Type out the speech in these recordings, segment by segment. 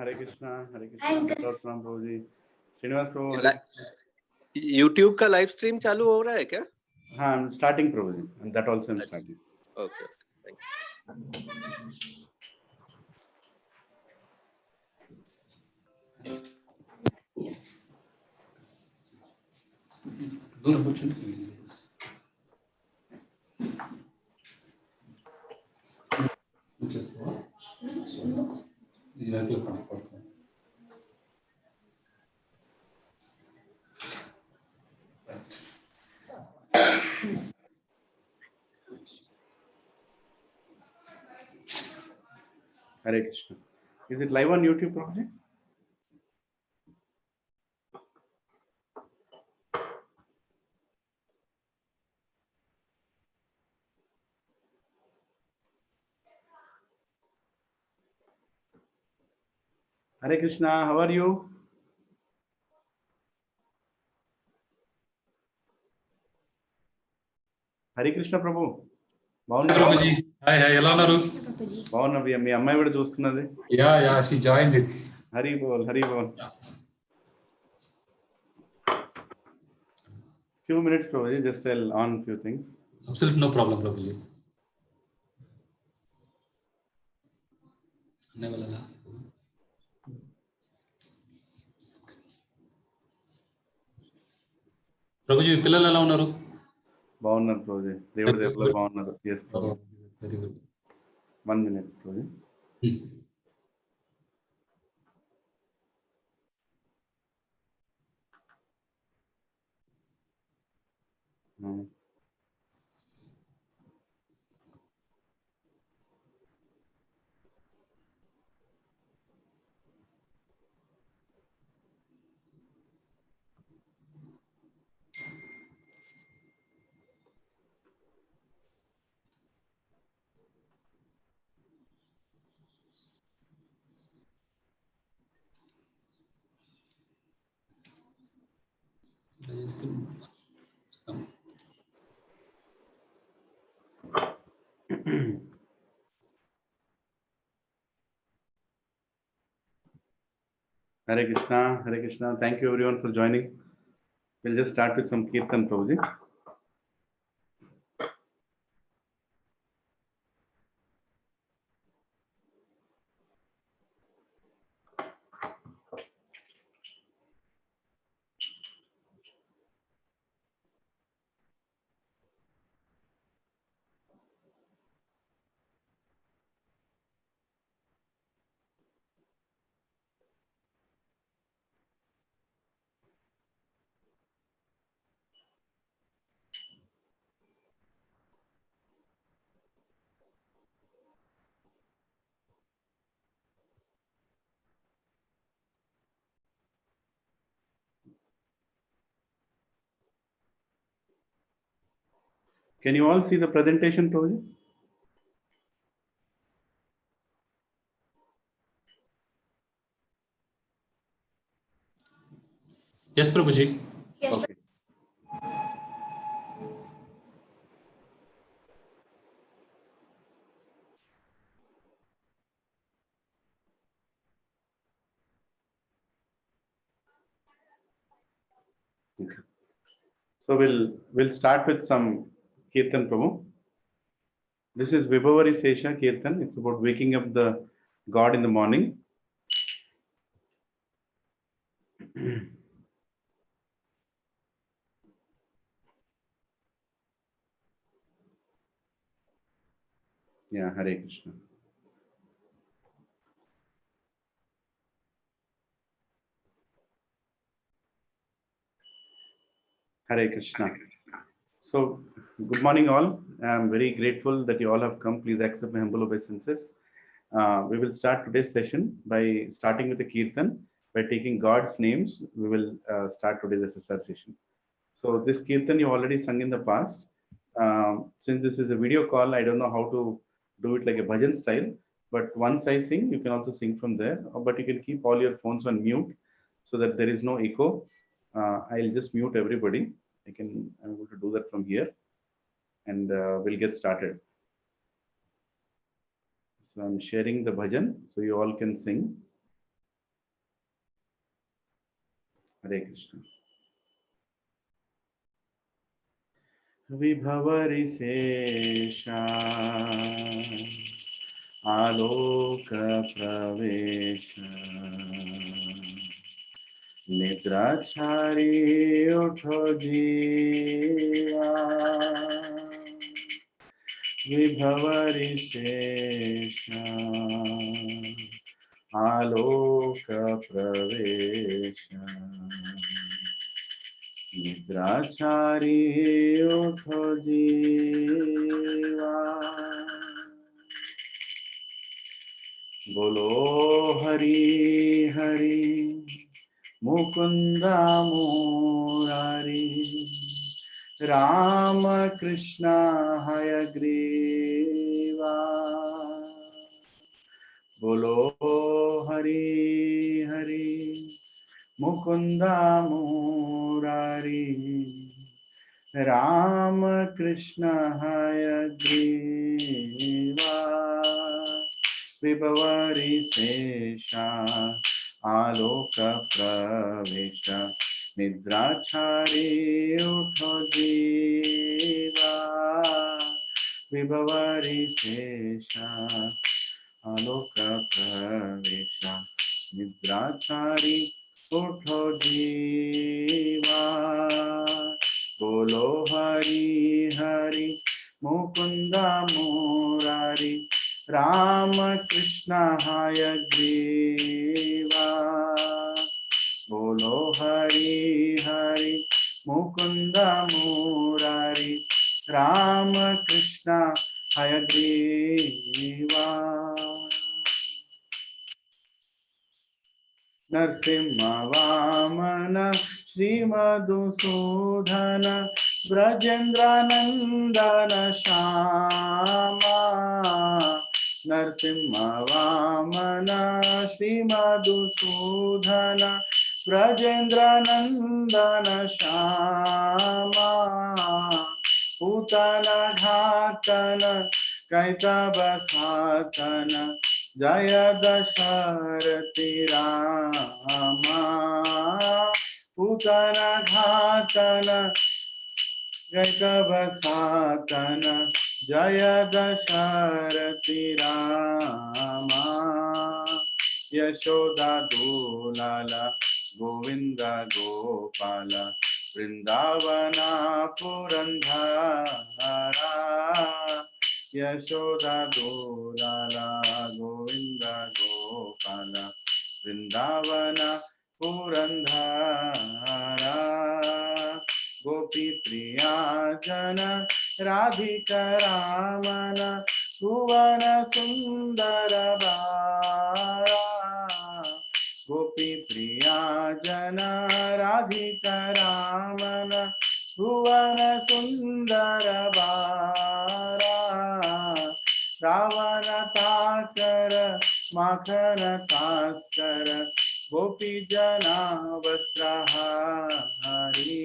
Hare Krishna. From Prabhuji. Srinivas Prabhu. YouTube का live stream चालू हो रहा है क्या? हाँ, I'm starting Prabhuji, and that also I'm starting. Okay. Thank Hare Krishna. Is it live on YouTube, Prabhuji? Hare Krishna, how are you? Hare Krishna Prabhu. Prabhuji. Hi, ఎలా ఉన్నారు? బాగున్నా మీ అమ్మాయి కూడా చూస్తున్నది. Yeah, she joined it. Hari bol. Few minutes Prabhuji, just tell on few things. Absolutely no problem, Prabhuji. Prabhuji, పిల్లలు ఎలా ఉన్నారు? బాగున్నారు Prabhuji. దేవుడి దయలో బాగున్నారు. Yes Prabhuji. Very good. 1 minute Prabhuji. Hare Krishna. Thank you everyone for joining. We'll just start with some Kirtan Prabhuji. Can you all see the presentation, Prabhuji? Yes, Prabhuji. Yes. Okay. So we'll start with some Kirtan Prabhu. This is Vibhavari Sesha Kirtan. It's about waking up the God in the morning. Yeah, Hare Krishna. Hare Krishna. So, good morning all. I'm very grateful that you all have come. Please accept my humble obeisances. We will start today's session by starting with the Kirtan. By taking God's names, we will start today's SSR session. So this Kirtan you already sung in the past. Since this is a video call, I don't know how to do it like a bhajan style. But once I sing, you can also sing from there. But you can keep all your phones on mute so that there is no echo. I'll just mute everybody. I'm able to do that from here, and we'll get started. So I'm sharing the bhajan so you all can sing. Hare Krishna. Vibhavarisesha Aloka Pravesha Nidrachari Utho Jiva Vibhavarisesha Aloka Pravesha Nidrachari Utho Jiva Bolo Hari Hari Mukunda Murari Rama Krishna Hayagriva Bolo Hari Hari Mukunda Murari Rama Krishna Hayagriva Vibhavarisesha Aloka Pravesha Nidrachari Utho Jiva Vibhavarisesha Aloka Pravesha Nidrachari Utho Jiva Bolo Hari Hari Mukunda Murari Rama Krishna Hayagriva Bolo Hari Hari Mukunda Murari Rama Krishna Hayagriva Narsimha Vamana Shri Madhusudhana Brajendra Nandana Shama Narsimha Vamana Shri Madhusudhana Brajendra Nandana Shama Putana Ghatana Kaitaba Satana Jaya Dasharati Rama Putana Ghatana Gaitava Satana Jaya Dasharati Rama Yashoda Dulala Govinda Gopala Vrindavana Purandhara Yashoda Dulala Govinda Gopala Vrindavana Purandhara Gopi Priya Jana Radhika Ramana Bhuvana Sundara Bara Gopi Priya Jana Radhika Ramana Bhuvana Sundara Bara Ravana Takara Makhana Taskara Gopi Jana Vastrahari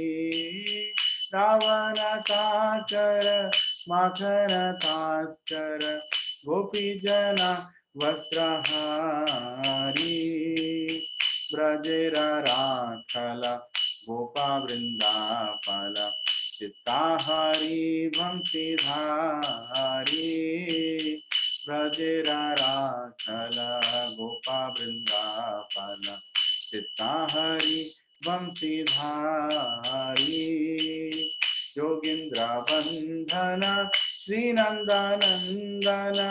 Ravana Takara Makhana Taskara Gopi Jana Vastrahari Brajera Rakhala Gopa Vrindapala Chittahari Vamsidhari Brajera Rakhala Gopa Vrindapala Chittahari Vamsidhari Yogindra Bandhana Sri Nandanandana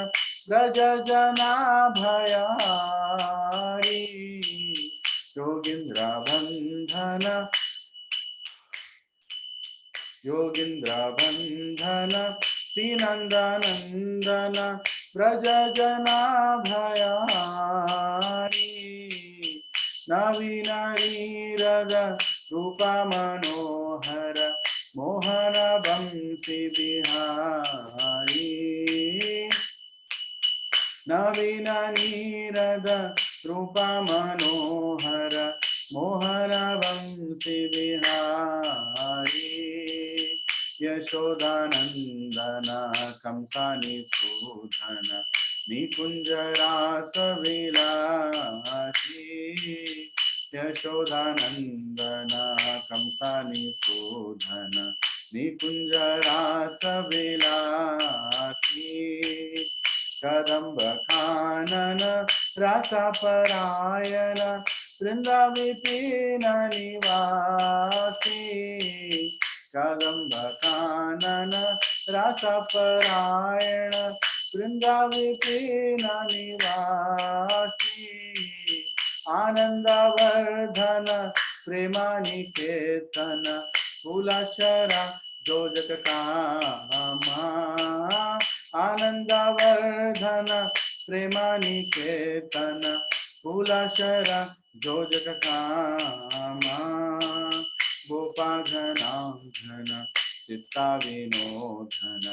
Braja Jana Bhayari Yogindra Bandhana Yogindra Bandhana Srinandanandana Braja Jana Bhayari Navinari Radha Rupa Manohara Mohana Vamsi Bihari Navina Nirada Rupa Manohara Mohana Vamsi Bihari Yashodanandana Kamsani Sudhana Nikunjara Savilasi Yashodanandan कंसानिसूदन निकुंज रास विलासी कदम्ब कानन रसपरायण वृंदाविपीन निवासी कदम्ब कानन रसपरायण वृंदाविपीन निवासी आनंदवर्धन प्रेमानिकेतन कुलशरा जोजक कामा आनंदवर्धन प्रेमानिकेतन कुलशरा जोजक कामा गोपाघनाघन चित्ता विनोदन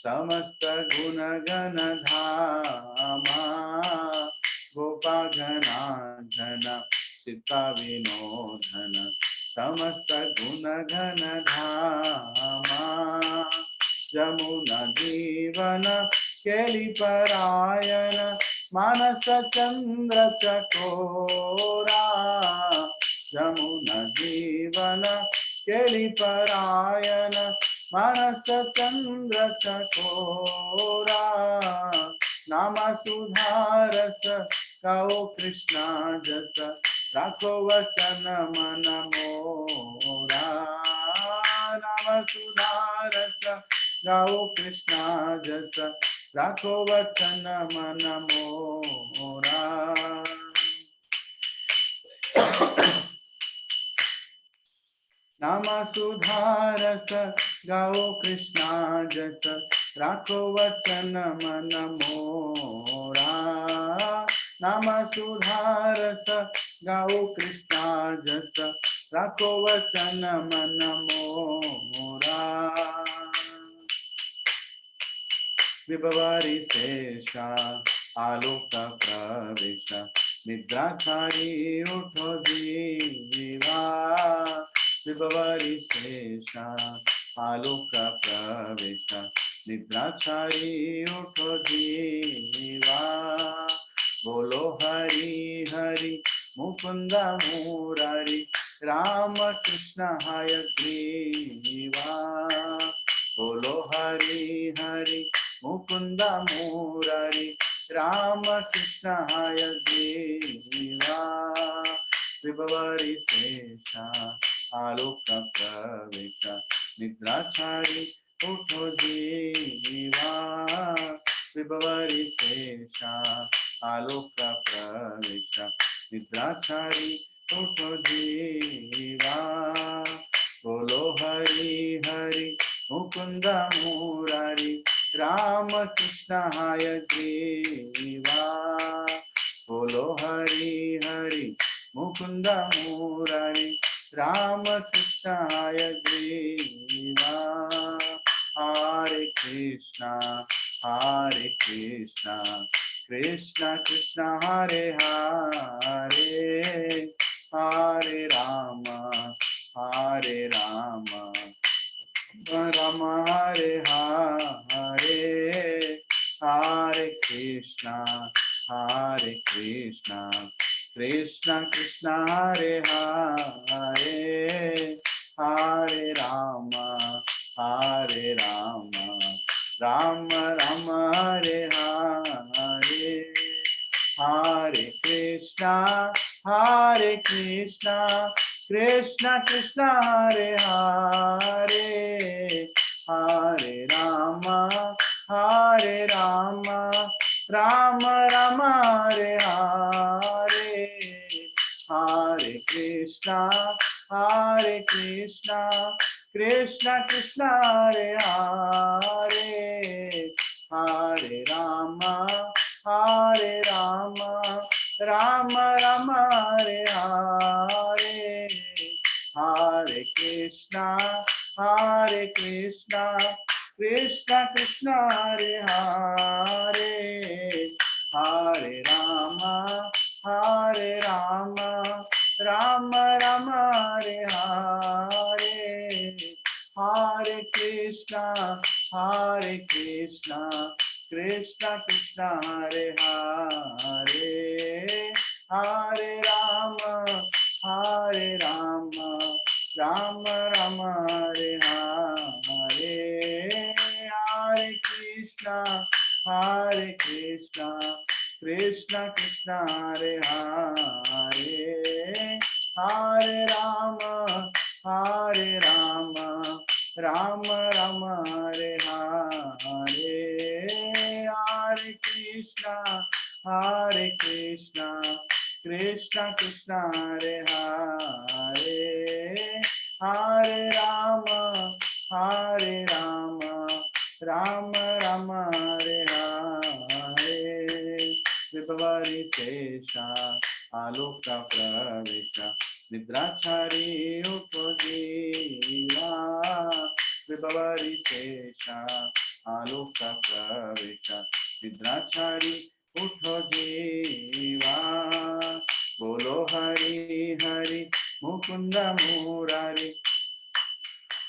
समस्त गुणगण धामा गोपाघनाघन चित्ता विनोदन समस्त गुणगण धामा जमुना जीवन केली परायण मानस चंद्र चकोरा जमुना जीवन केली परायण मानस चंद्र चकोरा नाम सुधारस गाओ कृष्णा जस राखो वचन मन मोरा नाम सुधारस गाओ कृष्णा जस राखो वचन मन मोरा नाम सुधारस गाओ कृष्णा जस राखो वचन मन मोरा नाम सुधारस गाओ कृष्णा जस राखो वचन मन मोरा विभवारी शेषा आलोक प्रवेश निद्राचारी उठो जीवा विभवारी शेषा आलोक प्रवेश निद्राचारी उठो जीवा बोलो हरि हरि मुकुंद मुरारी राम कृष्ण हयग्रीवा बोलो हरि हरि मुकुंद मुरारी राम कृष्ण हयग्रीवा विभवारी शेषा आलोक प्रवेश निद्राचारी उठो जीवा विभवारी शेषा आलोक प्रवेश निद्राचारी उठो जीवा बोलो हरि हरि मुकुंद मुरारी राम कृष्ण हयग्रीवा बोलो हरि हरि मुकुंद मुरारी राम कृष्ण हयग्रीवा हरे Krishna Krishna Krishna Hare Hare Hare Ram Ram Hare Hare Hare Krishna Krishna Krishna Hare Hare Hare Ram Ram Hare Hare Hare Krishna Krishna Krishna Hare Hare Hare Ram Ram Hare Hare Hare Krishna Krishna Krishna Hare Hare Hare Ram Ram Hare Hare Hare Krishna Krishna Krishna Hare Hare Hare Ram Ram Hare Hare Hare Krishna Krishna Krishna Hare Hare Hare Ram Krishna Krishna Hare Hare, Hare Rama Rama Rama Hare Hare, Vibhavari Shesha Aloka Pravisha Nidrachari Utto Jiva, Vibhavari Shesha Aloka Pravisha Nidrachari Utto Jiva, Bolo Hari Hari Mukunda Murari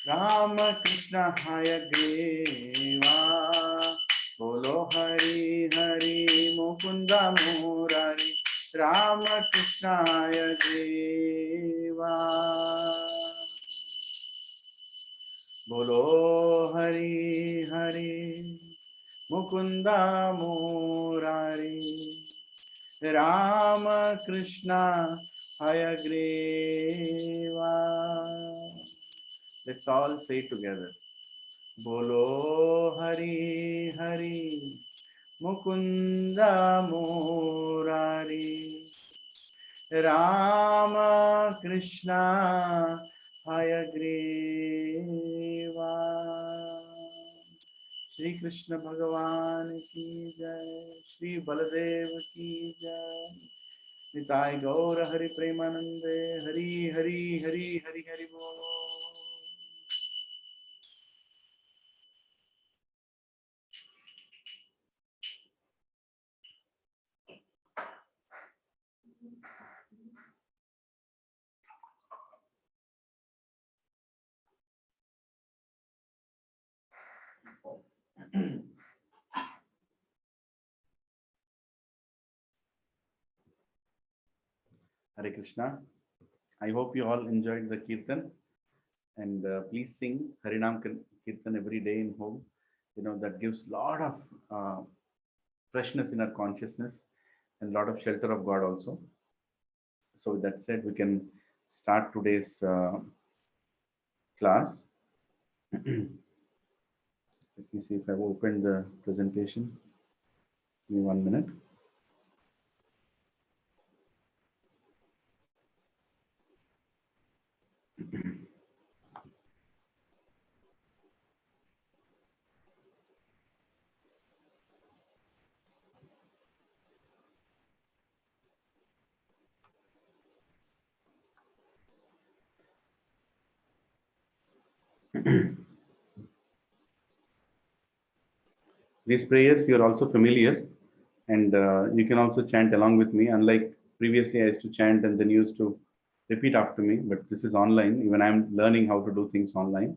Rama Krishna Hayagriva, Bolo Hari Hari Mukunda Murari Rama Krishna Hayagriva, Bolo Hari Hari Mukunda Murari Rama Krishna Hayagriva. Let's all say together. Bolo Hari Hari Mukunda Murari Rama Krishna Hayagriva. Shri Krishna Bhagavan ki jai, Shri Baladev ki jai, Nitai Gaur Hari Premanande, Hari Hari Hari Hari Hari Bol. Hare Krishna. I hope you all enjoyed the Kirtan, and please sing Harinam Kirtan every day in home. You know, that gives a lot of freshness in our consciousness and a lot of shelter of God also. So with that said, we can start today's class. Let me see if I've opened the presentation. Give me 1 minute. These prayers you're also familiar, and you can also chant along with me. Unlike previously, I used to chant and then used to repeat after me, but this is online. Even I'm learning how to do things online,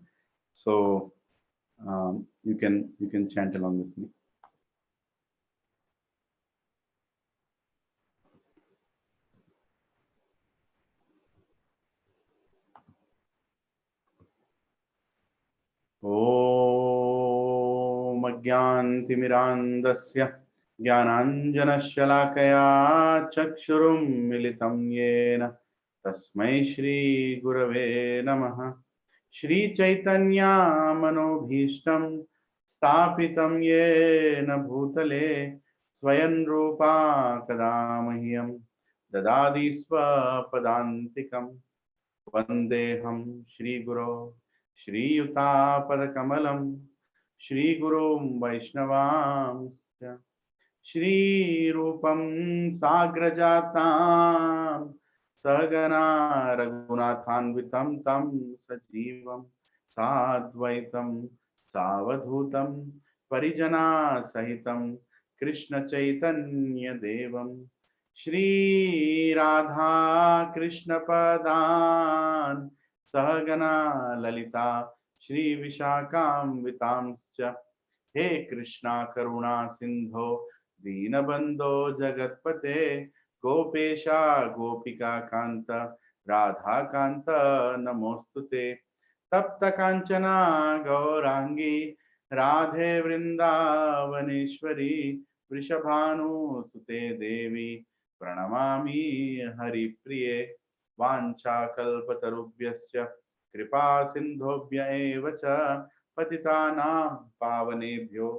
so you can chant along with me. Om Ajnantimirandasya Jnananjanashalakaya Chakshurum Militam Yena Tasmai Shri Gurave Namaha. Shri Chaitanya Manobhishtam Stapitam Yena Bhutale Swayan Rupa Kadamahyam Dadadi Swapadantikam Vandeham Shri Guru Shri Yuta Padakamalam Shri Gurum Vaishnavam Shri Rupam Sagrajatam Sagana Raghunathanvitam Tam Sajivam Sadvaitam Savadhutam Parijana Sahitam Krishna Chaitanya Devam Shri Radha Krishna Padan Sahagana Lalita Shri Vishakam Vitamscha. He Krishna Karuna Sindho Deenabandho Jagatpate Gopesha Gopika Kanta Radha Kanta Namostute Tapta Kanchana Gaurangi Radhe Vrindavaneshwari Vrishabhanu Sute Devi Pranamami Hari Priye Vancha Kalpatarubhyascha Kripa Sindhobhya eva cha Patitanam Pavanebhyo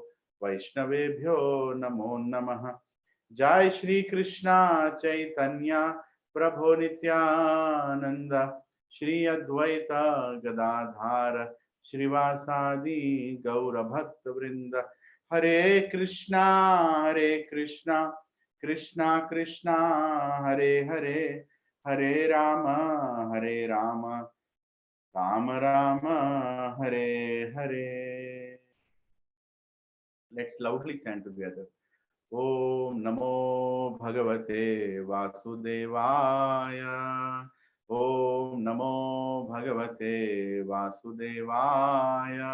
Vaishnavebhyo Namo Namaha. Jai Shri Krishna Chaitanya प्रभो नित्यानंद श्री अद्वैत गदाधार श्रीवासादि गौर भक्त वृंद। हरे कृष्णा कृष्णा कृष्णा हरे हरे, हरे Ram Ram Ram Hare Hare. Let's loudly chant together. Om Namo Bhagavate Vasudevaya. Om Namo Bhagavate Vasudevaya.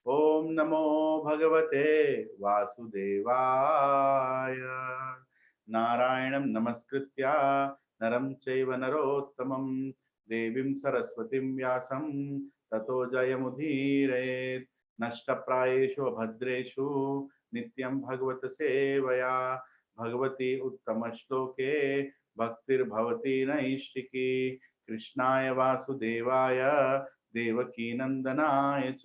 Om Namo Bhagavate Vasudevaya. Narayanam Namaskritya Naram Chaiva Narottamam Devim Saraswatim Vyasam Tato Jayamudhire Nashtaprayeshu Bhadreshu नित्यं भगवत सेवया भगवती उत्तम श्लोके भक्तिर्भवति नैष्टिकी। कृष्णाय वासुदेवाय देवकी नंदनाय च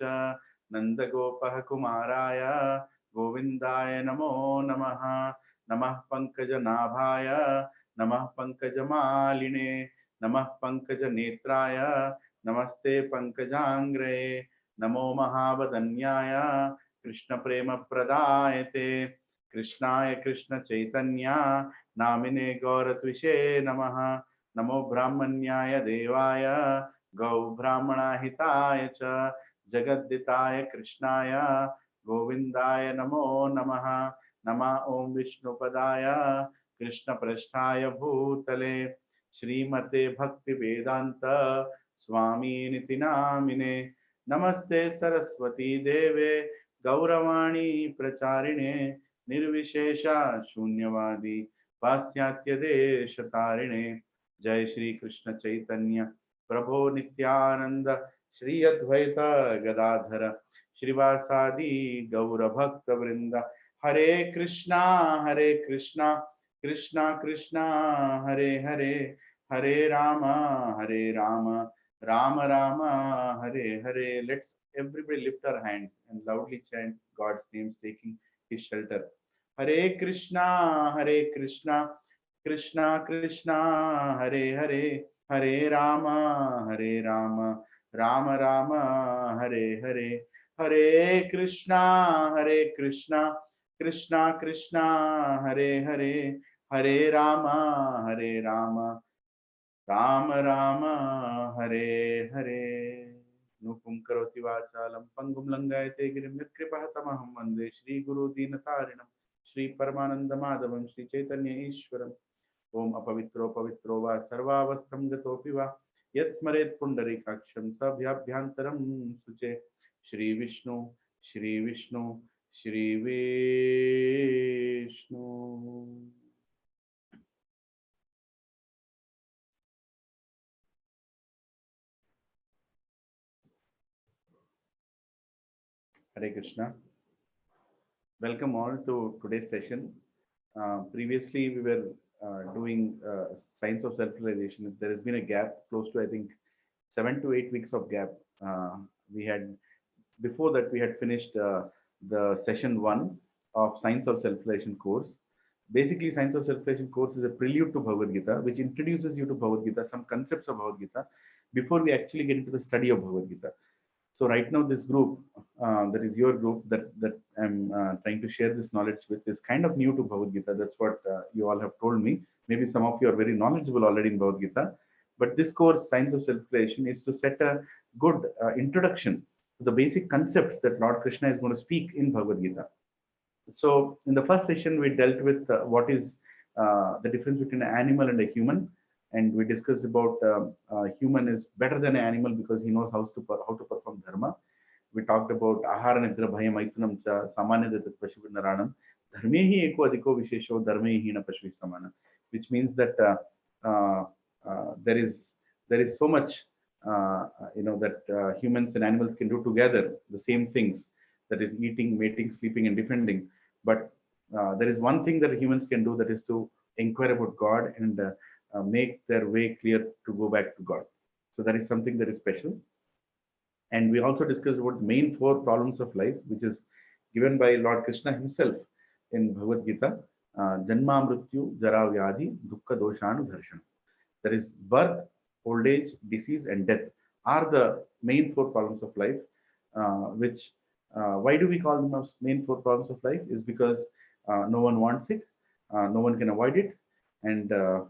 नंदगोपः कुमाराय गोविंदाय नमो नमः। नमः पंकजनाभाय नमः पंकजमालिने नमः पंकजनेत्राय नमस्ते पंकजांग्रे। नमो महावदन्याय कृष्ण प्रेम प्रदायते कृष्णाय कृष्ण चैतन्या नामिने गौरत्विषे नमः। नमो ब्राह्मण्याय देवाय गौ ब्राह्मणाहिताय च जगद्दिताय कृष्णाय गोविंदाय नमो नमः। नमः ओम विष्णुपदाय कृष्ण पृष्ठाय भूतले श्रीमते भक्ति वेदांत स्वामी निति नामिने। नमस्ते सरस्वती देवे गौरवाणी प्रचारिणे निर्विशेषा शून्यवादी पाश्चात्य देश तारिणे। जय श्री कृष्ण चैतन्य प्रभो नित्यानंद श्री अद्वैत गदाधर श्रीवासादि गौर भक्त वृंद। हरे कृष्णा कृष्णा कृष्णा हरे हरे, हरे Ram Ram Ram Hare Hare. Let's everybody lift our hands and loudly chant God's names, taking his shelter. Hare Krishna Krishna Krishna Hare Hare, Hare Rama Rama Rama Hare Hare. Hare Krishna Krishna Krishna Hare Hare, Hare Rama Rama Rama Hare Hare. Nupum karoti vachalam pangum langayate girim yatkripaha tamaham vande Shri Guru Dinatarinam Shri Paramananda Madhavam Shri Chaitanya Ishwaram. Om apavitro pavitro va sarvavastram gatopi va yat smaret pundarikaksham sabhyabhyantaram suche. Shri Vishnu Shri Vishnu Shri Vishnu. Hare Krishna. Welcome all to today's session. Previously, we were doing science of self-realization. There has been a gap, close to I think 7 to 8 weeks of gap. We had before that we had finished the session 1 of science of self-realization course. Basically, science of self-realization course is a prelude to Bhagavad Gita, which introduces you to Bhagavad Gita, some concepts of Bhagavad Gita, before we actually get into the study of Bhagavad Gita. So right now, this group, that is your group that I'm trying to share this knowledge with, is kind of new to Bhagavad Gita. That's what you all have told me. Maybe some of you are very knowledgeable already in Bhagavad Gita. But this course, Science of Self-Realization, is to set a good introduction to the basic concepts that Lord Krishna is going to speak in Bhagavad Gita. So in the first session, we dealt with what is the difference between an animal and a human. And we discussed about human is better than an animal because he knows how to perform dharma. We talked about ahara nidra bhaya maitunam cha samanya datat pashu naranam dharme hi eko adhiko vishesho dharme hi na pashu samana, which means that there is so much that humans and animals can do together the same things, that is eating, mating, sleeping, and defending. But there is one thing that humans can do, that is to inquire about God and make their way clear to go back to God. So that is something that is special. And we also discussed about the main 4 problems of life, which is given by Lord Krishna himself in Bhagavad Gita. Janma Mrityu Jara Vyadhi Dukkha Doshanu Dharshan. That is birth, old age, disease, and death are the main four problems of life. Why do we call them as main four problems of life? Is because no one wants it, no one can avoid it, and no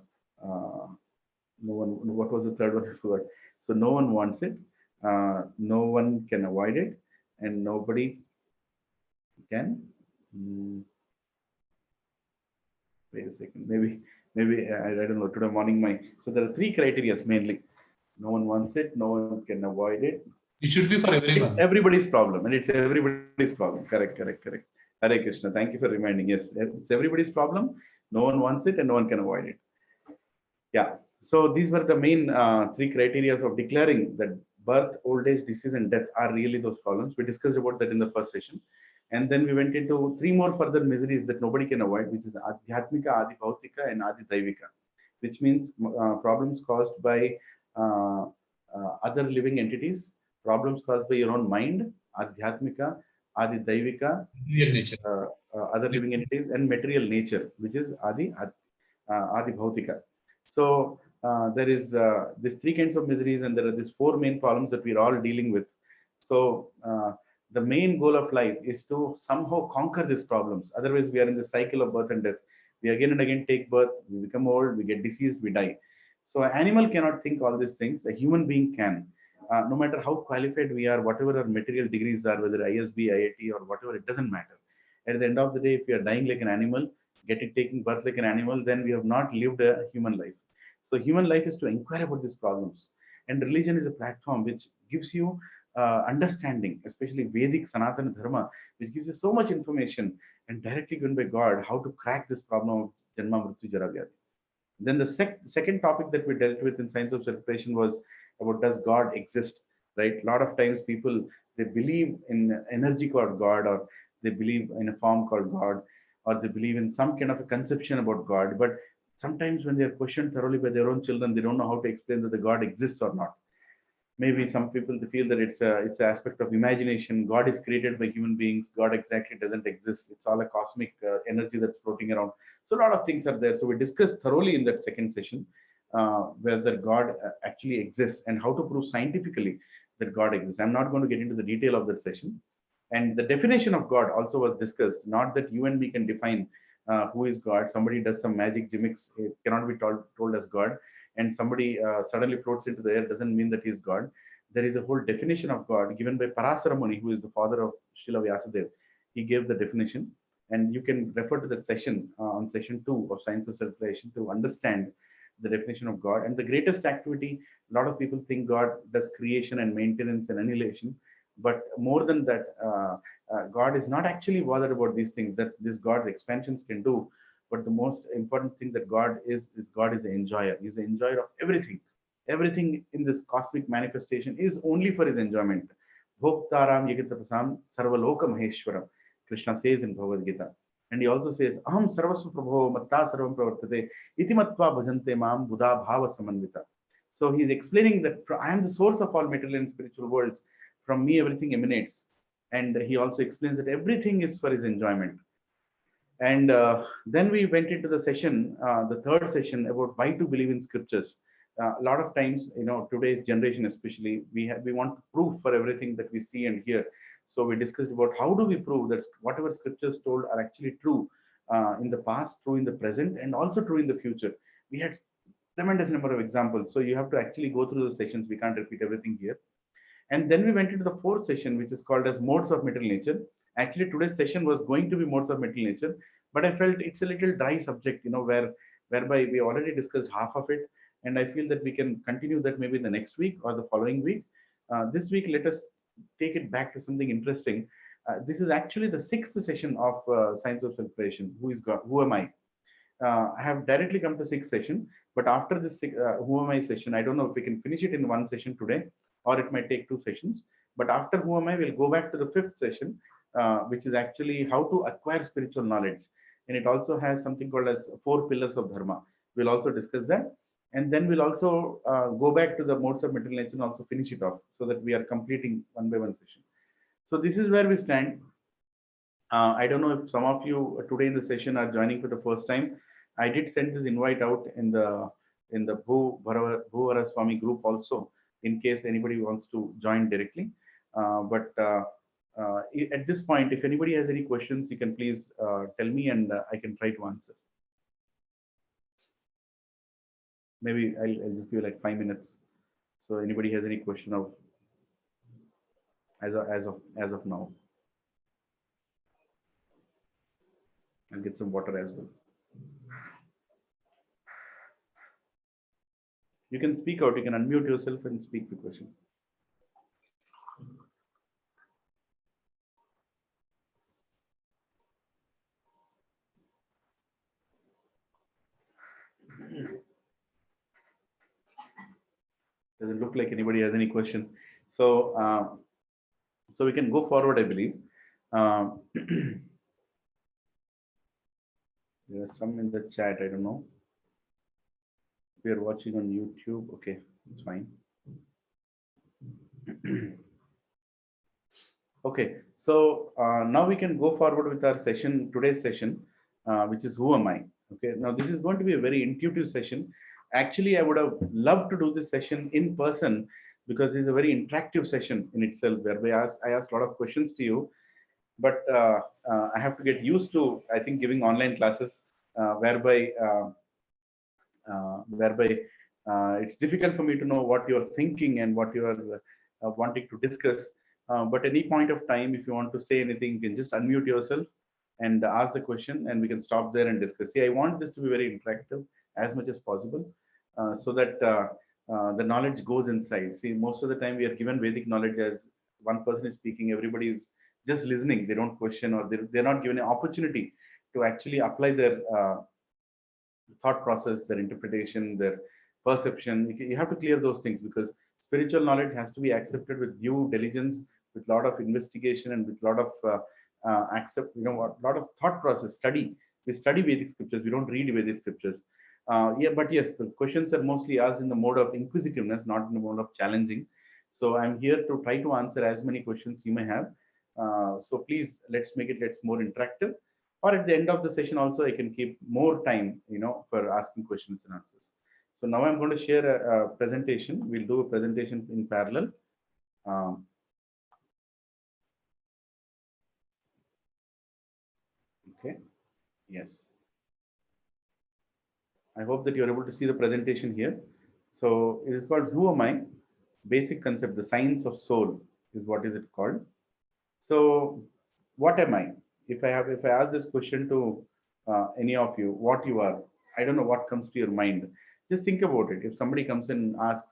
one. What was the third one? I forgot. So no one wants it, no one can avoid it, and nobody can. Wait a second. Maybe I don't know. Today morning, so there are three criteria mainly. No one wants it, no one can avoid it. It should be for everyone. It's everybody's problem, and it's everybody's problem. Correct. Hare Krishna. Thank you for reminding. Yes, it's everybody's problem. No one wants it, and no one can avoid it. Yeah. So these were the main three criteria of declaring that birth, old age, disease, and death are really those problems. We discussed about that in the first session. And then we went into three more further miseries that nobody can avoid, which is Adhyatmika, Adi Bhautika, and Adi Daivika, which means problems caused by other living entities, problems caused by your own mind, Adhyatmika, Adi Daivika, other living entities, and material nature, which is Adi Bhautika. So there is these three kinds of miseries, and there are these four main problems that we're all dealing with. So the main goal of life is to somehow conquer these problems. Otherwise, we are in the cycle of birth and death. We again and again take birth, we become old, we get diseased, we die. So an animal cannot think all these things. A human being can. No matter how qualified we are, whatever our material degrees are, whether ISB, IIT, or whatever, it doesn't matter. At the end of the day, if we are dying like an animal, taking birth like an animal, then we have not lived a human life. So human life is to inquire about these problems. And religion is a platform which gives you understanding, especially Vedic Sanatana Dharma, which gives you so much information and directly given by God how to crack this problem of Janma Mrityu Jara Vyadhi. Then the second topic that we dealt with in Science of Separation was about, does God exist, right? A lot of times people, they believe in energy called God, or they believe in a form called God, or they believe in some kind of a conception about God. But sometimes when they are questioned thoroughly by their own children, they don't know how to explain that the God exists or not. Maybe some people, they feel that it's an aspect of imagination. God is created by human beings. God exactly doesn't exist. It's all a cosmic energy that's floating around. So a lot of things are there. So we discussed thoroughly in that second session whether God actually exists and how to prove scientifically that God exists. I'm not going to get into the detail of that session. And the definition of God also was discussed. Not that you and me can define who is God. Somebody does some magic gimmicks. It cannot be told as God. And somebody suddenly floats into the air doesn't mean that he is God. There is a whole definition of God given by Parasara Muni, who is the father of Srila Vyasadeva. He gave the definition, and you can refer to that session on session 2 of Science of Self-Revelation to understand the definition of God. And the greatest activity, a lot of people think God does creation and maintenance and annihilation, but more than that, God is not actually bothered about these things that this God's expansions can do. But the most important thing that God is God is the enjoyer. He's the enjoyer of everything. Everything in this cosmic manifestation is only for his enjoyment. Bhoktaram Yagitapasam Sarvaloka Maheshwaram, Krishna says in Bhagavad Gita. And he also says, Aham Sarvasva Prabho Matta Sarvam Pravartate Itimatva Bhajante Mam Buddha Bhava Samanvita. So he's explaining that I am the source of all material and spiritual worlds. From me, everything emanates. And he also explains that everything is for his enjoyment. And then we went into the session, the third session, about why to believe in scriptures. A lot of times, today's generation especially, we want proof for everything that we see and hear. So we discussed about how do we prove that whatever scriptures told are actually true in the past, true in the present, and also true in the future. We had tremendous number of examples. So you have to actually go through those sessions. We can't repeat everything here. And then we went into the fourth session, which is called as modes of material nature. Actually, today's session was going to be modes of material nature, but I felt it's a little dry subject, whereby we already discussed half of it. And I feel that we can continue that maybe the next week or the following week. This week, let us take it back to something interesting. This is actually the sixth session of Science of Self-Revelation. Who is God? Who am I? I have directly come to sixth session, but after this Who am I session, I don't know if we can finish it in one session today, or it might take two sessions. But after Who am I, we'll go back to the fifth session, which is actually how to acquire spiritual knowledge. And it also has something called as 4 pillars of Dharma. We'll also discuss that. And then we'll also go back to the modes of material nature and also finish it off so that we are completing one by one session. So this is where we stand. I don't know if some of you today in the session are joining for the first time. I did send this invite out in the in the Bhuvara Swami group also, in case anybody wants to join directly. At this point, if anybody has any questions, you can please tell me, and I can try to answer. Maybe I'll just give like 5 minutes. So anybody has any question of as of now. I'll get some water as well. You can speak out, you can unmute yourself and speak the question. Doesn't look like anybody has any question. So, so we can go forward, I believe. There are some in the chat, I don't know. We are watching on YouTube. Okay, it's fine. Okay, so now we can go forward with our session, today's session, which is Who Am I? Okay, now this is going to be a very intuitive session. Actually, I would have loved to do this session in person because it's a very interactive session in itself, where I asked a lot of questions to you, but I have to get used to, I think, giving online classes, whereby it's difficult for me to know what you're thinking and what you are wanting to discuss. But any point of time, if you want to say anything, you can just unmute yourself and ask the question, and we can stop there and discuss. See, I want this to be very interactive as much as possible, so that the knowledge goes inside. See, most of the time we are given Vedic knowledge as one person is speaking, everybody is just listening. They don't question, or they're not given an opportunity to actually apply their thought process, their interpretation, their perception. You have to clear those things, because spiritual knowledge has to be accepted with due diligence, with a lot of investigation, and with a lot of lot of thought process, study. We study Vedic scriptures, we don't read Vedic scriptures. Yeah, but yes, the questions are mostly asked in the mode of inquisitiveness, not in the mode of challenging. So I'm here to try to answer as many questions you may have. So please, let's make it more interactive. Or at the end of the session also, I can keep more time, for asking questions and answers. So now I'm going to share a presentation. We'll do a presentation in parallel. Okay. Yes. I hope that you're able to see the presentation here. So it is called Who Am I? Basic concept, the science of soul is what is it called. So what am I? If I ask this question to any of you, what you are, I don't know what comes to your mind. Just think about it. If somebody comes and asks,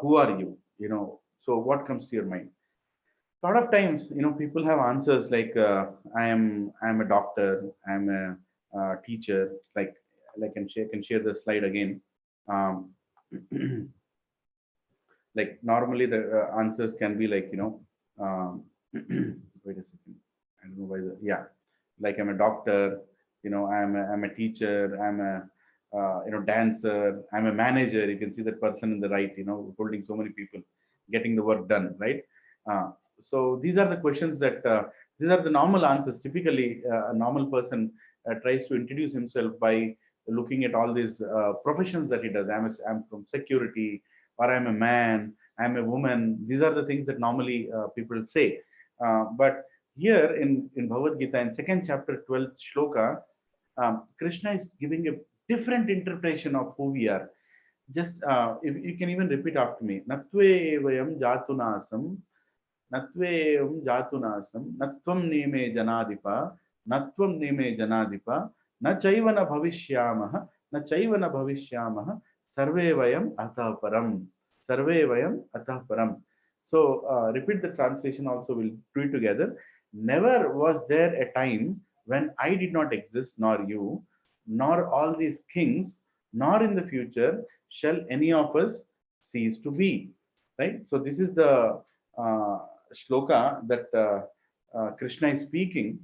who are you? So what comes to your mind? A lot of times, people have answers like, I'm a doctor, I'm a teacher. Like I can share the slide again. Like normally the answers can be like, wait a second. I don't know why like I'm a doctor, I'm a teacher, I'm a dancer, I'm a manager. You can see that person in the right, holding so many people, getting the work done, right? So these are the questions that these are the normal answers. Typically, a normal person tries to introduce himself by looking at all these professions that he does. I'm from security, or I'm a man, I'm a woman. These are the things that normally people say. But here in Bhagavad Gita, in 2nd chapter, 12th shloka, Krishna is giving a different interpretation of who we are. Just if you can even repeat after me. Natve vayam jatunasam, natve vayam jatunasam, natvam neme janadipa, natvam neme janadipa, na chaivana bhavishyamaha, na chaivana bhavishyamaha, sarve vayam atah param, sarve vayam atah param. So repeat the translation also, we'll do it together. Never was there a time when I did not exist, nor you, nor all these kings, nor in the future shall any of us cease to be. Right? So this is the shloka that Krishna is speaking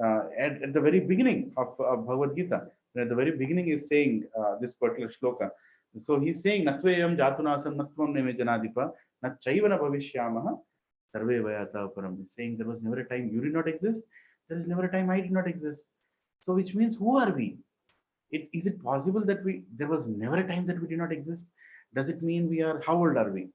at the very beginning of Bhagavad Gita. And at the very beginning is saying this particular shloka. So he's saying, Natvayam jatunasam natvam neme janadipa, na chaivana bhavishyamaha sarve vayata param. He's saying there was never a time you did not exist. There is never a time I did not exist. So which means, who are we? Is it possible that there was never a time that we did not exist? Does it mean how old are we?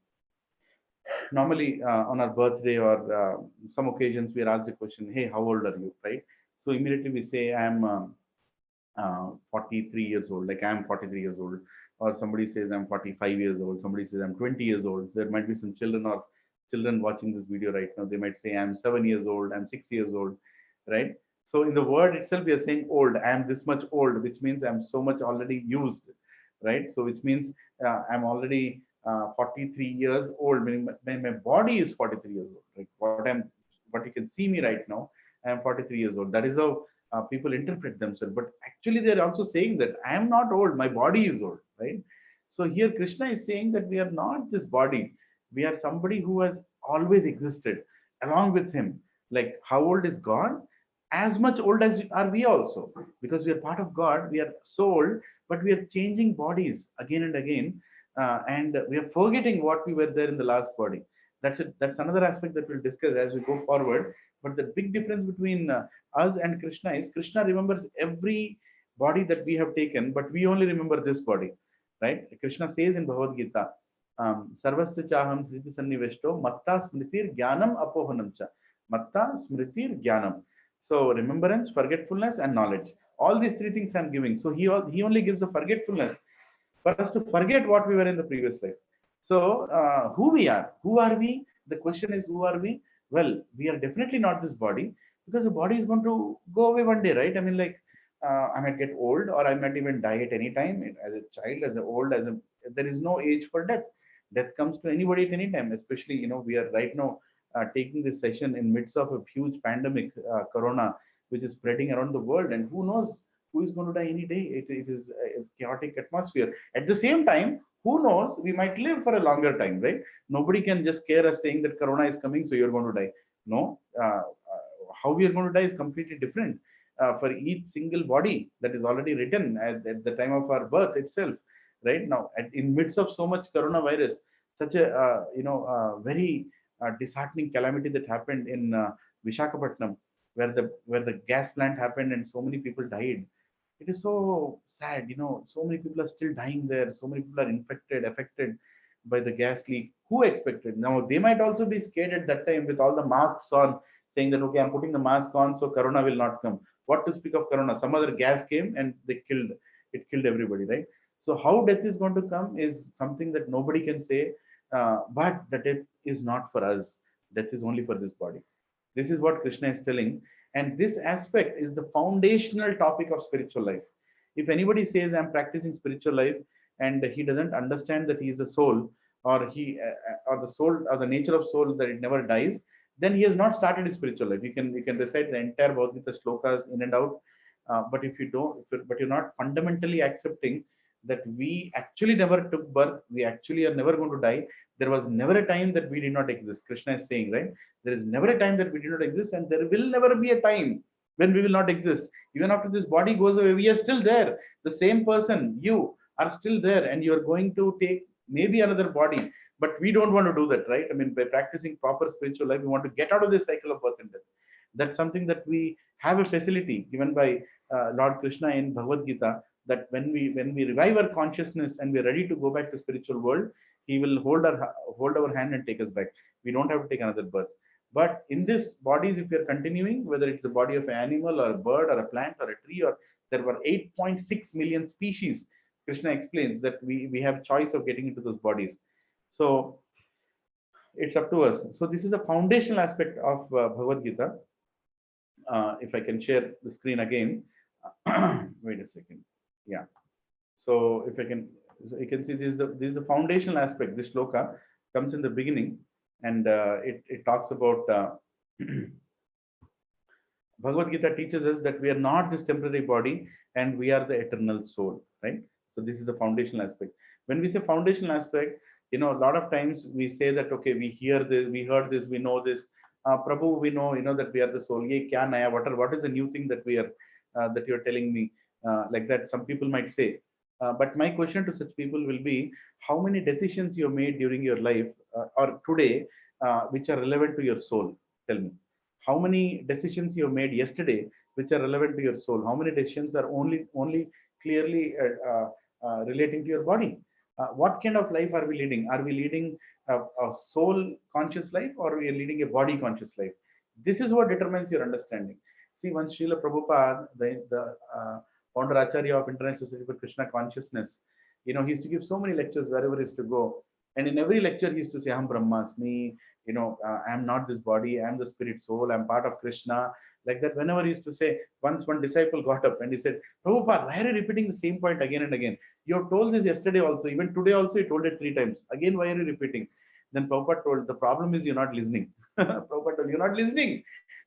Normally on our birthday or some occasions we are asked the question, hey, how old are you, right? So immediately we say, I am 43 years old, like I am 43 years old. Or somebody says I'm 45 years old, somebody says I'm 20 years old. There might be some children watching this video right now. They might say I'm 7 years old, I'm 6 years old, right? So in the word itself, we are saying old. I am this much old, which means I'm so much already used, right? So which means I'm already 43 years old, meaning my body is 43 years old. Like what you can see me right now, I am 43 years old. That is how people interpret themselves. But actually, they're also saying that I am not old, my body is old, right? So here Krishna is saying that we are not this body. We are somebody who has always existed along with him. Like how old is God? As much old as are we also, because we are part of God. We are so old, but we are changing bodies again and again, and we are forgetting what we were there in the last body. That's it. That's another aspect that we'll discuss as we go forward. But the big difference between us and Krishna is Krishna remembers every body that we have taken, but we only remember this body, right? Krishna says in Bhagavad Gita, Sarvasya chaham smriti sanniveshto matta smritir jnanam apohanam cha. Matta smritir jnanam. So remembrance, forgetfulness, and knowledge. All these three things I'm giving. So he only gives the forgetfulness for us to forget what we were in the previous life. So who are we? The question is, who are we? Well, we are definitely not this body, because the body is going to go away one day, right? I mean, like I might get old, or I might even die at any time. As a child, as a old, there is no age for death. Death comes to anybody at any time. Especially, we are right now taking this session in midst of a huge pandemic, Corona, which is spreading around the world, and who knows who is going to die any day. It is a chaotic atmosphere. At the same time, who knows, we might live for a longer time, right? Nobody can just scare us saying that Corona is coming, so you're going to die. No, how we are going to die is completely different for each single body that is already written at the time of our birth itself, right? Now, in midst of so much coronavirus, such a very disheartening calamity that happened in Vishakhapatnam, where the gas plant happened and so many people died. It is so sad, so many people are still dying there. So many people are affected by the gas leak. Who expected? Now, they might also be scared at that time with all the masks on, saying that, okay, I'm putting the mask on, so Corona will not come. What to speak of Corona? Some other gas came and it killed everybody, right? So how death is going to come is something that nobody can say, but the death is not for us. Death is only for this body. This is what Krishna is telling. And this aspect is the foundational topic of spiritual life. If anybody says I'm practicing spiritual life and he doesn't understand that he is a soul, or or the soul, or the nature of soul, that it never dies, then he has not started his spiritual life. You can recite the entire Bhagavad Gita slokas in and out, but if you don't, but you're not fundamentally accepting that we actually never took birth, we actually are never going to die. There was never a time that we did not exist. Krishna is saying, right? There is never a time that we did not exist, and there will never be a time when we will not exist. Even after this body goes away, we are still there. The same person, you are still there, and you are going to take maybe another body. But we don't want to do that, right? I mean, by practicing proper spiritual life, we want to get out of this cycle of birth and death. That's something that we have a facility given by Lord Krishna in Bhagavad Gita, that when we revive our consciousness and we're ready to go back to spiritual world, he will hold our hand and take us back. We don't have to take another birth. But in this bodies, if you're continuing, whether it's the body of an animal or a bird or a plant or a tree, or there were 8.6 million species, Krishna explains that we have choice of getting into those bodies. So it's up to us. So this is a foundational aspect of Bhagavad Gita. If I can share the screen again. Wait a second. Yeah. So if I can, so you can see this is the foundational aspect. This shloka comes in the beginning, and it talks about Bhagavad Gita teaches us that we are not this temporary body and we are the eternal soul, right? So this is the foundational aspect. When we say foundational aspect, a lot of times we say that, okay, we hear this, we heard this, we know this. Prabhu, we know, that we are the soul. Ye kya naya? What is the new thing that we are, that you're telling me? Like that, some people might say. But my question to such people will be, how many decisions you made during your life or today, which are relevant to your soul? Tell me. How many decisions you made yesterday which are relevant to your soul? How many decisions are only clearly relating to your body. What kind of life are we leading? Are we leading a soul conscious life, or we are leading a body conscious life? This is what determines your understanding. See, once Srila Prabhupada, the founder Acharya of International Society for Krishna Consciousness, he used to give so many lectures wherever he used to go. And in every lecture, he used to say, Aham Brahmasmi, I am not this body, I am the spirit soul, I am part of Krishna. Like that, whenever he used to say, once one disciple got up and he said, Prabhupada, why are you repeating the same point again and again? You have told this yesterday also, even today also, you told it 3 times. Again, why are you repeating? Then Prabhupada told, the problem is you're not listening. Prabhupada told, you're not listening.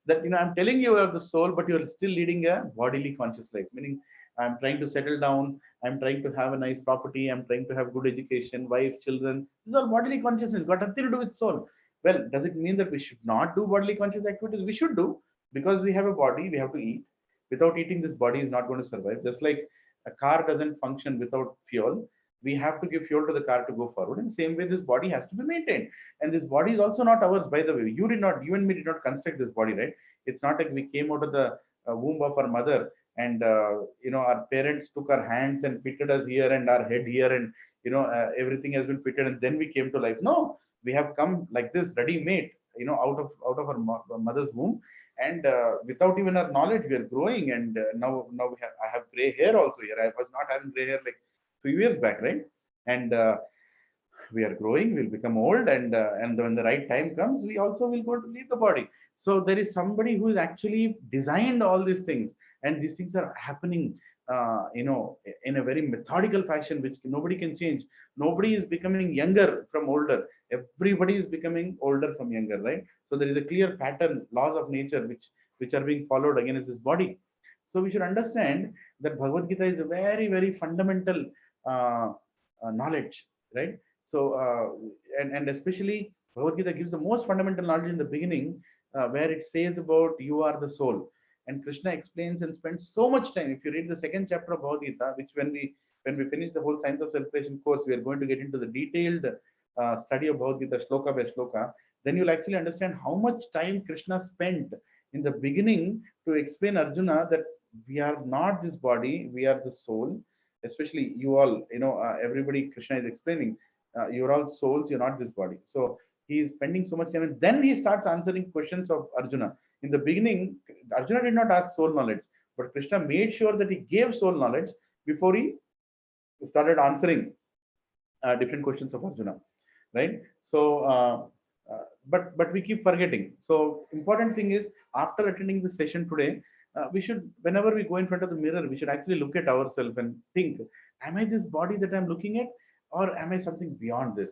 That, I'm telling you have the soul, but you're still leading a bodily conscious life. Meaning, I'm trying to settle down. I'm trying to have a nice property. I'm trying to have good education, wife, children. This is all bodily consciousness, got nothing to do with soul. Well, does it mean that we should not do bodily conscious activities? We should do, because we have a body, we have to eat. Without eating, this body is not going to survive. Just like a car doesn't function without fuel, we have to give fuel to the car to go forward. In the same way, this body has to be maintained. And this body is also not ours, by the way. You and me did not construct this body, right? It's not like we came out of the womb of our mother and our parents took our hands and fitted us here and our head here, and everything has been fitted, and then we came to life. No, we have come like this, ready made, out of our mother's womb, and without even our knowledge, we are growing. And now I have gray hair also here. I was not having gray hair like few years back, right? And we are growing, we'll become old, and when the right time comes, we also will go to leave the body. So there is somebody who is actually designed all these things, and these things are happening in a very methodical fashion, which nobody can change. Nobody is becoming younger from older. Everybody is becoming older from younger, right? So there is a clear pattern, laws of nature, which are being followed against this body. So we should understand that Bhagavad Gita is a very, very fundamental knowledge, right? So and especially Bhagavad Gita gives the most fundamental knowledge in the beginning, where it says about you are the soul. And Krishna explains and spends so much time. If you read the second chapter of Bhagavad Gita, which when we finish the whole Science of Self-Creation course, we are going to get into the detailed study of Bhagavad Gita, shloka by shloka. Then you'll actually understand how much time Krishna spent in the beginning to explain Arjuna that we are not this body, we are the soul. Especially you all, everybody Krishna is explaining, you're all souls, you're not this body. So he is spending so much time, and then he starts answering questions of Arjuna. In the beginning, Arjuna did not ask soul knowledge, but Krishna made sure that he gave soul knowledge before he started answering different questions of Arjuna, right? So, but we keep forgetting. So important thing is, after attending this session today, we should, whenever we go in front of the mirror, we should actually look at ourselves and think, am I this body that I'm looking at, or am I something beyond this?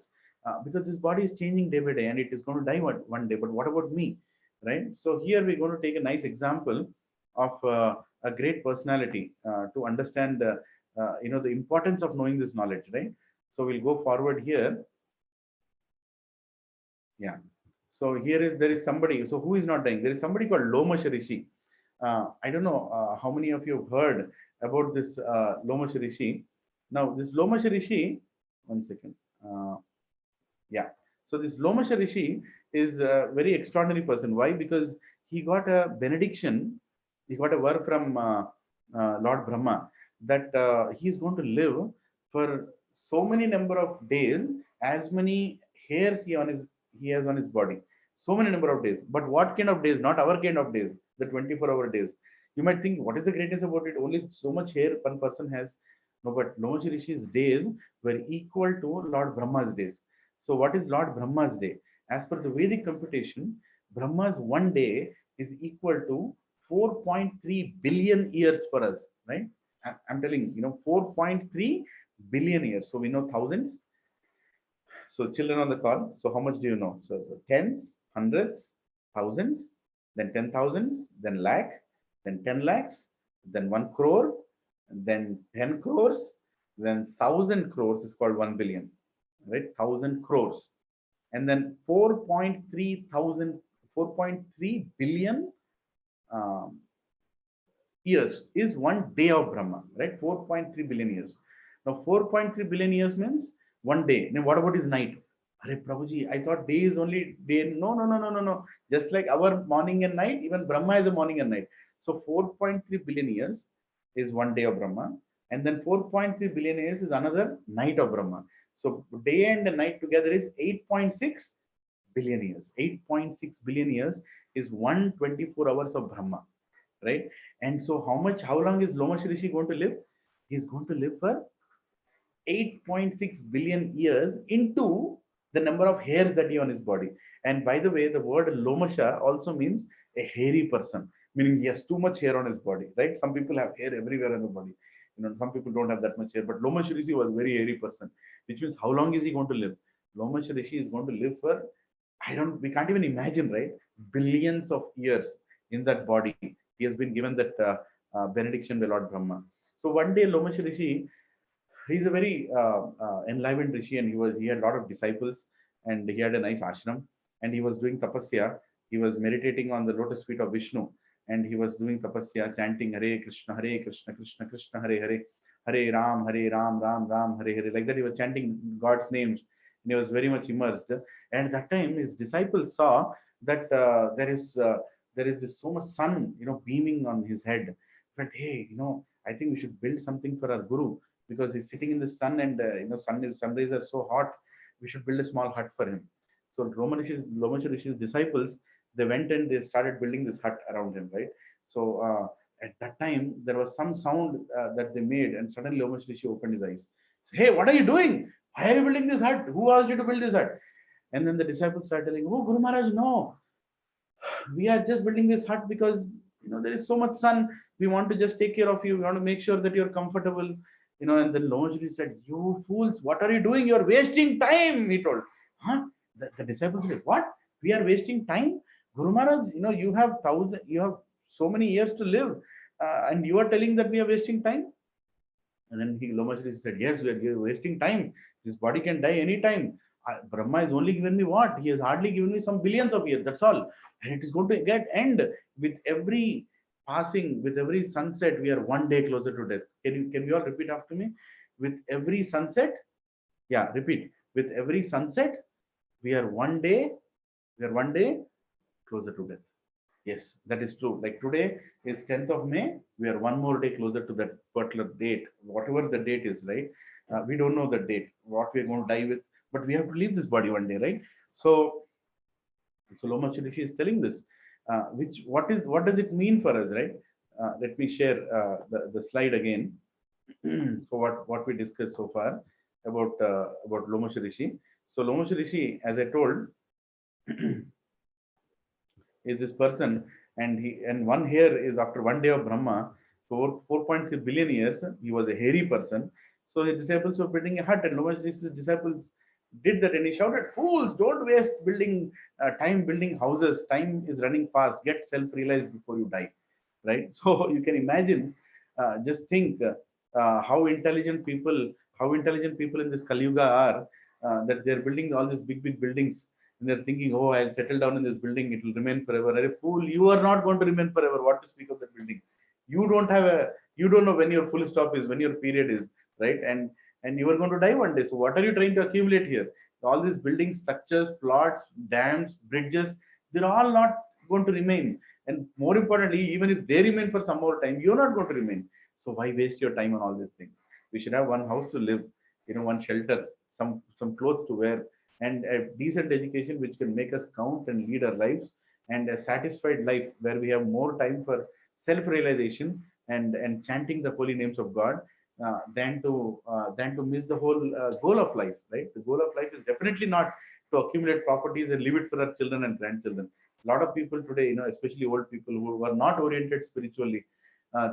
Because this body is changing day by day, and it is going to die one day. But what about me, right? So here we're going to take a nice example of a great personality to understand, the importance of knowing this knowledge, right? So we'll go forward here. Yeah. So there is somebody. So who is not dying? There is somebody called Lomasha Rishi. I don't know how many of you have heard about this Lomasha Rishi. Now, this Lomasha Rishi, one second. Yeah. So this Lomasha Rishi is a very extraordinary person. Why? Because he got a benediction. He got a word from Lord Brahma that he is going to live for so many number of days, as many hairs he has on his body. So many number of days. But what kind of days? Not our kind of days, the 24-hour days. You might think, what is the greatness about it? Only so much hair one person has. No, but Lomasha Rishi's days were equal to Lord Brahma's days. So what is Lord Brahma's day? As per the Vedic computation, Brahma's one day is equal to 4.3 billion years for us, right? I'm telling you, 4.3 billion years. So we know thousands. So children on the call, so how much do you know? So tens, hundreds, thousands, then 10,000, then lakh, then 10 lakhs, then 1 crore, then 10 crores, then 1,000 crores is called 1 billion, right? 1,000 crores. And then 4.3 billion years is one day of Brahma, right? 4.3 billion years. Now 4.3 billion years means one day. Now what about his night? Hare Prabhuji, I thought day is only day. No. Just like our morning and night, even Brahma is a morning and night. So 4.3 billion years is one day of Brahma. And then 4.3 billion years is another night of Brahma. So day and night together is 8.6 billion years. 8.6 billion years is 124 hours of Brahma, right? And so how long is Lomash Rishi going to live? He's going to live for 8.6 billion years into the number of hairs that he on his body. And by the way, the word Lomasha also means a hairy person, meaning he has too much hair on his body, right? Some people have hair everywhere on the body. Some people don't have that much hair, but Lomash Rishi was a very hairy person, which means how long is he going to live? Lomash Rishi is going to live for, we can't even imagine, right? Billions of years in that body. He has been given that benediction by Lord Brahma. So one day Lomash Rishi, he's a very enlivened rishi, and he had a lot of disciples, and he had a nice ashram, and he was doing tapasya. He was meditating on the lotus feet of Vishnu, and he was doing tapasya, chanting Hare Krishna, Krishna Krishna, Hare Hare, Hare Ram, Ram Ram, Hare Hare. Like that, he was chanting God's names, and he was very much immersed. And at that time, his disciples saw that there is this so much sun, beaming on his head. But hey, I think we should build something for our guru, because he's sitting in the sun, and sun rays are so hot. We should build a small hut for him. So Lomash Rishi's disciples, they went and they started building this hut around him, right? So at that time there was some sound that they made, and suddenly Lomash Rishi opened his eyes. Hey, what are you doing? Why are you building this hut? Who asked you to build this hut? And then the disciples started telling, oh, Guru Maharaj, no, we are just building this hut because there is so much sun. We want to just take care of you. We want to make sure that you're comfortable. And then Lomash Rishi said, you fools, what are you doing? You're wasting time, he told. Huh? The disciples said, what? We are wasting time? Guru Maharaj, you have so many years to live, and you are telling that we are wasting time? And then Lomash Rishi said, yes, we are wasting time. This body can die anytime. Brahma has only given me what? He has hardly given me some billions of years. That's all. And it is going to get end. With every passing, with every sunset, we are one day closer to death. Can you all repeat after me? With every sunset, yeah, repeat. With every sunset, we are one day closer to death. Yes, that is true. Like today is 10th of May. We are one more day closer to that particular date, whatever the date is, right? We don't know the date, what we are going to die with, but we have to leave this body one day, right? So Lomash Rishi is telling this. What does it mean for us, right? Let me share the slide again. So what we discussed so far about Lomash Rishi. So Lomash Rishi, as I told, is this person, and one hair is after one day of Brahma. So 4.3 billion years, he was a hairy person. So his disciples were building a hut, and Lomash Rishi's disciples did that, and he shouted, fools, don't waste time building houses. Time is running fast. Get self-realized before you die, right? So you can imagine, just think how intelligent people in this Kali Yuga are, that they're building all these big buildings, and they're thinking, oh, I'll settle down in this building, it will remain forever. A fool, you are not going to remain forever. What to speak of that building? You don't know when your full stop is, when your period is, right? And you are going to die one day. So what are you trying to accumulate here? All these building structures, plots, dams, bridges, they're all not going to remain. And more importantly, even if they remain for some more time, you're not going to remain. So why waste your time on all these things? We should have one house to live, one shelter, some clothes to wear, and a decent education which can make us count and lead our lives, and a satisfied life where we have more time for self-realization and chanting the holy names of God, than to miss the whole goal of life, right? The goal of life is definitely not to accumulate properties and leave it for our children and grandchildren. A lot of people today, especially old people who are not oriented spiritually,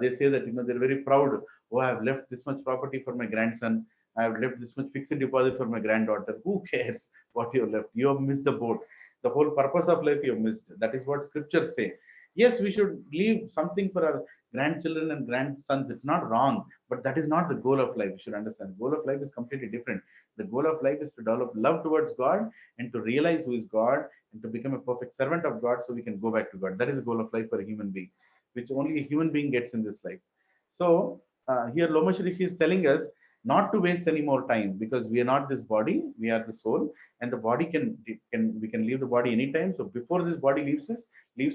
they say that they're very proud. Oh, I have left this much property for my grandson. I have left this much fixed deposit for my granddaughter. Who cares what you have left? You have missed the boat. The whole purpose of life you have missed. That is what scriptures say. Yes, we should leave something for our grandchildren and grandsons. It's not wrong, but that is not the goal of life. You should understand. The goal of life is completely different. The goal of life is to develop love towards God and to realize who is God and to become a perfect servant of God so we can go back to God. That is the goal of life for a human being, which only a human being gets in this life. So here Lomash Rishi is telling us not to waste any more time, because we are not this body, we are the soul, and the body we can leave the body anytime. So before this body leaves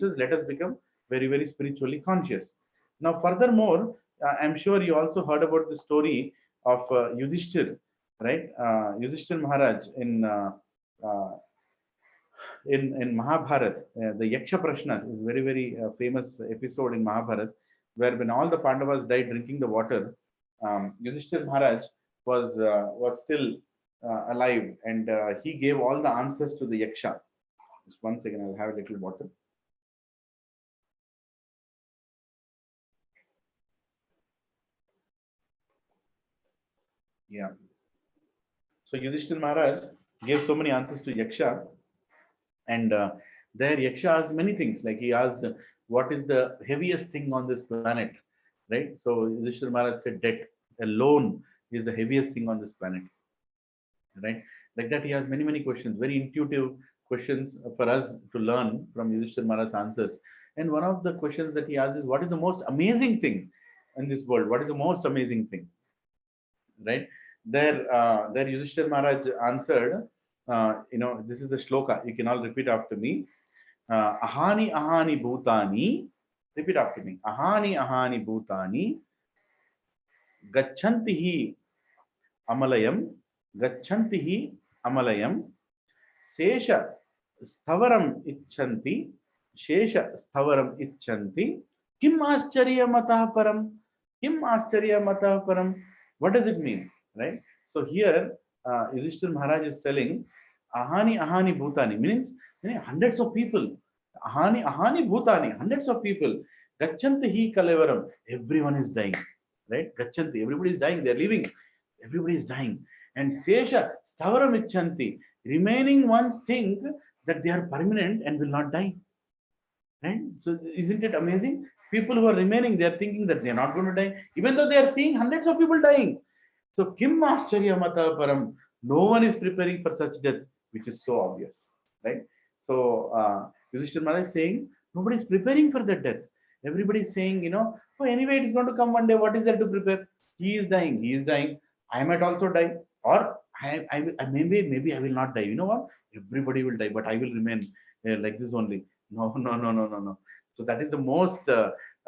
us, let us become very, very spiritually conscious. Now, furthermore, I'm sure you also heard about the story of Yudhishthir, right? Yudhishthir Maharaj uh, in Mahabharat, the Yaksha Prashnas is very, very famous episode in Mahabharat, where when all the Pandavas died drinking the water, Yudhishthir Maharaj was still alive, and he gave all the answers to the Yaksha. Just one second, I'll have a little water. Yeah. So Yudhishthir Maharaj gave so many answers to Yaksha, and there Yaksha asked many things. Like he asked, "What is the heaviest thing on this planet?" Right. So Yudhishthir Maharaj said, "Debt alone is the heaviest thing on this planet." Right. Like that, he has many questions, very intuitive questions for us to learn from Yudhishthir Maharaj's answers. And one of the questions that he asks is, "What is the most amazing thing in this world? What is the most amazing thing?" Right there Yudhishthir Maharaj answered, this is a shloka, you can all repeat after me. Ahani ahani bhutani, repeat after me. Ahani ahani bhutani gachanti hi amalayam, gachanti hi amalayam, sesha stavaram icchanti, shesha stavaram icchanti, kim ascharya matah param, kim ascharya matah param. What does it mean, right? So here Yudhishthir Maharaj is telling, ahani ahani bhutani means hundreds of people. Ahani ahani bhutani, hundreds of people. Gachanti hi kalevaram, everyone is dying, right? Gachanti, everybody is dying, they are leaving, everybody is dying. And sesha stavaram icchanti, remaining ones think that they are permanent and will not die. Right? So isn't it amazing? People who are remaining, they are thinking that they are not going to die, even though they are seeing hundreds of people dying. So Kim Ascharya Mata Param, no one is preparing for such death, which is so obvious. Right? So Yudhishthira Maharaj is saying, nobody is preparing for that death. Everybody is saying, oh, anyway, it is going to come one day. What is there to prepare? He is dying. He is dying. I might also die. Or maybe I will not die. You know what? Everybody will die, but I will remain like this only. No. So that is the most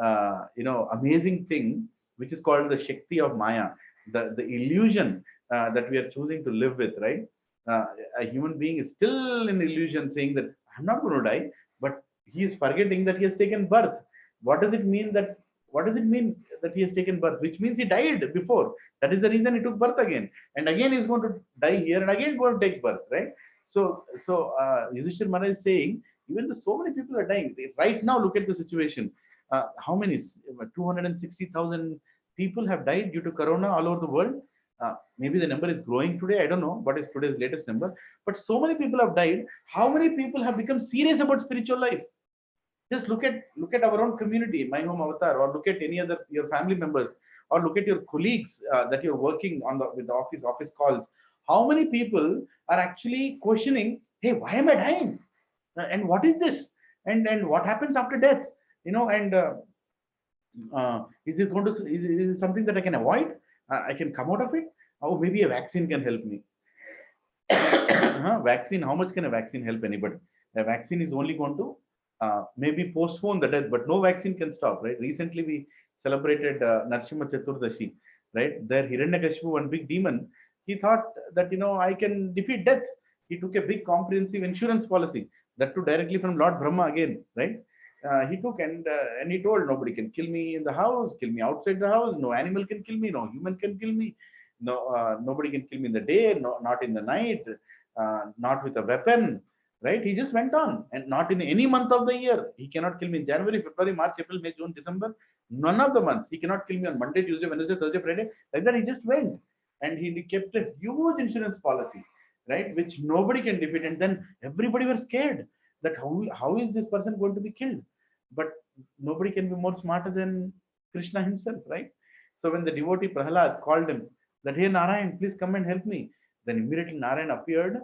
amazing thing, which is called the Shakti of Maya, the illusion that we are choosing to live with, right? A human being is still in illusion, saying that I'm not going to die, but he is forgetting that he has taken birth. What does it mean that? What does it mean that he has taken birth? Which means he died before. That is the reason he took birth again, and again he's going to die here, and again going to take birth, right? So Yudhishthira Maharaj is saying, even though so many people are dying right now, look at the situation. How many? 260,000 people have died due to corona all over the world. Maybe the number is growing today. I don't know what is today's latest number, but so many people have died. How many people have become serious about spiritual life? Just look at our own community, My Home Avatar, or look at any other your family members, or look at your colleagues that you're working on with the office calls. How many people are actually questioning, hey, why am I dying? And what is this? And what happens after death? And is it something that I can avoid? I can come out of it? Oh, maybe a vaccine can help me. Vaccine, how much can a vaccine help anybody? A vaccine is only going to maybe postpone the death, but no vaccine can stop, right? Recently, we celebrated Narsimha Chaturdashi, right? There, Hiranyakashipu, one big demon, he thought that, I can defeat death. He took a big comprehensive insurance policy, that too directly from Lord Brahma again, right? He took and he told, nobody can kill me in the house, kill me outside the house, no animal can kill me, no human can kill me, nobody can kill me in the day, no, not in the night, not with a weapon, right? He just went on, and not in any month of the year. He cannot kill me in January, February, March, April, May, June, December. None of the months. He cannot kill me on Monday, Tuesday, Wednesday, Thursday, Friday. Like that, he just went, and he kept a huge insurance policy, right? Which nobody can defeat. And then everybody were scared that how is this person going to be killed? But nobody can be more smarter than Krishna himself, right? So when the devotee Prahalad called him that, hey Narayan, please come and help me, then immediately Narayan appeared,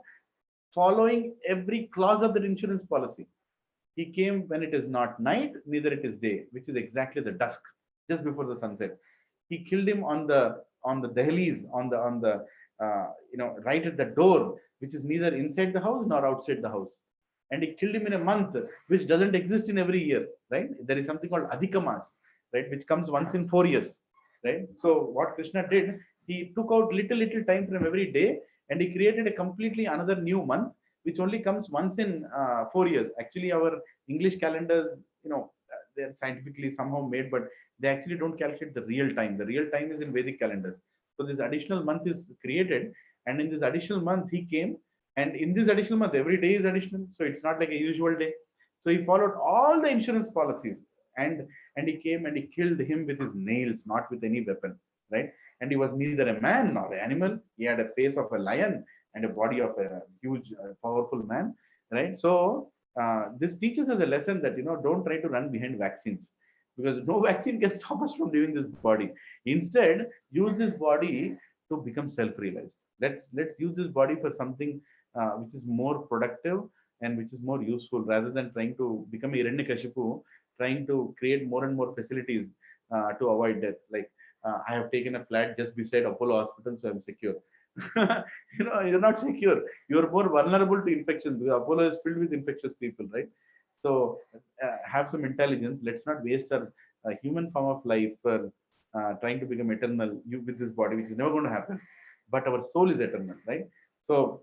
following every clause of that insurance policy. He came when it is not night, neither it is day, which is exactly the dusk, just before the sunset. He killed him on the dahliz, on the right at the door, which is neither inside the house nor outside the house. And he killed him in a month, which doesn't exist in every year, right? There is something called Adhika Mas, right, which comes once in 4 years. right? So what Krishna did, he took out little time from every day, and he created a completely another new month, which only comes once in 4 years. Actually, our English calendars, they're scientifically somehow made, but they actually don't calculate the real time. The real time is in Vedic calendars. So this additional month is created, and in this additional month, he came, and in this additional month, every day is additional. So it's not like a usual day. So he followed all the insurance policies, and he came and he killed him with his nails, not with any weapon, right? And he was neither a man nor an animal. He had a face of a lion and a body of a huge, powerful man, right? So this teaches us a lesson that don't try to run behind vaccines, because no vaccine can stop us from leaving this body. Instead, use this body to become self-realized. Let's use this body for something which is more productive and which is more useful, rather than trying to become Hiranyakashipu, trying to create more and more facilities to avoid death. Like I have taken a flat just beside Apollo Hospital, so I'm secure. You're not secure. You're more vulnerable to infections, because Apollo is filled with infectious people, right? So have some intelligence. Let's not waste our human form of life for trying to become eternal with this body, which is never going to happen. But our soul is eternal, right? So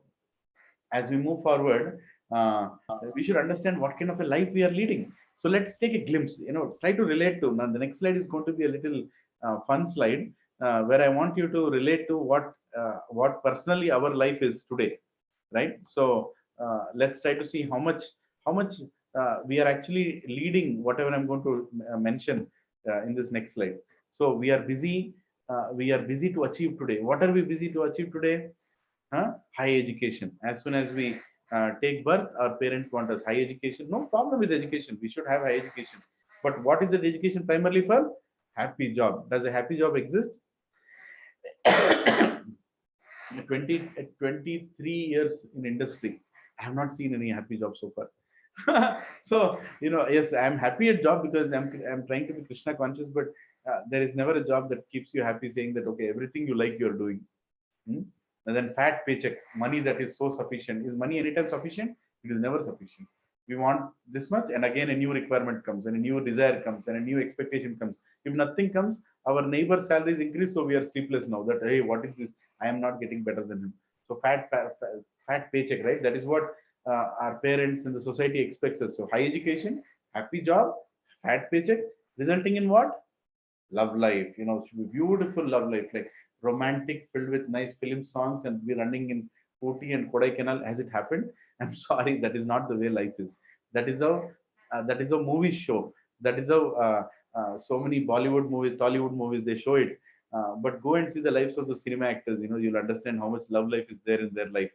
as we move forward, we should understand what kind of a life we are leading. So let's take a glimpse. Try to relate to. Now, the next slide is going to be a little fun slide, where I want you to relate to what personally our life is today, right? So let's try to see how much we are actually leading whatever I'm going to mention in this next slide. So we are busy. We are busy to achieve today. What are we busy to achieve today? High education. As soon as we take birth, our parents want us high education. No problem with education. We should have high education. But what is the education primarily for? Happy job. Does a happy job exist? 23 years in industry, I have not seen any happy job so far. So yes, I'm happy at job because I'm trying to be Krishna conscious, but there is never a job that keeps you happy, saying that okay, everything you like you're doing. And then fat paycheck, money that is so sufficient. Is money anytime sufficient? It is never sufficient. We want this much, and again a new requirement comes, and a new desire comes, and a new expectation comes. If nothing comes, our neighbor's salaries increase, so we are sleepless now. That hey, what is this? I am not getting better than him. So fat paycheck, right? That is what our parents and the society expects us. So high education, happy job, fat paycheck, resulting in what? Love life. Should be beautiful love life, like romantic, filled with nice film songs, and we're running in Ooty and Kodaikanal. Has it happened? I'm sorry, that is not the way life is. That is a movie show. That is how so many Bollywood movies, Tollywood movies, they show it. But go and see the lives of the cinema actors. You'll understand how much love life is there in their life.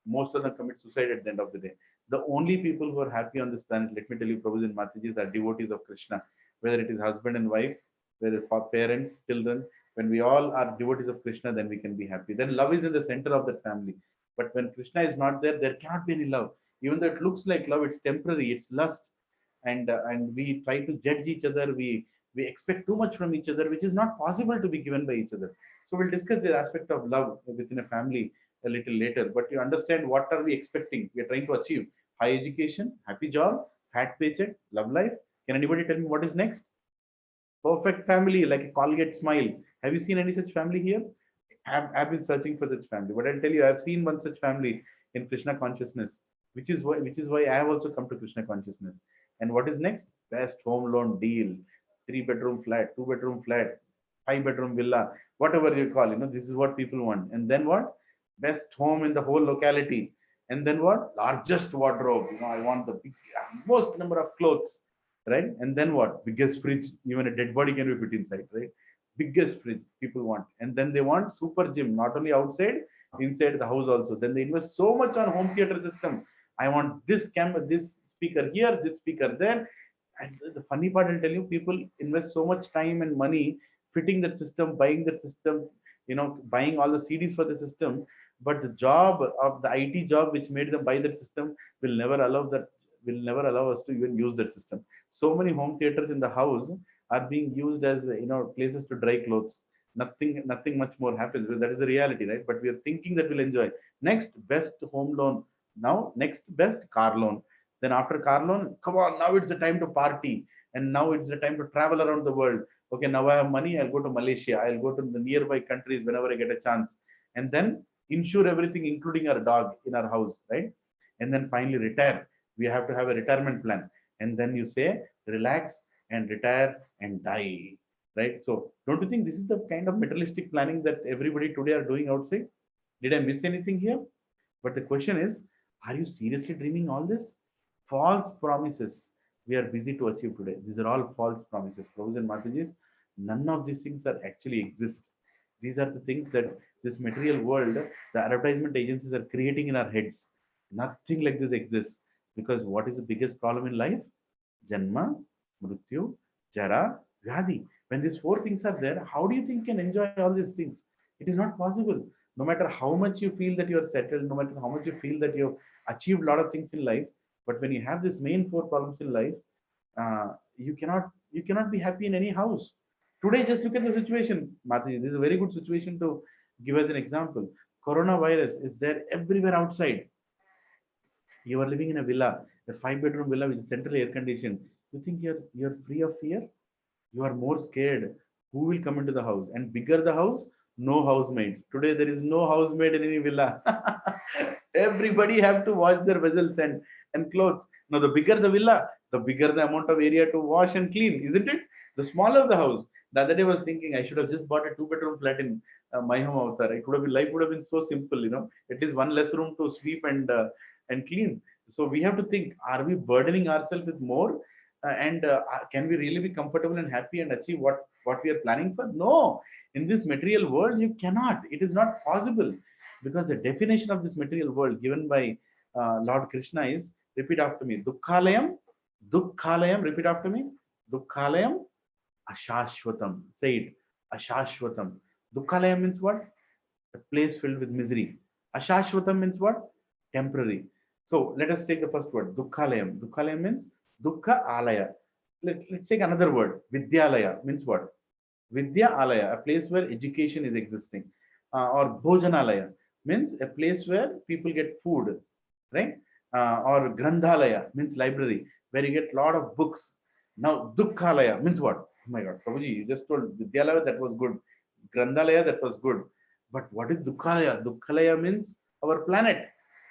Most of them commit suicide at the end of the day. The only people who are happy on this planet, let me tell you, Prabhus and Matajis, are devotees of Krishna. Whether it is husband and wife, whether it's for parents, children, when we all are devotees of Krishna, then we can be happy. Then love is in the center of that family. But when Krishna is not there, there cannot be any love. Even though it looks like love, it's temporary, it's lust, and we try to judge each other. We expect too much from each other, which is not possible to be given by each other. So we'll discuss the aspect of love within a family a little later. But you understand, what are we expecting? We are trying to achieve high education, happy job, fat paycheck, love life. Can anybody tell me what is next? Perfect family, like a Colgate smile. Have you seen any such family here? I've been searching for such family, but I'll tell you, I've seen one such family in Krishna consciousness, which is why I have also come to Krishna consciousness. And what is next? Best home loan deal, 3 bedroom flat, 2 bedroom flat, 5 bedroom villa, whatever you call. This is what people want. And then what? Best home in the whole locality. And then what? Largest wardrobe. I want the most number of clothes, right? And then what? Biggest fridge. Even a dead body can be fit inside, right? Biggest fridge people want. And then they want super gym, not only outside, inside the house also. Then they invest so much on home theater system. I want this camera, this speaker here, this speaker there. And the funny part, I'll tell you, people invest so much time and money fitting that system, buying that system, buying all the CDs for the system. But the job of the IT job which made them buy that system will never allow us to even use that system. So many home theaters in the house are being used as places to dry clothes. Nothing much more happens. Well, that is the reality, right? But we are thinking that we'll enjoy. Next best home loan. Now next best car loan. Then after car loan, come on, now it's the time to party, and now it's the time to travel around the world. Okay, now I have money, I'll go to Malaysia, I'll go to the nearby countries whenever I get a chance, and then insure everything, including our dog in our house, right? And then finally retire. We have to have a retirement plan. And then you say, relax and retire and die, right? So don't you think this is the kind of materialistic planning that everybody today are doing outside? Did I miss anything here? But the question is, are you seriously dreaming all this? False promises we are busy to achieve today. These are all false promises. Prabhus and Matajis, none of these things are actually exist. These are the things that this material world, the advertisement agencies are creating in our heads. Nothing like this exists. Because what is the biggest problem in life? Janma, Mrityu, Jara, Vyadhi. When these four things are there, how do you think you can enjoy all these things? It is not possible. No matter how much you feel that you are settled, no matter how much you feel that you have achieved a lot of things in life, but when you have these main four problems in life, you cannot be happy in any house. Today, just look at the situation, Mati. This is a very good situation to give as an example. Coronavirus is there everywhere outside. You are living in a villa, a 5-bedroom villa with central air conditioned. You think you're free of fear? You are more scared. Who will come into the house? And bigger the house, no housemaids. Today there is no housemaid in any villa. Everybody have to wash their vessels and clothes. Now the bigger the villa, the bigger the amount of area to wash and clean, isn't it? The smaller the house. The other day I was thinking I should have just bought a 2-bedroom flat in my home avatar. It would have been life would have been so simple, At least one less room to sweep and clean. So we have to think: are we burdening ourselves with more? And can we really be comfortable and happy and achieve what we are planning for? No, in this material world you cannot. It is not possible, because the definition of this material world given by Lord Krishna is, repeat after me, dukkhalayam. Dukkhalayam, repeat after me, dukkhalayam ashashvatam. Say it, ashashvatam. Dukkhalayam means what? A place filled with misery. Ashashvatam means what? Temporary. So let us take the first word, dukkhalayam. Dukkhalayam means dukkha alaya. Let's take another word, vidyalaya means what? Vidya alaya, a place where education is existing. Or bhojanalaya means a place where people get food, right? Or grandhalaya means library, where you get a lot of books. Now dukkhalaya means what? Oh my God, Prabhuji, you just told vidyalaya, that was good. Grandhalaya, that was good. But what is dukkhalaya? Dukkhalaya means our planet.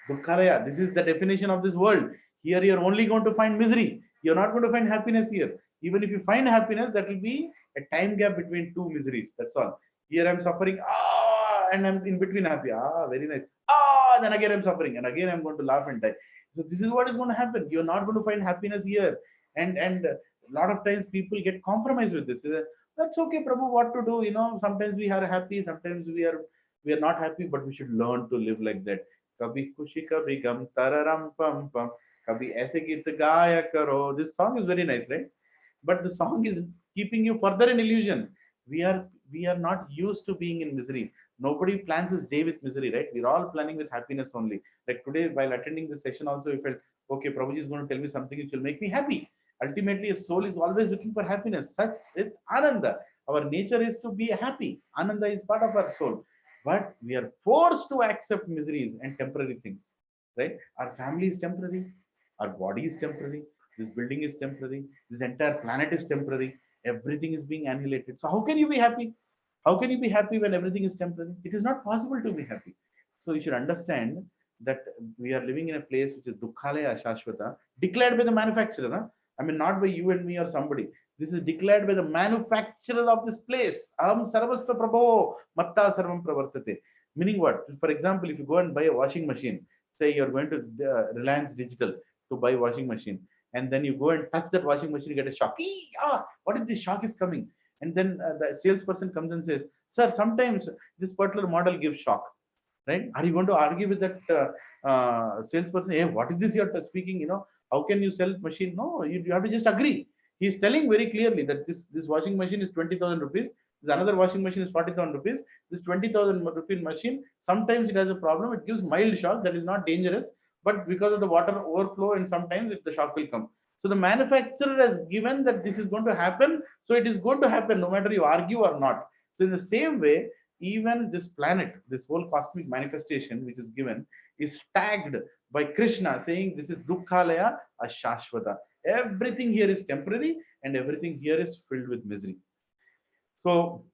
Dukkhalaya, this is the definition of this world. Here you're only going to find misery. You're not going to find happiness here. Even if you find happiness, that will be a time gap between two miseries. That's all. Here I'm suffering, and I'm in between happy. Very nice. Then again I'm suffering, and again I'm going to laugh and die. So this is what is going to happen. You're not going to find happiness here. And a lot of times people get compromised with this. That's okay, Prabhu, what to do? Sometimes we are happy, sometimes we are not happy, but we should learn to live like that. Kabhi khushi kabhi gam tararam pam pam. Kabhi aise geet gaya karo. This song is very nice, right? But the song is keeping you further in illusion. We are not used to being in misery. Nobody plans his day with misery, right? We're all planning with happiness only. Like today, while attending this session, also we felt, okay, Prabhuji is going to tell me something which will make me happy. Ultimately, a soul is always looking for happiness. Such is Ananda. Our nature is to be happy. Ananda is part of our soul. But we are forced to accept miseries and temporary things, right? Our family is temporary. Our body is temporary. This building is temporary. This entire planet is temporary. Everything is being annihilated. So how can you be happy? How can you be happy when everything is temporary? It is not possible to be happy. So you should understand that we are living in a place which is dukkhalaya shashvata, declared by the manufacturer. Huh? I mean, not by you and me or somebody. This is declared by the manufacturer of this place. Aham sarvasva prabho matta sarvam pravartate. Meaning what? For example, if you go and buy a washing machine, say you're going to Reliance Digital to buy washing machine, and then you go and touch that washing machine, you get a shock. What is this shock is coming? And then the salesperson comes and says, sir, sometimes this particular model gives shock, right? Are you going to argue with that salesperson? Hey, what is this you're speaking? How can you sell machine? No, you have to just agree. He's telling very clearly that this washing machine is 20,000 rupees. This another washing machine is 40,000 rupees. This 20,000 rupee machine, sometimes it has a problem. It gives mild shock that is not dangerous, but because of the water overflow, and sometimes the shock will come. So the manufacturer has given that this is going to happen. So it is going to happen no matter you argue or not. So in the same way, even this planet, this whole cosmic manifestation which is given, is tagged by Krishna saying this is dukkhalaya ashashvata. Everything here is temporary and everything here is filled with misery. So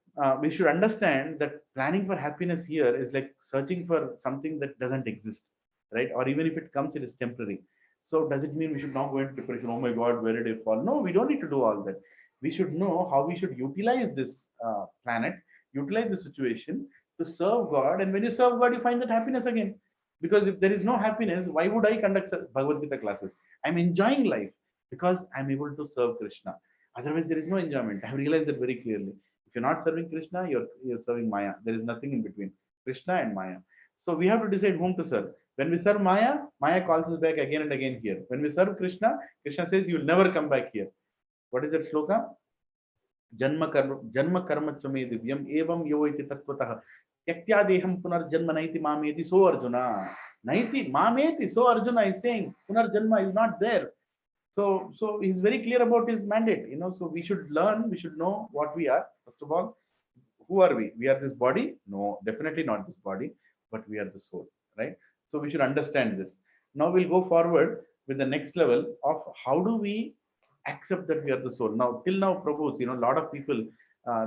we should understand that planning for happiness here is like searching for something that doesn't exist, right? Or even if it comes, it is temporary. So does it mean we should now go into depression? Oh my God, where did I fall? No, we don't need to do all that. We should know how we should utilize this planet, utilize the situation to serve God. And when you serve God, you find that happiness again. Because if there is no happiness, why would I conduct Bhagavad Gita classes? I'm enjoying life because I'm able to serve Krishna. Otherwise, there is no enjoyment. I have realized that very clearly. If you're not serving Krishna, you're serving Maya. There is nothing in between Krishna and Maya. So we have to decide whom to serve. When we serve Maya, Maya calls us back again and again here. When we serve Krishna, Krishna says, you'll never come back here. What is that shloka? Janma karma chame divyam evam yo iti tattvataha tyaktya deham punarjanma naiti mameti. So Arjuna. Naiti mameti. So Arjuna is saying punarjanma is not there. So he's very clear about his mandate, so we should learn, we should know what we are. First of all, who are we? We are this body? No, definitely not this body, but we are the soul, right? So we should understand this. Now we'll go forward with the next level of how do we accept that we are the soul. Now, till now, Prabhus, a lot of people,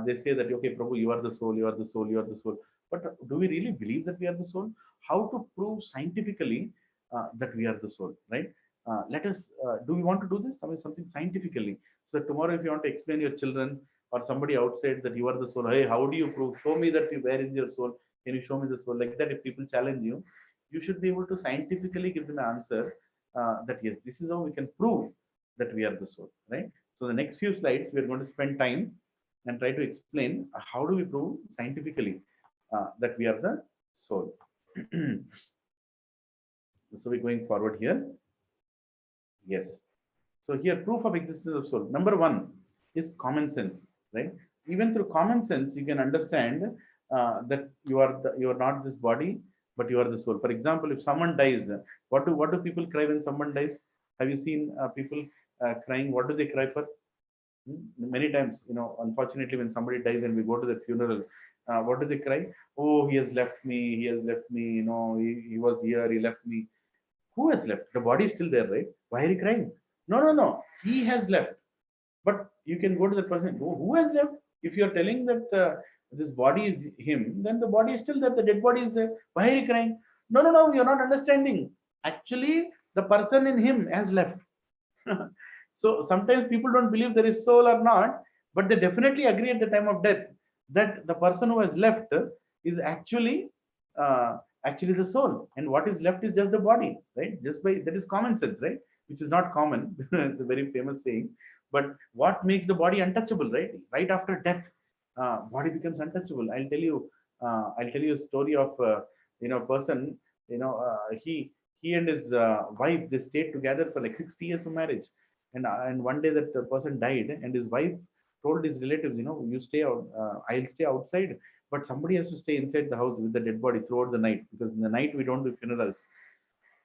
they say that, okay, Prabhu, you are the soul, you are the soul, you are the soul. But do we really believe that we are the soul? How to prove scientifically that we are the soul, right? Let us, do we want to do this? Something scientifically. So tomorrow, if you want to explain your children or somebody outside that you are the soul, hey, how do you prove? Show me that where is your soul? Can you show me the soul? Like that, if people challenge you, you should be able to scientifically give them an answer that yes, this is how we can prove that we are the soul, right? So the next few slides, we are going to spend time and try to explain how do we prove scientifically that we are the soul. So we're going forward here. Yes. So here, proof of existence of soul. Number one is common sense, right? Even through common sense, you can understand that you are not this body, but you are the soul. For example, if someone dies, what do people cry when someone dies? Have you seen people crying? What do they cry for? Many times, unfortunately, when somebody dies and we go to the funeral, what do they cry? Oh, he has left me. He has left me. He was here. He left me. Who has left? The body is still there, right? Why are you crying? No. He has left. But you can go to the person. Oh, who has left? If you are telling that this body is him, then the body is still there. The dead body is there. Why are you crying? No. You're not understanding. Actually, the person in him has left. So sometimes people don't believe there is soul or not, but they definitely agree at the time of death that the person who has left is actually the soul, and what is left is just the body, right? That is common sense, right? Which is not common. It's a very famous saying. But what makes the body untouchable, right? Right after death, body becomes untouchable. I'll tell you a story of a person. He and his wife, they stayed together for like 60 years of marriage, and one day that person died, and his wife told his relatives, you stay out, I'll stay outside, but somebody has to stay inside the house with the dead body throughout the night, because in the night we don't do funerals.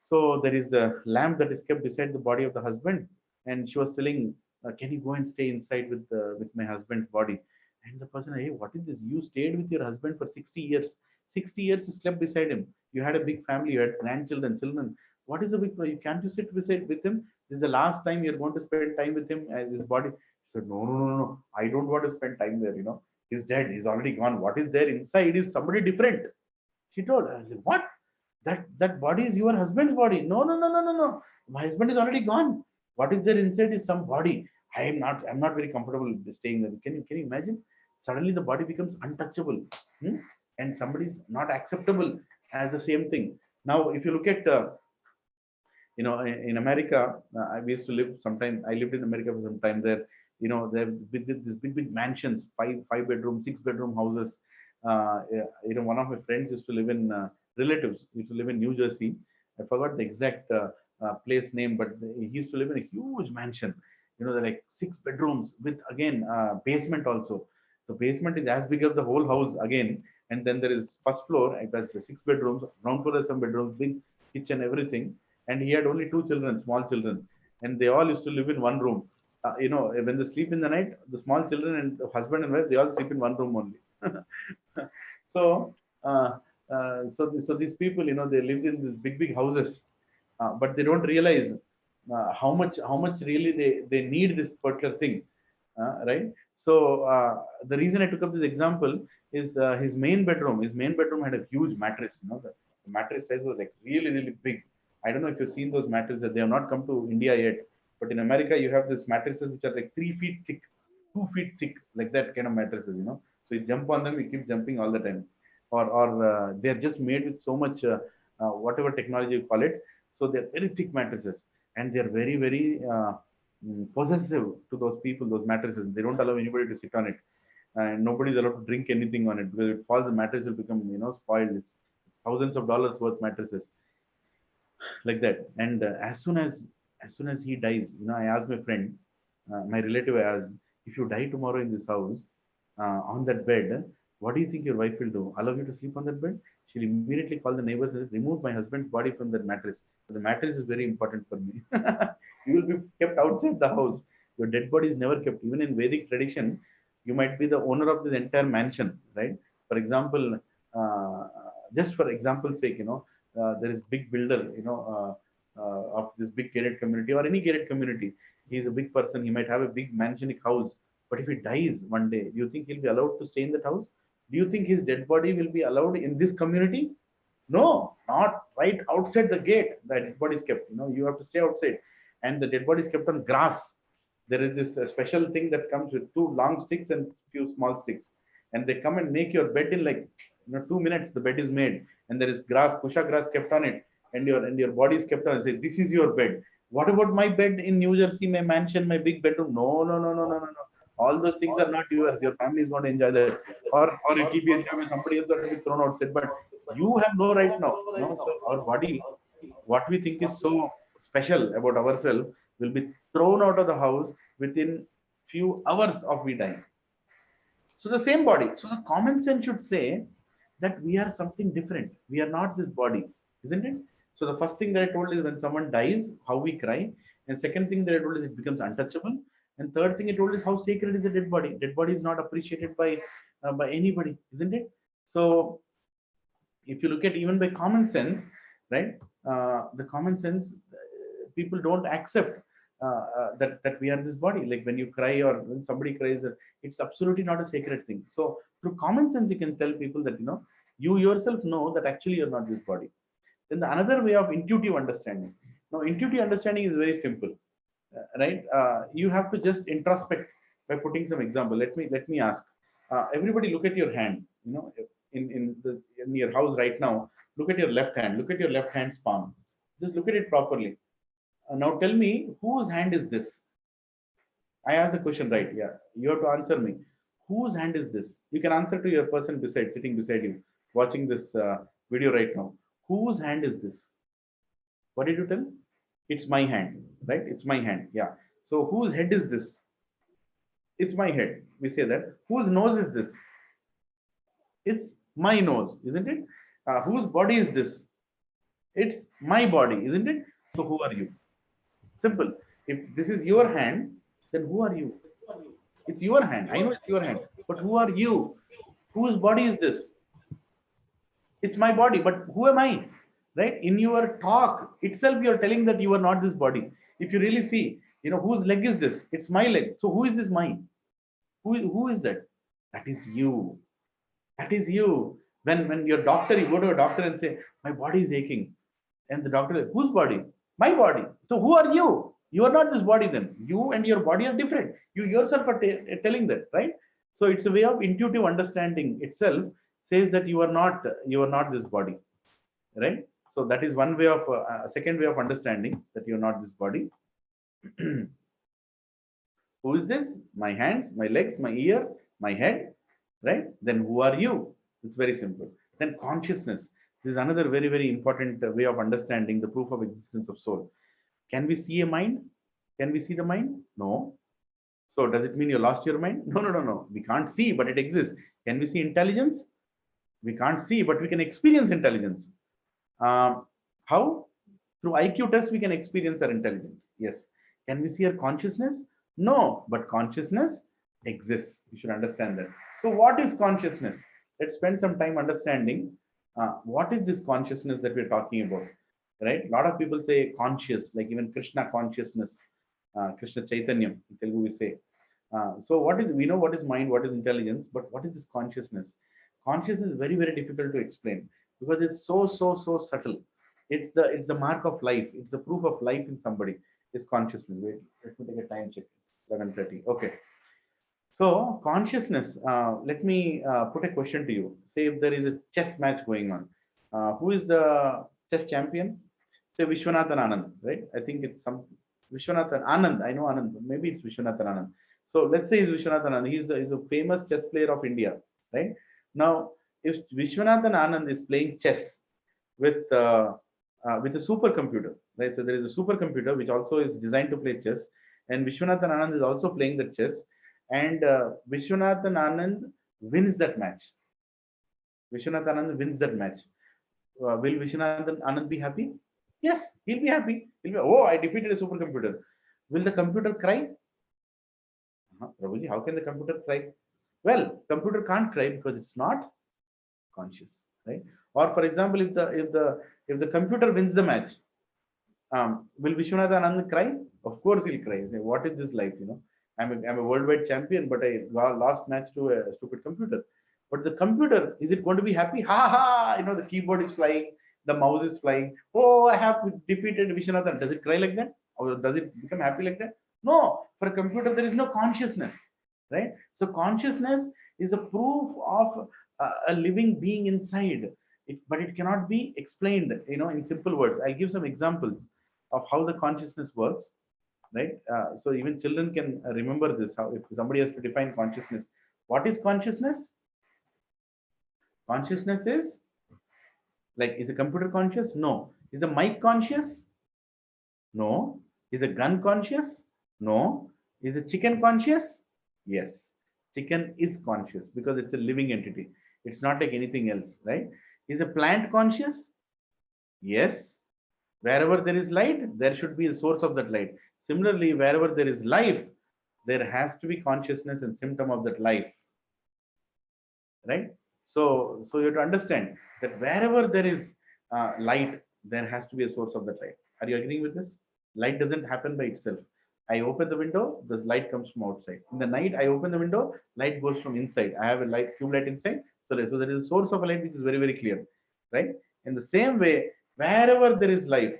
So there is a lamp that is kept beside the body of the husband, and she was telling, "Can you go and stay inside with my husband's body?" And the person, "Hey, what is this? You stayed with your husband for 60 years. 60 years you slept beside him. You had a big family. You had grandchildren, children. What is the big? Can't you sit beside with him? This is the last time you're going to spend time with him as his body." She said, "No. I don't want to spend time there. He's dead. He's already gone. What is there inside is somebody different." She told, "What? That body is your husband's body." No. My husband is already gone. What is there inside is some body. I'm not very comfortable staying there. Can you imagine? Suddenly the body becomes untouchable. And somebody is not acceptable as the same thing. Now, if you look at in America, we used to live sometime. I lived in America for some time there. There these big mansions, five bedroom, 6 bedroom houses. One of my friends used to live in relatives used to live in New Jersey. I forgot the exact place name, but he used to live in a huge mansion. They're like 6 bedrooms with again basement also. So basement is as big as the whole house again, and then there is first floor. That's 6 bedrooms. Ground floor has some bedrooms, big kitchen, everything. And he had only 2 children, small children, and they all used to live in one room. When they sleep in the night, the small children and the husband and wife, they all sleep in one room only. So, so these people, they lived in these big houses, but they don't realize how much really they need this particular thing. right? So the reason I took up this example is his main bedroom. His main bedroom had a huge mattress. The mattress size was like really, really big. I don't know if you've seen those mattresses. They have not come to India yet, but in America you have these mattresses which are like 3 feet thick, 2 feet thick, like that kind of mattresses. So you jump on them, you keep jumping all the time, or they're just made with so much whatever technology you call it. So they're very thick mattresses, and they're very, very possessive to those people, those mattresses. They don't allow anybody to sit on it, and nobody's allowed to drink anything on it, because if it falls, the mattress will become spoiled. It's thousands of dollars worth mattresses, like that. And as soon as he dies, I asked my friend, my relative, I asked, if you die tomorrow in this house, on that bed, what do you think your wife will do? Allow you to sleep on that bed? She'll immediately call the neighbors and remove my husband's body from that mattress. The mattress is very important for me. You will be kept outside the house. Your dead body is never kept. Even in Vedic tradition, you might be the owner of this entire mansion, right? For example, just for example's sake, there is big builder, of this big gated community or any gated community. He's a big person. He might have a big mansionic house, but if he dies one day, do you think he'll be allowed to stay in that house? Do you think his dead body will be allowed in this community? No, not right outside the gate. The dead body is kept. You have to stay outside, and the dead body is kept on grass. There is this special thing that comes with 2 long sticks and few small sticks, and they come and make your bed in like 2 minutes. The bed is made, and there is grass, kusha grass kept on it, and your body is kept on. Say, this is your bed. What about my bed in New Jersey, my mansion, my big bedroom? No, no, no, no, no, no, no. All those things are not yours. Your family is going to enjoy that, or it will be enjoyed by somebody else, or it will be thrown outside. But you have no right now. So our body, what we think is so special about ourselves, will be thrown out of the house within few hours of we dying. So the same body. So the common sense should say that we are something different. We are not this body, isn't it? So the first thing that I told is when someone dies, how we cry. And second thing that I told is it becomes untouchable. And third thing I told is how sacred is a dead body. Dead body is not appreciated by anybody, isn't it? So if you look at even by common sense, right? The common sense, people don't accept that we are this body. Like when you cry or when somebody cries, it's absolutely not a sacred thing. So through common sense, you can tell people that you yourself know that actually you're not this body. Then the another way of intuitive understanding. Now, intuitive understanding is very simple, right? You have to just introspect by putting some example. Let me ask. Everybody, look at your hand. In your house right now. Look at your left hand. Look at your left hand's palm. Just look at it properly. Now tell me, whose hand is this? I asked the question, right? Yeah, you have to answer me. Whose hand is this? You can answer to your person sitting beside you, watching this video right now. Whose hand is this? What did you tell? It's my hand, right? It's my hand. Yeah. So whose head is this? It's my head. We say that. Whose nose is this? It's my nose, isn't it? Whose body is this? It's my body, isn't it? So who are you? Simple. If this is your hand, then who are you? It's your hand. I know it's your hand. But who are you? Whose body is this? It's my body. But who am I? Right? In your talk itself, you're telling that you are not this body. If you really see, whose leg is this? It's my leg. So who is this mine? Who is that? That is you. That is you. When your doctor, you go to a doctor and say, my body is aching. And the doctor, whose body? My body. So who are you? You are not this body then. You and your body are different. You yourself are telling that, right? So it's a way of intuitive understanding itself says that you are not this body, right? So that is one way of, a second way of understanding that you're not this body. Who is this? My hands, my legs, my ear, my head, right? Then who are you? It's very simple. Then consciousness. This is another very, very important way of understanding the proof of existence of soul. Can we see a mind? Can we see the mind? No. So does it mean you lost your mind? No, no, no, no. We can't see, but it exists. Can we see intelligence? We can't see, but we can experience intelligence. How? Through IQ tests, we can experience our intelligence. Yes. Can we see our consciousness? No, but consciousness exists. You should understand that. So what is consciousness? Let's spend some time understanding what is this consciousness that we're talking about, right? A lot of people say conscious, like even Krishna consciousness, Krishna Chaitanya, in Telugu we say. So we know what is mind, what is intelligence, but what is this consciousness? Consciousness is very, very difficult to explain because it's so subtle. It's the mark of life. It's the proof of life in somebody is consciousness. Wait, let me take a time check. 11:30. Okay. So consciousness, let me put a question to you. Say if there is a chess match going on, who is the chess champion? Say Vishwanathan Anand, right? I think it's some Vishwanathan Anand. I know Anand. Maybe it's Vishwanathan Anand. So let's say it's Vishwanathan Anand. He's a famous chess player of India, right? Now, if Vishwanathan Anand is playing chess with a supercomputer, right? So there is a supercomputer which also is designed to play chess, and Vishwanathan Anand is also playing the chess, and Vishwanathan Anand wins that match. Vishwanathan Anand wins that match. Will Vishwanathan Anand be happy? Yes, he'll be happy. He'll be, oh, I defeated a supercomputer. Will the computer cry? Prabhuji, how can the computer cry? Well, computer can't cry because it's not conscious, right? Or for example, if the computer wins the match, will Vishwanathan Anand cry? Of course he'll cry. Say, what is this life? I'm a worldwide champion, but I lost match to a stupid computer. But the computer, is it going to be happy? Ha ha! The keyboard is flying, the mouse is flying. Oh, I have defeated Vishwanathan. Does it cry like that? Or does it become happy like that? No. For a computer, there is no consciousness, right? So consciousness is a proof of a living being inside. But it cannot be explained, in simple words. I give some examples of how the consciousness works, right? So even children can remember this. How if somebody has to define consciousness, what is consciousness? Consciousness is like, is a computer conscious? No. Is a mic conscious? No. Is a gun conscious? No. Is a chicken conscious? Yes. Chicken is conscious because it's a living entity. It's not like anything else, right? Is a plant conscious? Yes. Wherever there is light, there should be a source of that light. Similarly, wherever there is life, there has to be consciousness and symptom of that life, right? So you have to understand that wherever there is light, there has to be a source of that light. Are you agreeing with this? Light doesn't happen by itself. I open the window, the light comes from outside. In the night, I open the window, light goes from inside. I have a tube light inside. So there is a source of a light which is very, very clear, right? In the same way, wherever there is life,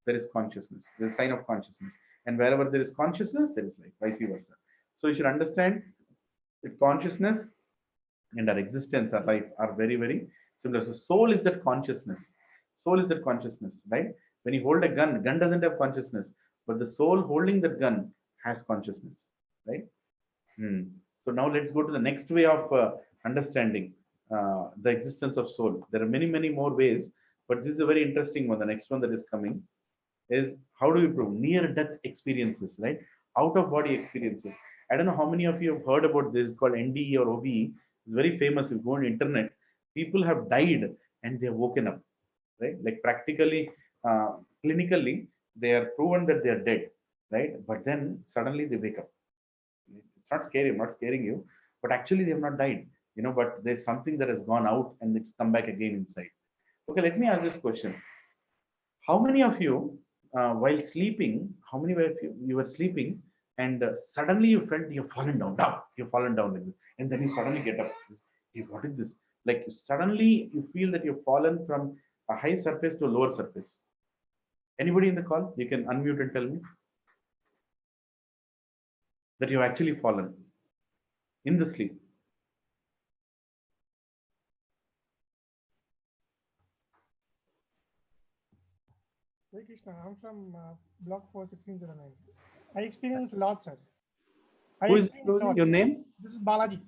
there is consciousness. There is sign of consciousness. And wherever there is consciousness, there is life, vice versa. So you should understand that consciousness and our existence, our life are very, very similar. So soul is that consciousness. Soul is that consciousness, right? When you hold a gun, gun doesn't have consciousness, but the soul holding that gun has consciousness, right? So now let's go to the next way of understanding the existence of soul. There are many, many more ways, but this is a very interesting one. The next one that is coming is, how do we prove near-death experiences, right? Out of body experiences. I don't know how many of you have heard about this. It's called NDE or OBE. It's very famous. If you go on the internet, people have died and they have woken up, right? Like practically, clinically, they are proven that they are dead, right? But then suddenly they wake up. It's not scary. I'm not scaring you, but actually they have not died, but there's something that has gone out and it's come back again inside. Okay, let me ask this question. How many of you, while sleeping, how many of you were sleeping and suddenly you felt you've fallen down, you've fallen down like this, and then you suddenly get up. Hey, what is this? Like suddenly you feel that you've fallen from a high surface to a lower surface. Anybody in the call? You can unmute and tell me that you've actually fallen in the sleep. Hey Krishna, I'm from block 41609. I experienced a lot, sir. Who is your name? This is Balaji.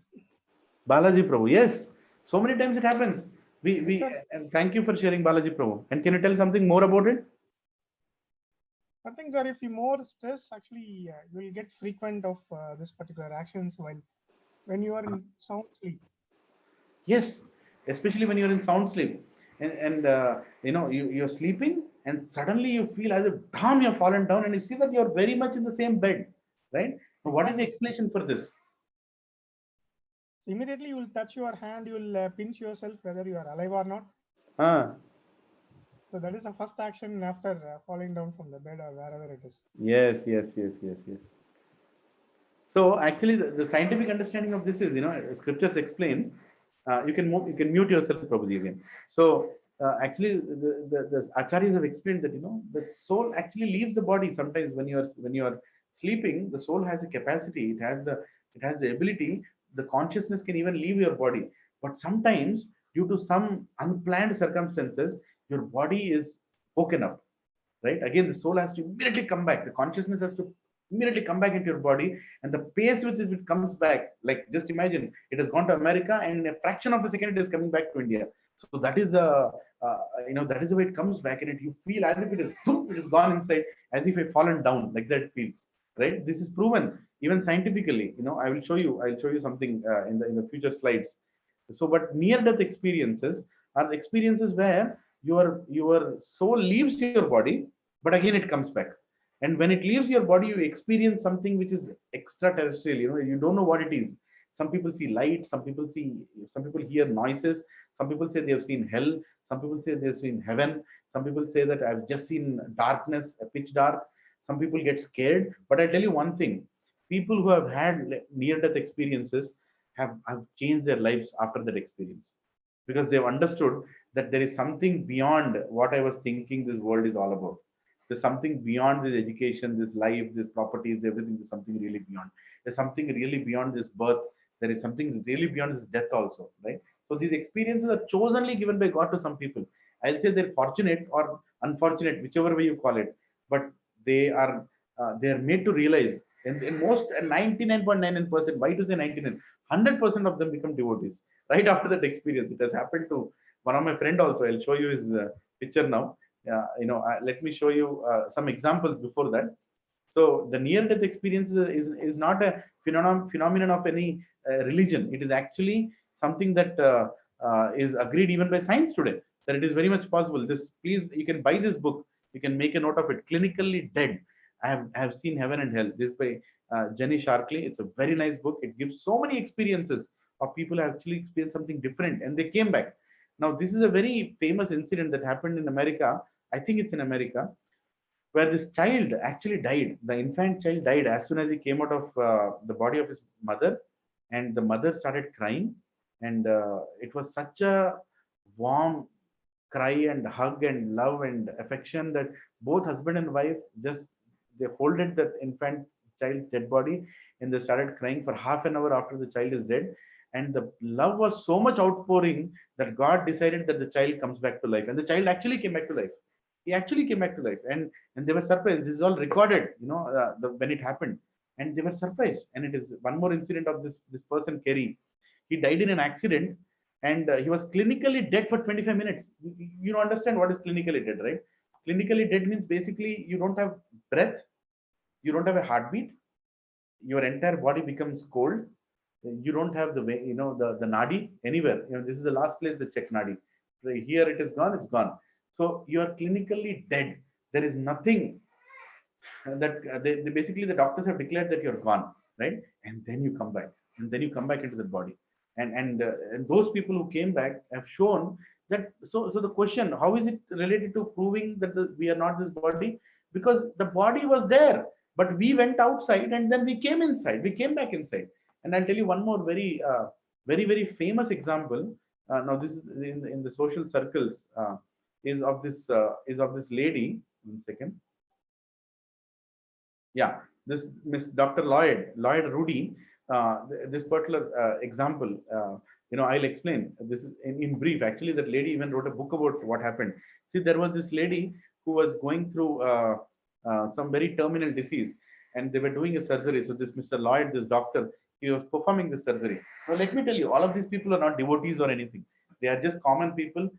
Balaji Prabhu. Yes, so many times it happens. And thank you for sharing, Balaji Prabhu. And can you tell something more about it? Nothing, sir. If you more stress, actually, you will get frequent of this particular actions when you are in sound sleep. Yes, especially when you're in sound sleep, and you're sleeping, and suddenly you feel as if damn, you've fallen down, and you see that you're very much in the same bed, right? So what is the explanation for this? So immediately you will touch your hand, you will pinch yourself whether you are alive or not. So that is the first action after falling down from the bed or wherever it is. Yes. So actually, the scientific understanding of this is, scriptures explain. You can mute yourself, Prabhuji, again. So actually, the acharyas have explained that the soul actually leaves the body sometimes when you are sleeping. The soul has a capacity. It has the ability. The consciousness can even leave your body. But sometimes, due to some unplanned circumstances, your body is woken up, right? Again, the soul has to immediately come back. The consciousness has to immediately come back into your body, and the pace with which it comes back, like just imagine it has gone to America, and in a fraction of a second, it is coming back to India. So that is the way it comes back, and you feel as if it is gone inside, as if it fallen down, like that it feels, right? This is proven even scientifically. I'll show you something in the future slides. So, but near-death experiences are experiences where your soul leaves your body, but again it comes back. And when it leaves your body, you experience something which is extraterrestrial. You don't know what it is. Some people see light. Some people hear noises. Some people say they have seen hell. Some people say they've seen heaven. Some people say that I've just seen darkness, pitch dark. Some people get scared. But I tell you one thing: people who have had near-death experiences have changed their lives after that experience, because they've understood that there is something beyond what I was thinking this world is all about. There's something beyond this education, this life, this properties, everything. There's something really beyond. There's something really beyond this birth. There is something really beyond this death also, right? So these experiences are chosenly given by God to some people. I'll say they're fortunate or unfortunate, whichever way you call it, but they are made to realize. In most 99.99%, why to say 99? 100% of them become devotees right after that experience. It has happened to one of my friend also. I'll show you his picture now. Let me show you some examples before that. So the near-death experience is not a phenomenon of any religion. It is actually something that is agreed even by science today, that it is very much possible. Please, you can buy this book. You can make a note of it. Clinically Dead. I have seen Heaven and Hell. This is by Jenny Sharkley. It's a very nice book. It gives so many experiences of people who actually experienced something different and they came back. Now, this is a very famous incident that happened in America. I think it's in America, where this child actually died. The infant child died as soon as he came out of the body of his mother, and the mother started crying. And it was such a warm cry and hug and love and affection that both husband and wife just they folded that infant child's dead body, and they started crying for half an hour after the child is dead. And the love was so much outpouring that God decided that the child comes back to life, and the child actually came back to life. He actually came back to life, and they were surprised. This is all recorded, when it happened, and they were surprised. And it is one more incident of this person, Kerry. He died in an accident, and he was clinically dead for 25 minutes. You understand what is clinically dead, right? Clinically dead means basically you don't have breath, you don't have a heartbeat, your entire body becomes cold, you don't have the way, the nadi anywhere. This is the last place they check nadi. So here it is gone, it's gone. So you are clinically dead. There is nothing that they basically the doctors have declared that you're gone, right? And then you come back, and then you come back into the body. And those people who came back have shown that. So the question, how is it related to proving that we are not this body? Because the body was there, but we went outside and then we came inside. We came back inside. And I'll tell you one more very famous example. Now this is in the social circles. Is of this lady. 1 second. Yeah, this Miss Dr. Lloyd Rudy. This particular example, I'll explain this in brief. Actually, that lady even wrote a book about what happened. See, there was this lady who was going through some very terminal disease, and they were doing a surgery. So this Mr. Lloyd, this doctor, he was performing the surgery. Now, let me tell you, all of these people are not devotees or anything. They are just common people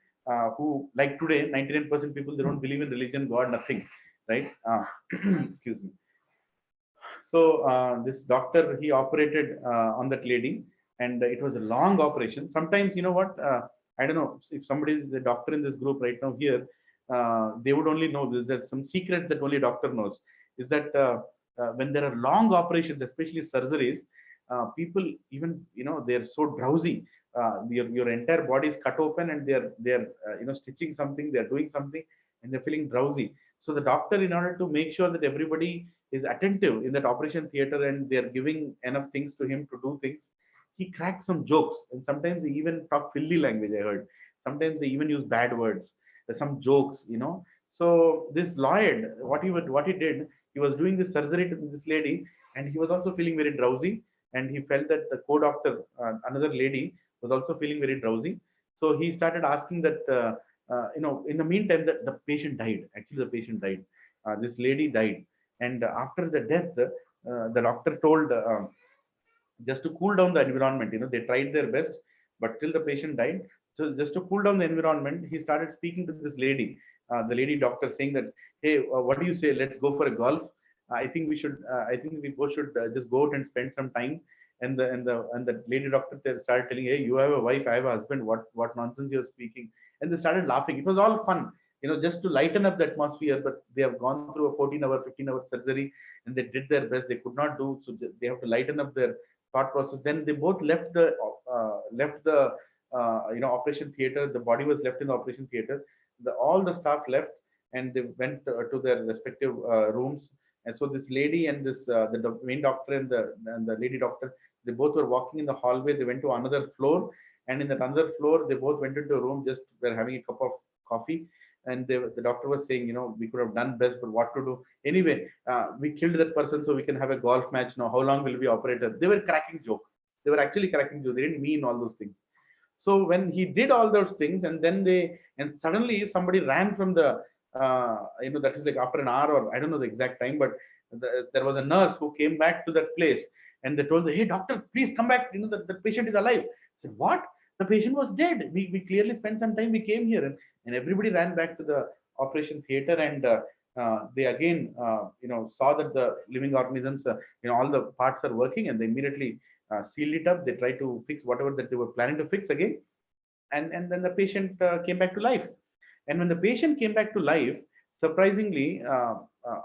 who, like today, 99% people, they don't believe in religion, God, nothing, right? Excuse me. So this doctor, he operated on that lady, and it was a long operation. Sometimes, you know what? I don't know if somebody is the doctor in this group right now here. They would only know there's some secret that only doctor knows. Is that when there are long operations, especially surgeries, people even they're so drowsy. Your entire body is cut open, and they're stitching something, they're doing something, and they're feeling drowsy. So the doctor, in order to make sure that everybody is attentive in that operation theater and they're giving enough things to him to do things, he cracks some jokes, and sometimes he even talk filthy language. I heard sometimes they even use bad words, some jokes, So this Lloyd, what he did, he was doing this surgery to this lady, and he was also feeling very drowsy, and he felt that the co-doctor, another lady, was also feeling very drowsy. So he started asking that, in the meantime, the patient died. Actually, the patient died. This lady died, and after the death, the doctor told. Just to cool down the environment, they tried their best, but till the patient died. So just to cool down the environment, he started speaking to this lady, the lady doctor, saying that, hey, what do you say, let's go for a golf. I think we both should just go out and spend some time. And the lady doctor started telling, hey, you have a wife, I have a husband, what nonsense you're speaking. And they started laughing. It was all fun, just to lighten up the atmosphere. But they have gone through a 14-hour 15-hour surgery, and they did their best. They could not do so. They have to lighten up their thought process. Then they both left the operation theater. The body was left in the operation theater. All the staff left, and they went to their respective rooms. And so this lady and the main doctor and the lady doctor, they both were walking in the hallway. They went to another floor, and in that another floor, they both went into a room. Just were having a cup of coffee, and the doctor was saying, we could have done best, but what to do? Anyway, we killed that person, so we can have a golf match now. How long will we operate? They were cracking joke. They were actually cracking joke. They didn't mean all those things. So when he did all those things, and suddenly somebody ran from the, that is like after an hour, or I don't know the exact time, but there was a nurse who came back to that place, and they told her, hey, doctor, please come back. The patient is alive. I said, what? The patient was dead. We clearly spent some time. We came here, and everybody ran back to the operation theater, and they again, saw that the living organisms, all the parts are working, and they immediately sealed it up. They tried to fix whatever that they were planning to fix again, and then the patient came back to life. And when the patient came back to life, surprisingly,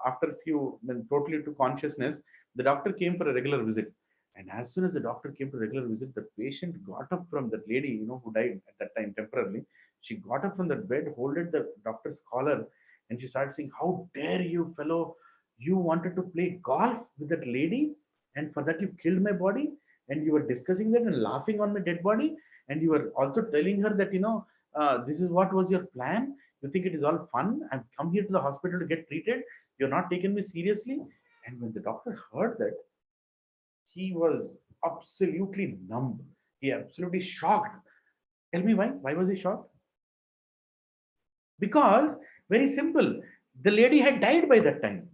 after a few, when totally to consciousness, the doctor came for a regular visit. And as soon as the doctor came to regular visit, the patient got up from that lady, who died at that time temporarily. She got up from that bed, holded the doctor's collar, and she started saying, how dare you, fellow? You wanted to play golf with that lady, and for that you killed my body, and you were discussing that and laughing on my dead body, and you were also telling her that, this is what was your plan. You think it is all fun? I've come here to the hospital to get treated. You're not taking me seriously. And when the doctor heard that, he was absolutely numb. He absolutely shocked. Tell me why? Why was he shocked? Because, very simple, the lady had died by that time.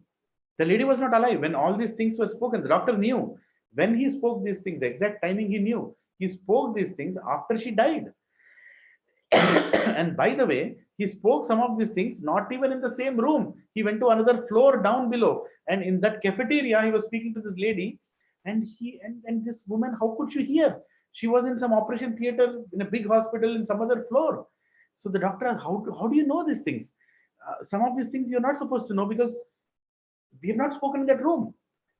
The lady was not alive when all these things were spoken. The doctor knew when he spoke these things, the exact timing he knew. He spoke these things after she died. And by the way, he spoke some of these things not even in the same room. He went to another floor down below, and in that cafeteria, he was speaking to this lady. And this woman, how could she hear? She was in some operation theater in a big hospital in some other floor. So the doctor, how do you know these things? Some of these things you're not supposed to know, because we have not spoken in that room.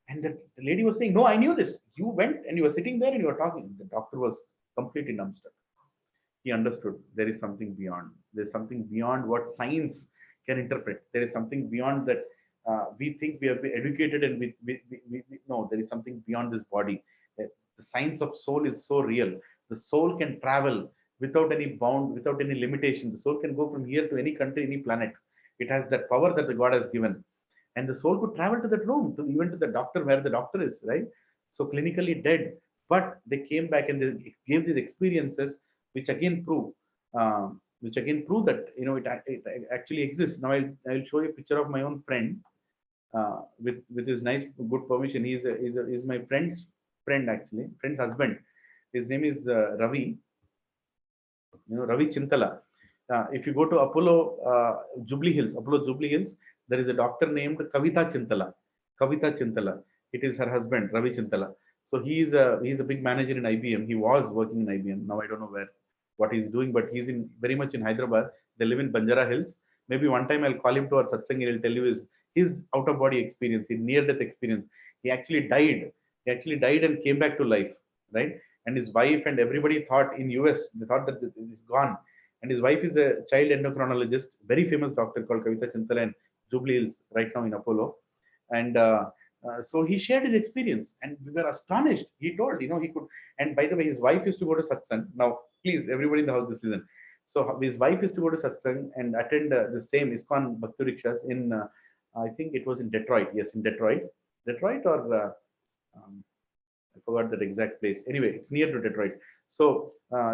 And the lady was saying, no, I knew this. You went and you were sitting there and you were talking. The doctor was completely numbstruck. He understood there is something beyond. There's something beyond what science can interpret. There is something beyond that. We think we have been educated, and we no, there is something beyond this body. The science of soul is so real. The soul can travel without any bound, without any limitation. The soul can go from here to any country, any planet. It has that power that the God has given. And the soul could travel to that room, even to the doctor where the doctor is, right? So clinically dead, but they came back and they gave these experiences, which again prove that it actually exists. Now I'll show you a picture of my own friend, with his nice good permission. He's my friend's friend, actually, friend's husband. His name is Ravi. Ravi Chintala. If you go to Apollo Jubilee Hills, there is a doctor named Kavita Chintala. It is her husband, Ravi Chintala. So he's a big manager in IBM. He was working in IBM. Now I don't know what he's doing, but he's very much in Hyderabad. They live in Banjara Hills. Maybe one time I'll call him to our satsang. He'll tell you his out of body experience, his near death experience. He actually died. And came back to life, right? And his wife and everybody thought in US, they thought that he's gone. And his wife is a child endocrinologist, very famous doctor called Kavita Chintala, and Jubilee Hills, right now in Apollo. And so he shared his experience, and we were astonished. He told, he could. And by the way, his wife used to go to satsang. Now, please, everybody in the house, this listen. So his wife used to go to satsang and attend the same ISKCON Bhakti Rikshas in, I think it was in Detroit. Yes, in Detroit. Detroit or I forgot that exact place. Anyway, it's near to Detroit. So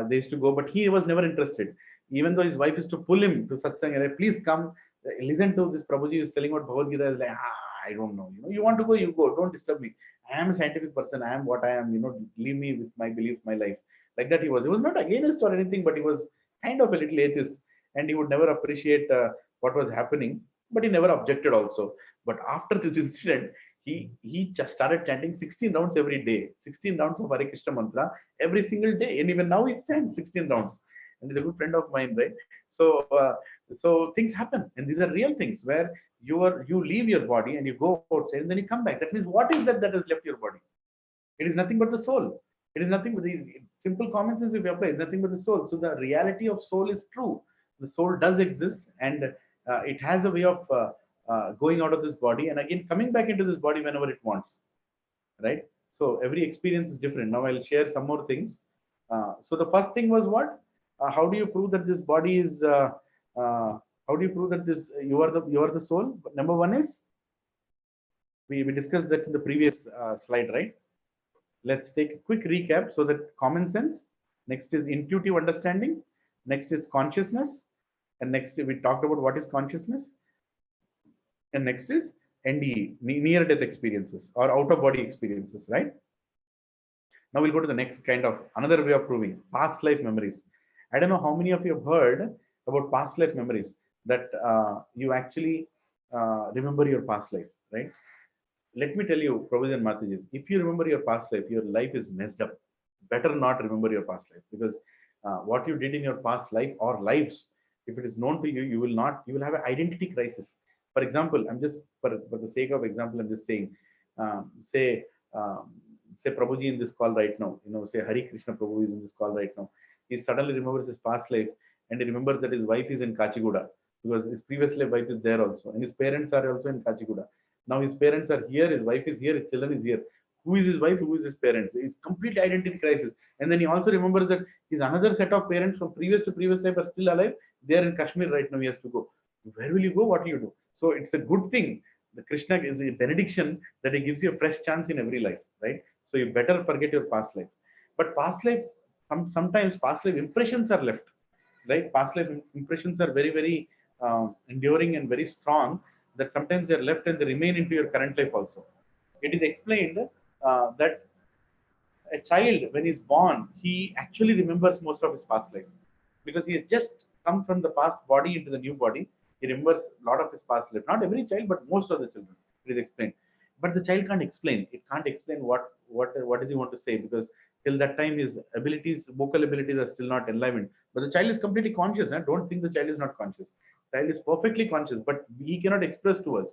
they used to go, but he was never interested. Even though his wife used to pull him to satsang, and like, please come, listen to this. Prabhuji is telling about Bhagavad Gita. Is like, I don't know. You want to go, you go. Don't disturb me. I am a scientific person. I am what I am. Leave me with my belief, my life. Like that, he was. He was not against or anything, but he was kind of a little atheist, and he would never appreciate what was happening. But he never objected also. But after this incident, he just started chanting 16 rounds every day, 16 rounds of Hare Krishna mantra every single day, and even now he chants 16 rounds. And he's a good friend of mine, right? So things happen, and these are real things where you leave your body and you go outside, and then you come back. That means what is that has left your body? It is nothing but the soul. It is nothing but the simple common sense if you apply. It's nothing but the soul. So the reality of soul is true. The soul does exist, and it has a way of going out of this body and again coming back into this body whenever it wants, right? So every experience is different. Now I'll share some more things. So the first thing was what? How do you prove that this body is? How do you prove that this you are the soul? Number one is we discussed that in the previous slide, right? Let's take a quick recap so that common sense. Next is intuitive understanding. Next is consciousness, and next we talked about what is consciousness. And next is NDE, near death experiences or out of body experiences, right? Now we'll go to the next kind of another way of proving past life memories. I don't know how many of you have heard about past life memories that you actually remember your past life, right? Let me tell you, Prabhuji and Matajis, if you remember your past life, your life is messed up. Better not remember your past life, because what you did in your past life or lives, if it is known to you, you will have an identity crisis. For example, I'm just for the sake of example, I'm just saying, say Prabhuji in this call right now, say Hari Krishna Prabhu is in this call right now. He suddenly remembers his past life, and he remembers that his wife is in Kachiguda because his previous life wife is there also, and his parents are also in Kachiguda. Now his parents are here, his wife is here, his children is here. Who is his wife? Who is his parents? It's complete identity crisis. And then he also remembers that his another set of parents from previous to previous life are still alive. They are in Kashmir right now. He has to go. Where will you go? What do you do? So it's a good thing. The Krishna is a benediction that he gives you a fresh chance in every life, right? So you better forget your past life. But past life, sometimes past life impressions are left, right? Past life impressions are very, very enduring and very strong, that sometimes they're left and they remain into your current life also. It is explained that a child, when he's born, he actually remembers most of his past life because he has just come from the past body into the new body. He remembers a lot of his past life. Not every child, but most of the children. It is explained. But the child can't explain. It can't explain what does he want to say, because till that time his abilities, vocal abilities are still not enlivened. But the child is completely conscious. Don't think the child is not conscious. The child is perfectly conscious, but he cannot express to us.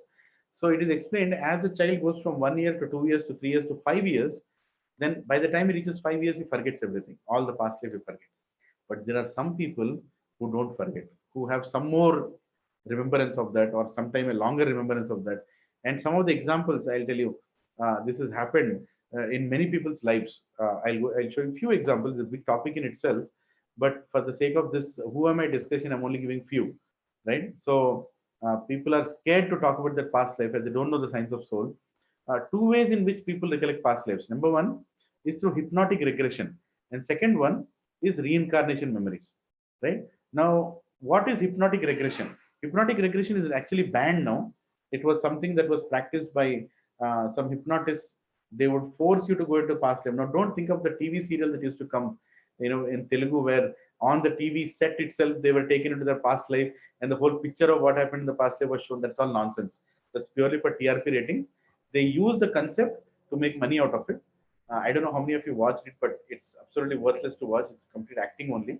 So it is explained as the child goes from 1 year to 2 years to 3 years to 5 years, then by the time he reaches 5 years, he forgets everything. All the past life he forgets. But there are some people who don't forget, who have some more remembrance of that, or sometime a longer remembrance of that. And some of the examples I'll tell you, this has happened in many people's lives. I'll show you a few examples. It's a big topic in itself, but for the sake of this who am I discussion, I'm only giving few, right? So people are scared to talk about their past life as they don't know the science of soul. Two ways in which people recollect past lives. Number one is through hypnotic regression, and second one is reincarnation memories, right? Now, what is hypnotic regression? Hypnotic regression is actually banned now. It was something that was practiced by some hypnotists. They would force you to go into past life. Now, don't think of the TV serial that used to come, in Telugu, where on the TV set itself they were taken into their past life, and the whole picture of what happened in the past life was shown. That's all nonsense. That's purely for TRP ratings. They use the concept to make money out of it. I don't know how many of you watched it, but it's absolutely worthless to watch. It's complete acting only.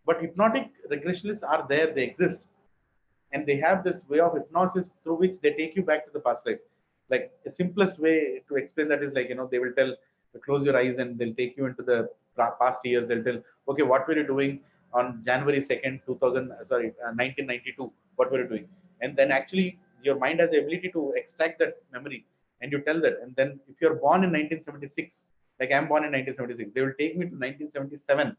But hypnotic regressionists are there. They exist. And they have this way of hypnosis through which they take you back to the past life. Like the simplest way to explain that is like, they will tell, close your eyes and they'll take you into the past years. They'll tell, okay, what were you doing on January 2nd, 1992? What were you doing? And then actually your mind has the ability to extract that memory, and you tell that. And then if you're born in 1976, like I'm born in 1976, they will take me to 1977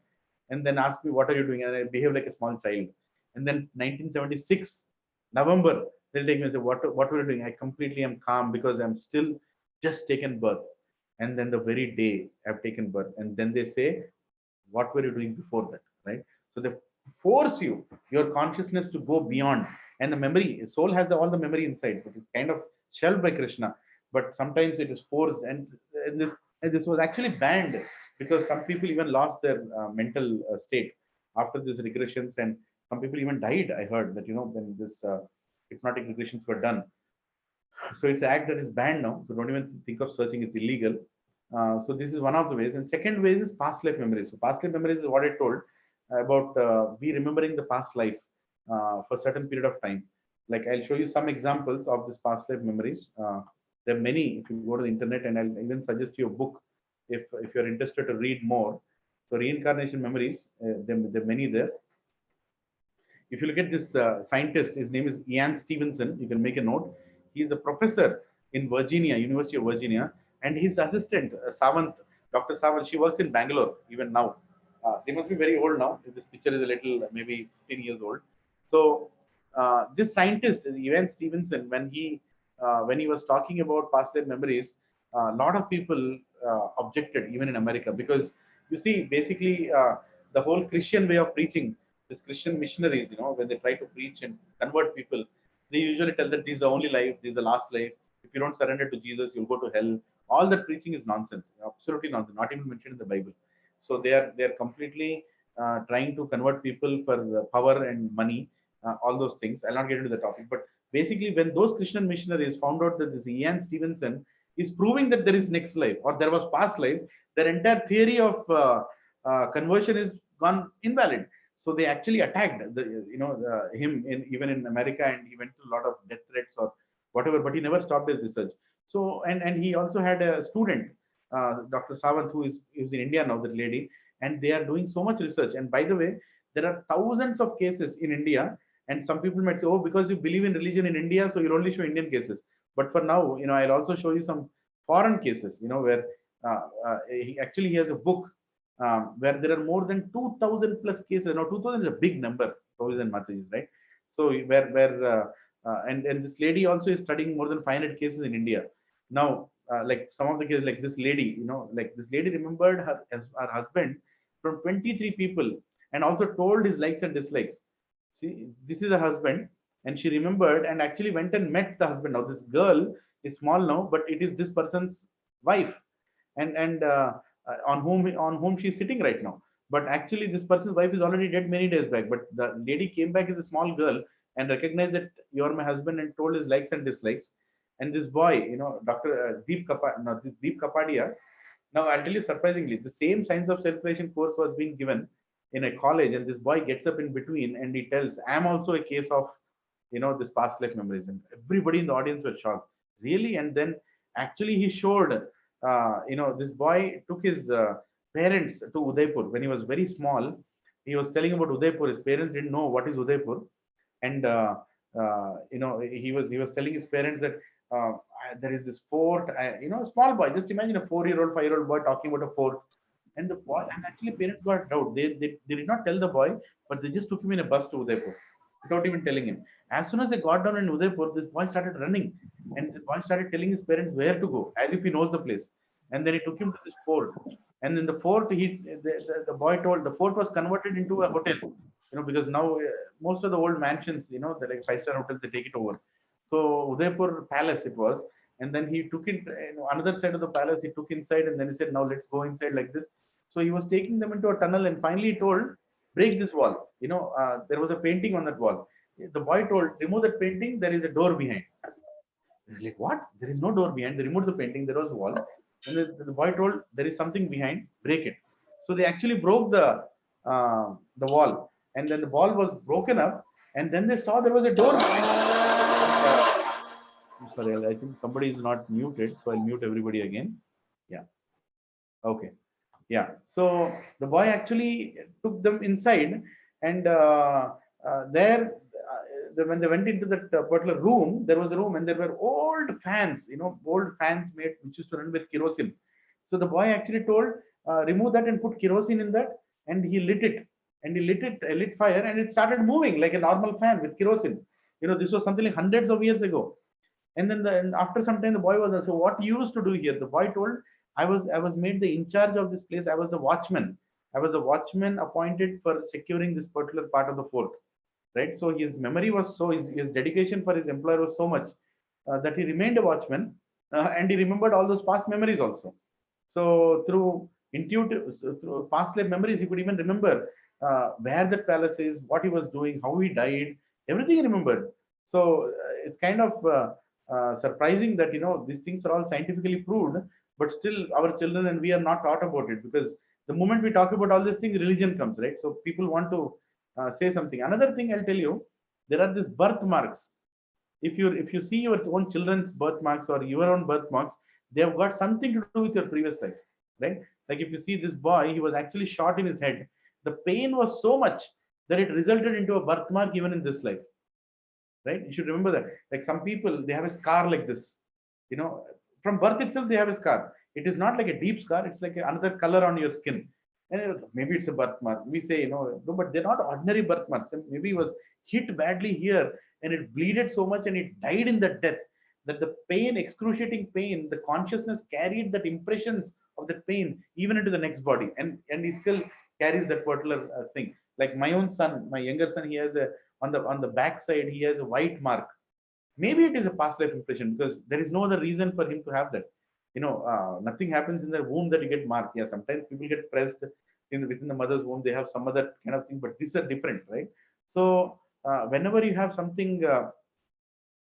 and then ask me, what are you doing? And I behave like a small child. And then 1976 November, they'll take me and say, what were you doing? I completely am calm because I'm still just taken birth. And then the very day I've taken birth, and then they say, what were you doing before that, right? So they force you, your consciousness, to go beyond. And the memory, soul has all the memory inside, but it's kind of shelved by Krishna. But sometimes it is forced, and this was actually banned because some people even lost their mental state after these regressions, and some people even died. I heard that, when this hypnotic regressions were done. So it's an act that is banned now. So don't even think of searching; it's illegal. So this is one of the ways. And second ways is past life memories. So past life memories is what I told about we remembering the past life for a certain period of time. Like I'll show you some examples of this past life memories. There are many if you go to the internet, and I'll even suggest you a book if you're interested to read more. So reincarnation memories, there are many there. If you look at this scientist, his name is Ian Stevenson. You can make a note. He's a professor in Virginia, University of Virginia, and his assistant, Savant, Dr. Savant, she works in Bangalore even now. They must be very old now. This picture is a little, maybe 15 years old. So this scientist, Ian Stevenson, when he was talking about past life memories, a lot of people objected, even in America, because you see, basically, the whole Christian way of preaching, these Christian missionaries, when they try to preach and convert people, they usually tell that this is the only life, this is the last life. If you don't surrender to Jesus, you'll go to hell. All that preaching is nonsense, absolutely nonsense, not even mentioned in the Bible. So they are completely trying to convert people for power and money, all those things. I'll not get into the topic, but basically, when those Christian missionaries found out that this Ian Stevenson is proving that there is next life or there was past life, their entire theory of conversion is gone invalid. So they actually attacked him even in America, and he went to a lot of death threats or whatever, but he never stopped his research. So and he also had a student, Dr. Savant, who is in India now, that lady, and they are doing so much research. And by the way, there are thousands of cases in India, and some people might say, oh, because you believe in religion in India, so you'll only show Indian cases. But for now, I'll also show you some foreign cases, where he has a book where there are more than 2,000 plus cases. Now, 2,000 is a big number, Prabhuji and Mataji, right? So and this lady also is studying more than 500 cases in India. Now, like some of the cases, like this lady, like this lady remembered her husband from 23 people, and also told his likes and dislikes. See, this is her husband, and she remembered and actually went and met the husband. Now, this girl is small now, but it is this person's wife, and on whom she's sitting right now. But actually, this person's wife is already dead many days back. But the lady came back as a small girl and recognized that you are my husband, and told his likes and dislikes. And this boy, Dr. Deep Kapadia. Now, I'll tell you surprisingly, the same science of self-creation course was being given in a college, and this boy gets up in between and he tells, I'm also a case of, this past life memories. And everybody in the audience was shocked. Really? And then actually he showed, this boy took his parents to Udaipur when he was very small. He was telling about Udaipur. His parents didn't know what is Udaipur. And, he was telling his parents that there is this fort, a small boy, just imagine a 4-year-old, 5-year-old boy talking about a fort. And the boy, and actually parents got doubt. They did not tell the boy, but they just took him in a bus to Udaipur without even telling him. As soon as they got down in Udaipur, this boy started running, and the boy started telling his parents where to go, as if he knows the place. And then he took him to this fort. And in the fort, the boy told the fort was converted into a hotel, because now most of the old mansions, the like 5-star hotels, they take it over. So Udaipur Palace it was, and then he took it, another side of the palace. He took inside, and then he said, "Now let's go inside like this." So he was taking them into a tunnel, and finally he told, "Break this wall." There was a painting on that wall. The boy told, "Remove that painting. There is a door behind." They're like, "What? There is no door behind." They removed the painting. There was a wall, and the boy told, "There is something behind. Break it." So they actually broke the wall, and then the wall was broken up, and then they saw there was a door behind. I'm sorry, I think somebody is not muted, so I'll mute everybody again. Yeah. Okay. Yeah. So the boy actually took them inside, and there when they went into that particular room, there was a room and there were old fans, old fans made which used to run with kerosene. So the boy actually told, remove that and put kerosene in that, and he lit it, and he lit fire, and it started moving like a normal fan with kerosene. This was something like hundreds of years ago. And then and after some time, the boy was also, what you used to do here? The boy told, I was made the in charge of this place. I was a watchman. I was a watchman appointed for securing this particular part of the fort. Right. So his memory was his dedication for his employer was so much that he remained a watchman, and he remembered all those past memories also. So through past life memories, he could even remember where the palace is, what he was doing, how he died, everything he remembered. So it's kind of surprising that these things are all scientifically proved, but still our children and we are not taught about it, because the moment we talk about all these things, religion comes, right? So people want to say something. Another thing I'll tell you, there are these birthmarks. If you see your own children's birthmarks or your own birthmarks, they have got something to do with your previous life, right? Like if you see this boy, he was actually shot in his head. The pain was so much that it resulted into a birthmark even in this life, right? You should remember that. Like some people, they have a scar like this, from birth itself, they have a scar. It is not like a deep scar. It's like another color on your skin. And maybe it's a birthmark. We say, no, but they're not ordinary birthmarks. Maybe he was hit badly here and it bleeded so much and it died in that death, that the pain, excruciating pain, the consciousness carried that impressions of the pain even into the next body. And he still carries that particular thing. Like my own son, my younger son, he has on the back side, he has a white mark. Maybe it is a past life impression, because there is no other reason for him to have that. Nothing happens in the womb that you get marked. Yeah, sometimes people get pressed within the mother's womb, they have some other kind of thing, but these are different, right? So whenever you have something,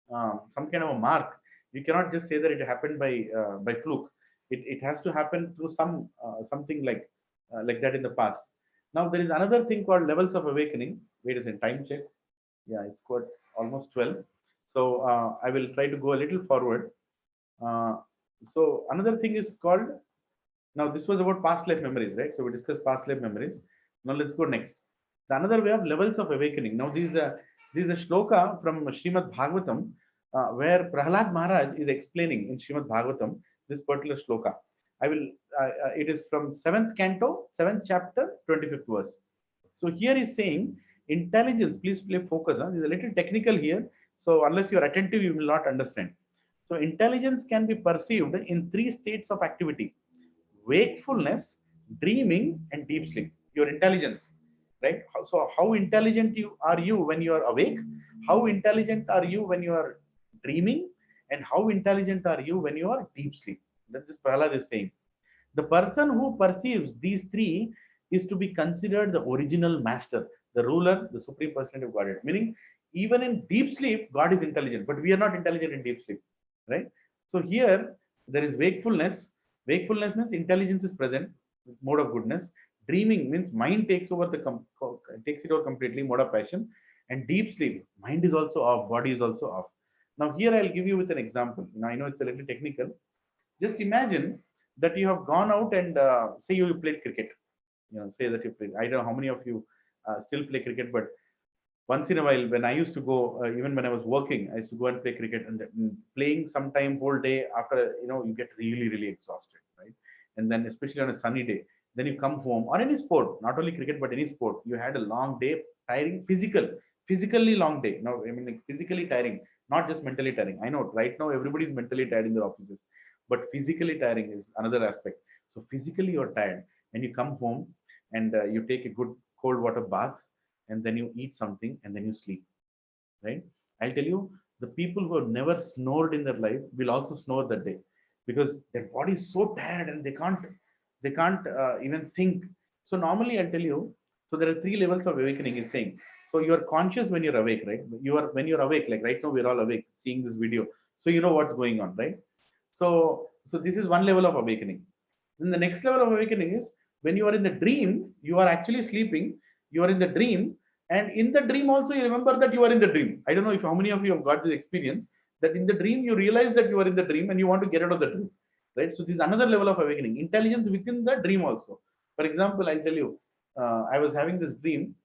some kind of a mark, you cannot just say that it happened by fluke. It has to happen through something like that in the past. Now there is another thing called levels of awakening. Wait a second, time check. Yeah, it's got almost 12. So I will try to go a little forward. So another thing is called, now this was about past life memories, right? So we discussed past life memories. Now let's go next. The another way of levels of awakening. Now this is a shloka from Srimad Bhagavatam, where Prahlad Maharaj is explaining in Srimad Bhagavatam this particular shloka. It is from 7th canto, 7th chapter, 25th verse. So here he's saying, intelligence, please play focus. This is a little technical here. So unless you're attentive, you will not understand. So intelligence can be perceived in 3 states of activity: wakefulness, dreaming, and deep sleep. Your intelligence, right? So how intelligent are you when you are awake? How intelligent are you when you are dreaming? And how intelligent are you when you are deep sleep? That this Prahlad is saying. The person who perceives these 3 is to be considered the original master, the ruler, the supreme personality of Godhead. Meaning, even in deep sleep, God is intelligent, but we are not intelligent in deep sleep, right? So here there is wakefulness. Wakefulness means intelligence is present, mode of goodness. Dreaming means mind takes over takes it over completely, mode of passion. And deep sleep, mind is also off, body is also off. Now here I'll give you with an example. Now I know it's a little technical. Just imagine that you have gone out and say you played cricket. Say that you played. I don't know how many of you still play cricket, but once in a while, when I used to go, even when I was working, I used to go and play cricket, and playing sometime whole day after, you get really, really exhausted, right? And then especially on a sunny day, then you come home, or any sport, not only cricket, but any sport, you had a long day, tiring, physically long day. Now, I mean, like physically tiring, not just mentally tiring. I know right now everybody is mentally tired in their offices, but physically tiring is another aspect. So physically you're tired, and you come home and you take a good cold water bath, and then you eat something, and then you sleep, right? I'll tell you, the people who have never snored in their life will also snore that day, because their body is so tired and they can't even think. So normally I'll tell you, so there are 3 levels of awakening is saying. So you are conscious when you're awake, right? When you're awake, like right now we're all awake seeing this video. So you know what's going on, right? So this is one level of awakening. Then the next level of awakening is when you are in the dream, you are actually sleeping, you are in the dream, and in the dream also you remember that you are in the dream. I don't know if how many of you have got this experience, that in the dream you realize that you are in the dream and you want to get out of the dream, right? So this is another level of awakening, intelligence within the dream also. For example, I'll tell you, I was having this dream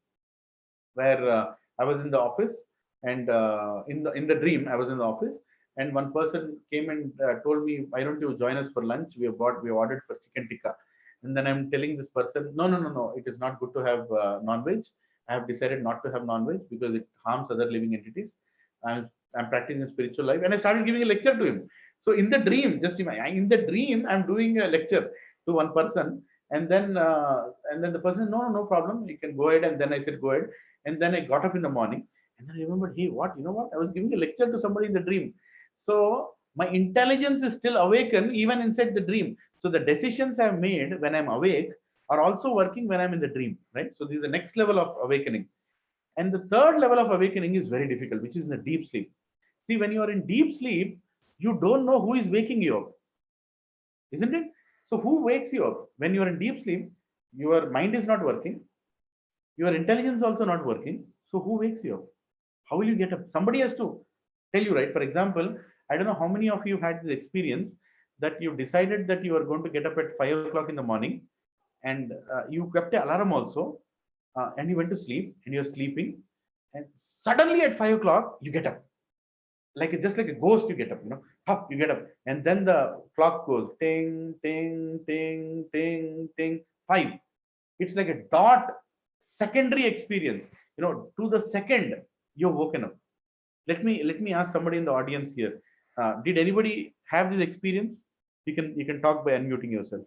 where I was in the office, And in the dream, I was in the office, and one person came and told me, "Why don't you join us for lunch? We ordered for chicken tikka." And then I'm telling this person, "No, no, no, no. It is not good to have non-veg. I have decided not to have non-veg because it harms other living entities. I'm practicing a spiritual life." And I started giving a lecture to him. So in the dream, just imagine, in the dream, I'm doing a lecture to one person, and then the person, "No, no, no problem. You can go ahead." And then I said, "Go ahead." And then I got up in the morning, and then I remembered, "Hey, what? You know what? I was giving a lecture to somebody in the dream." So my intelligence is still awakened even inside the dream. So the decisions I've made when I'm awake are also working when I'm in the dream, right? So this is the next level of awakening. And the third level of awakening is very difficult, which is in the deep sleep. See, when you are in deep sleep, you don't know who is waking you up, isn't it? So who wakes you up? When you are in deep sleep, your mind is not working, your intelligence also not working. So who wakes you up? How will you get up? Somebody has to tell you, right? For example, I don't know how many of you had this experience that you decided that you are going to get up at 5 o'clock in the morning, and you kept an alarm also, and you went to sleep, and you're sleeping, and suddenly at 5 o'clock you get up, like just like a ghost. You get up, up, you get up, and then the clock goes ting, ting, ting, ting, ting, 5. It's like a dot secondary experience, to the second you're woken up. Let me ask somebody in the audience here, did anybody have this experience? You can talk by unmuting yourself.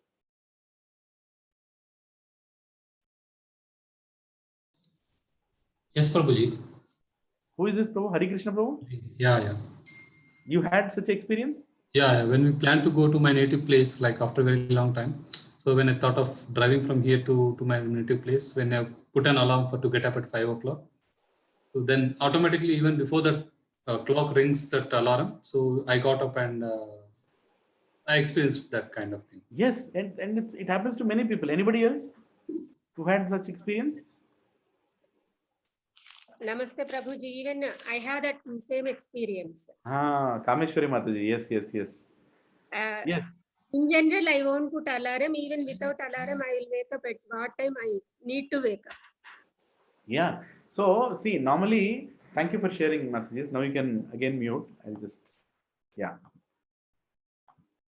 Yes, Prabhuji. Who is this Prabhu? Hari Krishna Prabhu? Yeah. You had such experience? Yeah, when we plan to go to my native place, like after a very long time. So when I thought of driving from here to my native place, when I put an alarm to get up at 5 o'clock, so then automatically, even before the clock rings that alarm, so I got up and I experienced that kind of thing. Yes, and it happens to many people. Anybody else who had such experience? Namaste Prabhuji, even I have that same experience. Kameshwari Mataji. Yes. Yes. In general, I won't put alarm. Even without alarm, I will wake up at what time I need to wake up. Yeah. So see, normally, thank you for sharing, Mataji. Now you can again mute. I'll just, yeah.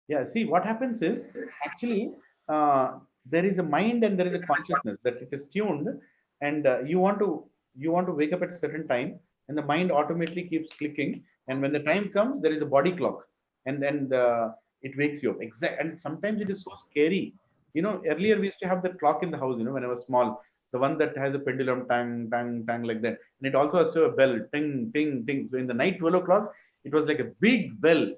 Yeah, see, what happens is actually there is a mind and there is a consciousness that it is tuned, and you want to wake up at a certain time, and the mind automatically keeps clicking, and when the time comes, there is a body clock, and then it wakes you up. Exact, and sometimes it is so scary. Earlier we used to have that clock in the house. When I was small, the one that has a pendulum, tang, tang, tang, like that, and it also has to have a bell, ting, ting, ting. So in the night 12 o'clock, it was like a big bell.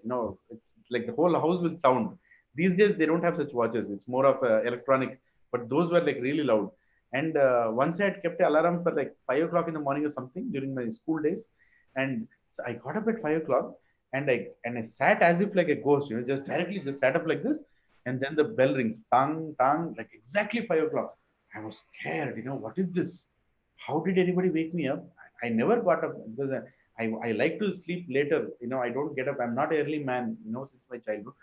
Like the whole house will sound. These days they don't have such watches. It's more of electronic, but those were like really loud. And once I had kept an alarm for like 5 o'clock in the morning or something during my school days, and so I got up at 5 o'clock, and I sat as if like a ghost, just directly just sat up like this, and then the bell rings, tang tang, like exactly 5 o'clock. I was scared. What is this? How did anybody wake me up? I never got up because I like to sleep later. I don't get up. I'm not an early man, since my childhood.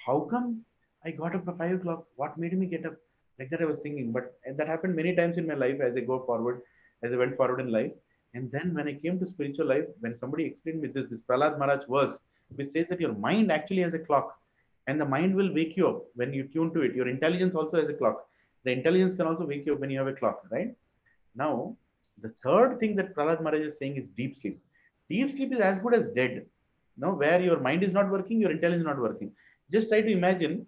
How come I got up at 5 o'clock? What made me get up? Like that I was thinking. But that happened many times in my life as I go forward, as I went forward in life. And then when I came to spiritual life, when somebody explained me this Prahlad Maharaj verse, which says that your mind actually has a clock, and the mind will wake you up when you tune to it. Your intelligence also has a clock. The intelligence can also wake you up when you have a clock, right? Now, the third thing that Prahlad Maharaj is saying is deep sleep. Deep sleep is as good as dead. Where your mind is not working, your intelligence is not working. Just try to imagine,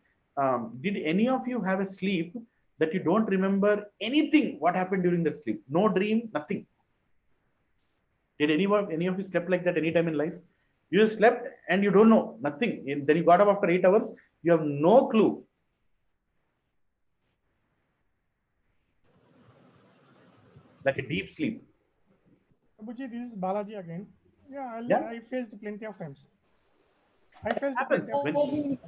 did any of you have a sleep that you don't remember anything what happened during that sleep? No dream, nothing. Did any of you slept like that any time in life? You just slept and you don't know nothing. And then you got up after 8 hours. You have no clue. Like a deep sleep. Prabhuji, this is Balaji again. Yeah. I faced plenty of times. I faced Happens plenty of times.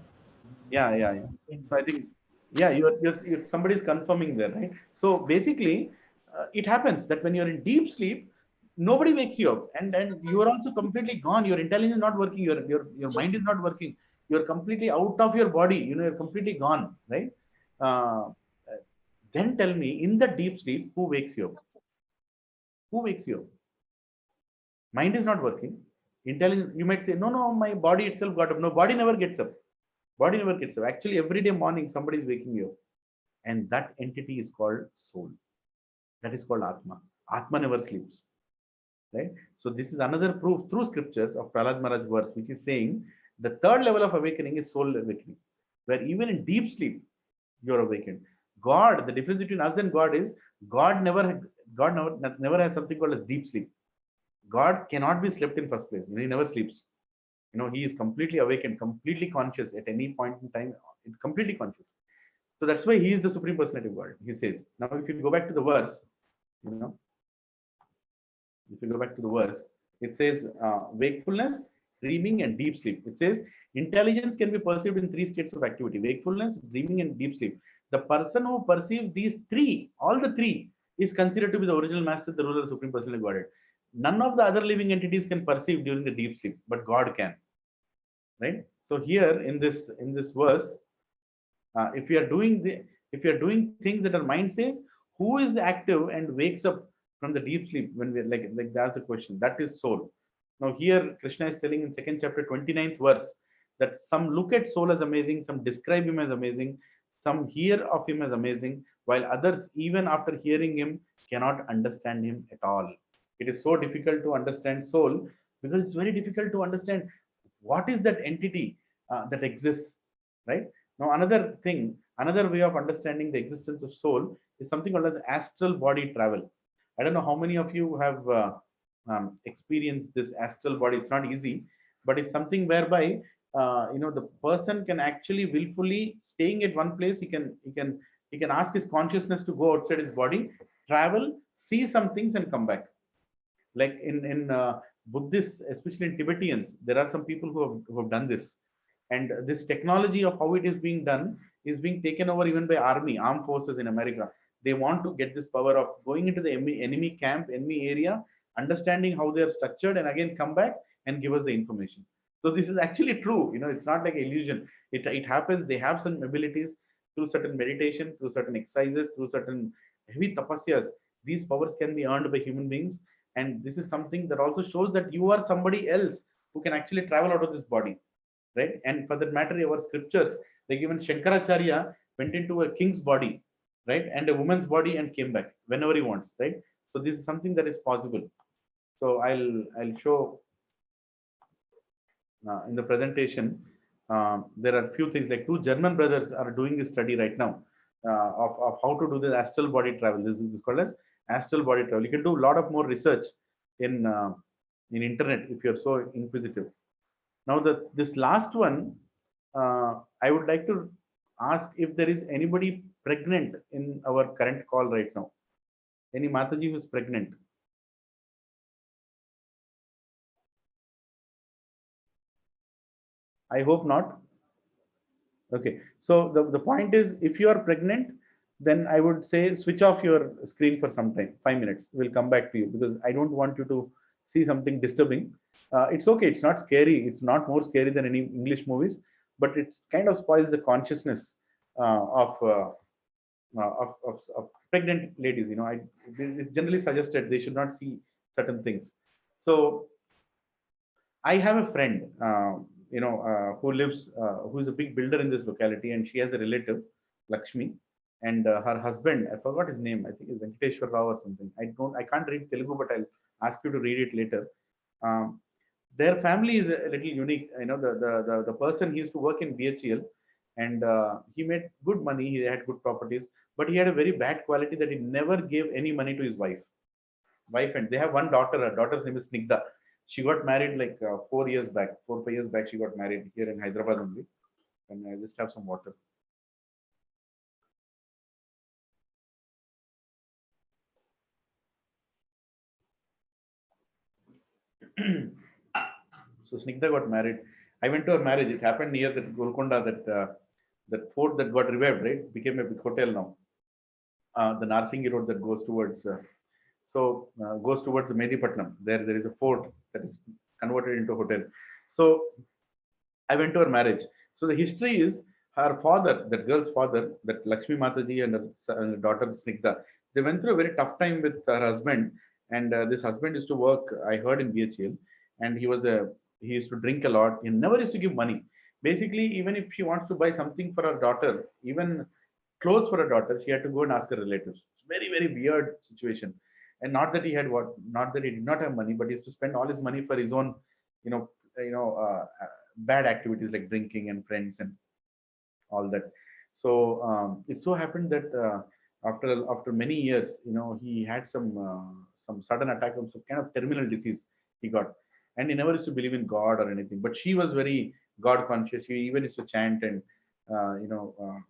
yeah. So I think, yeah, you're somebody's confirming there, right? So basically, it happens that when you're in deep sleep, nobody wakes you up, and you are also completely gone. Your intelligence is not working. Your mind is not working. You're completely out of your body. You're completely gone, right? Uh, then tell me, in the deep sleep, who wakes you up? Who wakes you up? Mind is not working. Intelligence, you might say, no, no, my body itself got up. No, body never gets up. Body never gets up. Actually, every day morning, somebody is waking you up. And that entity is called soul. That is called Atma. Atma never sleeps. Right? So this is another proof through scriptures of Prahlad Maharaj verse, which is saying the third level of awakening is soul awakening, where even in deep sleep, you're awakened. God, the difference between us and God is God never has something called as deep sleep. God cannot be slept in first place. He never sleeps. He is completely awakened, completely conscious at any point in time, completely conscious. So that's why he is the Supreme Personality of God. He says. Now, if you go back to the verse, if you go back to the verse, it says wakefulness, dreaming, and deep sleep. It says intelligence can be perceived in three states of activity: wakefulness, dreaming, and deep sleep. The person who perceives these three, all the three, is considered to be the original master, the ruler, Supreme Personality of Godhead. None of the other living entities can perceive during the deep sleep, but God can. Right? So here in this verse, if you are doing things that our mind says, who is active and wakes up from the deep sleep when we're like that's the question. That is soul. Now here Krishna is telling in second chapter 29th verse that some look at soul as amazing, some describe him as amazing, some hear of him as amazing, while others, even after hearing him, cannot understand him at all. It is so difficult to understand soul because it's very difficult to understand what is that entity that exists, right? Now, another way of understanding the existence of soul is something called as astral body travel. I don't know how many of you have experienced this astral body. It's not easy, but it's something whereby the person can actually willfully staying at one place. He can ask his consciousness to go outside his body, travel, see some things, and come back. Like in Buddhists, especially in Tibetans, there are some people who have done this. And this technology of how it is being done is being taken over even by armed forces in America. They want to get this power of going into the enemy camp, enemy area, understanding how they are structured, and again come back and give us the information. So this is actually true. It's not like illusion. It happens. They have some abilities through certain meditation, through certain exercises, through certain heavy tapasyas. These powers can be earned by human beings. And this is something that also shows that you are somebody else who can actually travel out of this body. Right? And for that matter, our scriptures, like even Shankaracharya went into a king's body, right, and a woman's body and came back whenever he wants, right? So this is something that is possible. So I'll show in the presentation. There are a few things, like two German brothers are doing this study right now of how to do this astral body travel. This is called as astral body travel. You can do a lot of more research in internet if you're so inquisitive. Now, this last one, I would like to ask if there is anybody pregnant in our current call right now. Any Mataji who is pregnant? I hope not. Okay. So the point is, if you are pregnant, then I would say switch off your screen for some time, 5 minutes. We'll come back to you because I don't want you to see something disturbing. It's okay. It's not scary. It's not more scary than any English movies, but it kind of spoils the consciousness of pregnant ladies. It's generally suggested they should not see certain things. So I have a friend, who lives, who is a big builder in this locality, and she has a relative, Lakshmi, and her husband. I forgot his name. I think it's Venkateshwar Rao or something. I can't read Telugu, but I'll ask you to read it later. Their family is a little unique. The person, he used to work in BHEL, and he made good money. He had good properties, but he had a very bad quality that he never gave any money to his wife. And they have one daughter. Her daughter's name is Snigdha. She got married like 4 years back. 4 5 years back, she got married here in Hyderabad only. And I just have some water. So Snigdha got married. I went to her marriage. It happened near that Golconda, that fort that got revived, right? Became a big hotel now. The Narsingi Road that goes towards goes towards the Medipatnam. There is a fort that is converted into a hotel. So I went to her marriage. So the history is her father, that girl's father, that Lakshmi Mataji and her daughter Snigdha, they went through a very tough time with her husband, And this husband used to work, I heard, in BHL, and he used to drink a lot. He never used to give money. Basically, even if she wants to buy something for her daughter, even clothes for her daughter, she had to go and ask her relatives. It's very, very weird situation. And not that he had not that he did not have money, but he used to spend all his money for his own, you know, bad activities like drinking and friends and all that. So it so happened that after many years, he had some sudden attack of some kind of terminal disease he got, and he never used to believe in God or anything. But she was very God conscious. She even used to chant and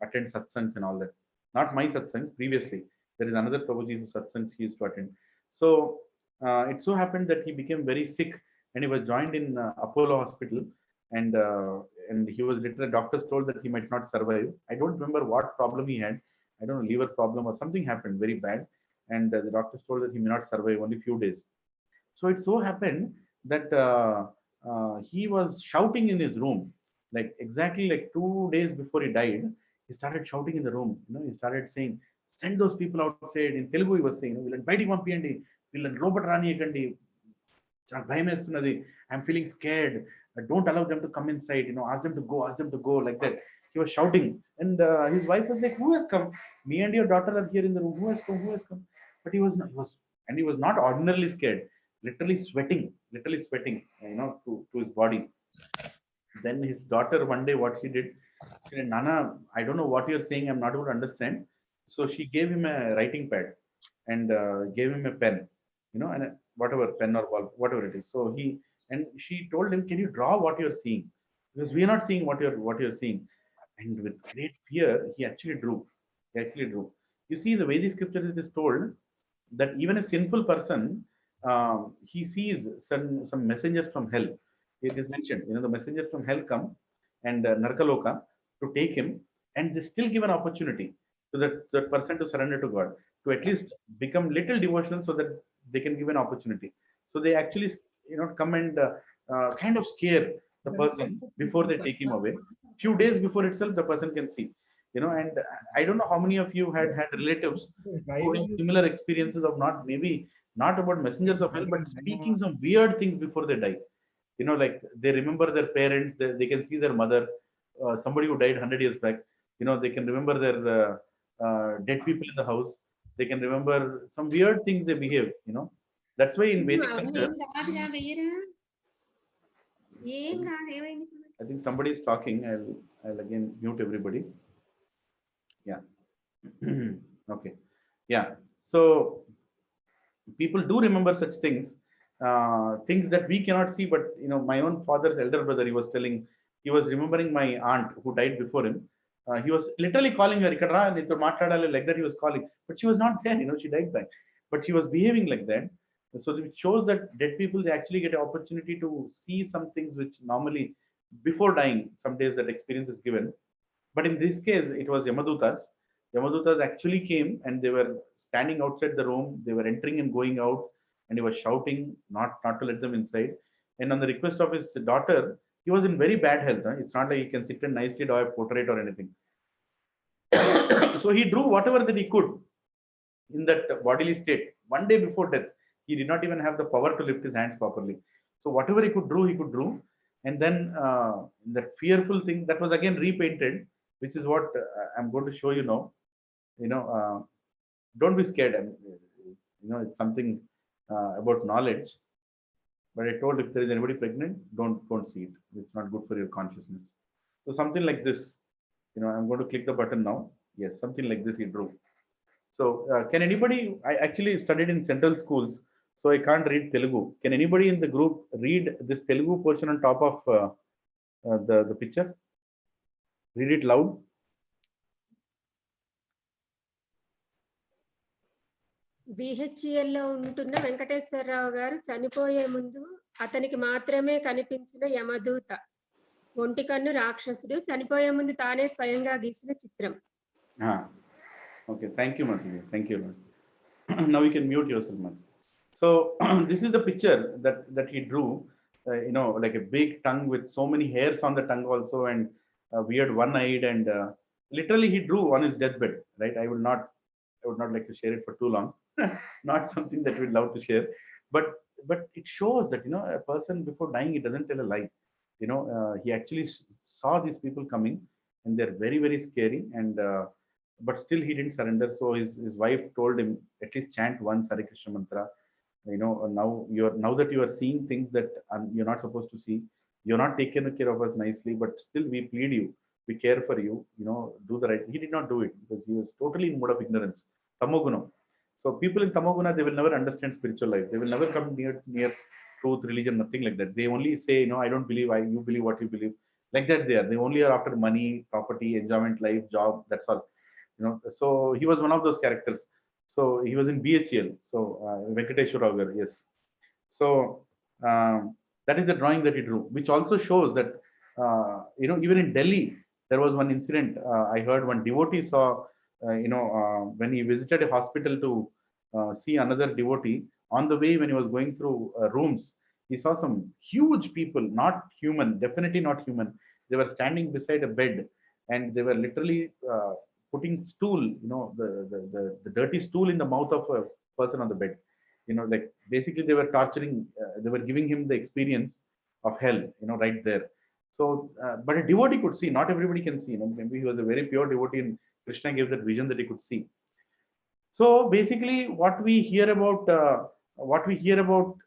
attend satsangs and all that. Not my satsangs. Previously, there is another Prabhuji whose satsangs he used to attend. So it so happened that he became very sick, and he was joined in Apollo Hospital, and he was literally, doctors told that he might not survive. I don't remember what problem he had. I don't know, liver problem or something happened very bad, and the doctors told that he may not survive, only few days. So it so happened that he was shouting in his room, like exactly like 2 days before he died. He started shouting in the room. He started saying, "Send those people outside." In Telugu, he was saying, "We'll bite him, we'll robot rani ekandi. I'm feeling scared. Don't allow them to come inside. Ask them to go, like that." He was shouting, and his wife was like, "Who has come? Me and your daughter are here in the room. Who has come? Who has come?" But he was not. He was not ordinarily scared. Literally sweating, to his body. Then his daughter one day, what she did, she said, "Nana, I don't know what you're saying. I'm not able to understand." So she gave him a writing pad and gave him a pen, and whatever pen or ball, whatever it is. So she told him, "Can you draw what you're seeing? Because we are not seeing what you're seeing." And with great fear, he actually drew. You see, the Vedic scriptures, it is told that even a sinful person, he sees some messengers from hell. It is mentioned, the messengers from hell come and Narkaloka to take him, and they still give an opportunity to that person to surrender to God, to at least become little devotional, so that they can give an opportunity. So they actually, come and kind of scare the person before they take him away. Few days before itself, the person can see. And I don't know how many of you had relatives who had similar experiences of not about messengers of hell, but speaking some weird things before they die. Like they remember their parents, they can see their mother, somebody who died 100 years back. They can remember their dead people in the house. They can remember some weird things they behave. That's why in Vedic culture, I think somebody is talking. I'll again mute everybody. Yeah. Okay. Yeah. So people do remember such things, things that we cannot see. But my own father's elder brother, he was remembering my aunt who died before him. He was literally calling her, "Ikadra," and like that he was calling, but she was not there. She died back, but she was behaving like that. So it shows that dead people, they actually get an opportunity to see some things which normally before dying, some days that experience is given. But in this case, it was Yamadutas. Yamadutas actually came, and they were standing outside the room. They were entering and going out, and he was shouting not to let them inside. And on the request of his daughter, he was in very bad health. It's not like he can sit and nicely draw a portrait or anything. So he drew whatever that he could in that bodily state. One day before death, he did not even have the power to lift his hands properly. So whatever he could drew. And then that fearful thing, that was again repainted, which is what I'm going to show you now. Don't be scared. It's something about knowledge. But I told, if there is anybody pregnant, don't see it. It's not good for your consciousness. So something like this. I'm going to click the button now. Yes, something like this he drew. So can anybody? I actually studied in central schools, so I can't read Telugu. Can anybody in the group read this Telugu portion on top of the picture? Read it loud. BHEL లో ఉంటున్న వెంకటేశ్వరరావు గారు చనిపోయే ముందు అతనికి మాత్రమే కనిపించిన యమదూత, ఒంటికన్ను రాక్షసుడు, చనిపోయే ముందు తానే స్వయంగా గీసిన చిత్రం. Okay, thank you, Madhu. Thank you. Now you can mute yourself, Madhu. So this is the picture that he drew. Like a big tongue with so many hairs on the tongue also, and weird one-eyed, and literally he drew on his deathbed. Right? I would not like to share it for too long. not something that we'd love to share. But it shows that a person before dying, he doesn't tell a lie. He actually saw these people coming, and they're very, very scary. And but still he didn't surrender. So his wife told him, at least chant one Hare Krishna mantra. Now that you are seeing things that you're not supposed to see, you're not taking care of us nicely, but still we plead you, we care for you, do the right. He did not do it because he was totally in mode of ignorance, tamoguna. So people in tamoguna, they will never understand spiritual life. They will never come near truth, religion, nothing like that. They only say, I don't believe, you believe what you believe. Like that they only are after money, property, enjoyment, life, job, that's all. So he was one of those characters. So he was in BHL. So Venkateshwara Rao, yes. So that is the drawing that he drew, which also shows that even in Delhi there was one incident. I heard one devotee saw when he visited a hospital to see another devotee. On the way, when he was going through rooms, he saw some huge people, not human, definitely not human. They were standing beside a bed, and they were literally putting stool, the dirty stool in the mouth of a person on the bed. Like basically they were torturing, they were giving him the experience of hell, right there. So but a devotee could see, not everybody can see. Maybe he was a very pure devotee and Krishna gave that vision that he could see. So basically what we hear about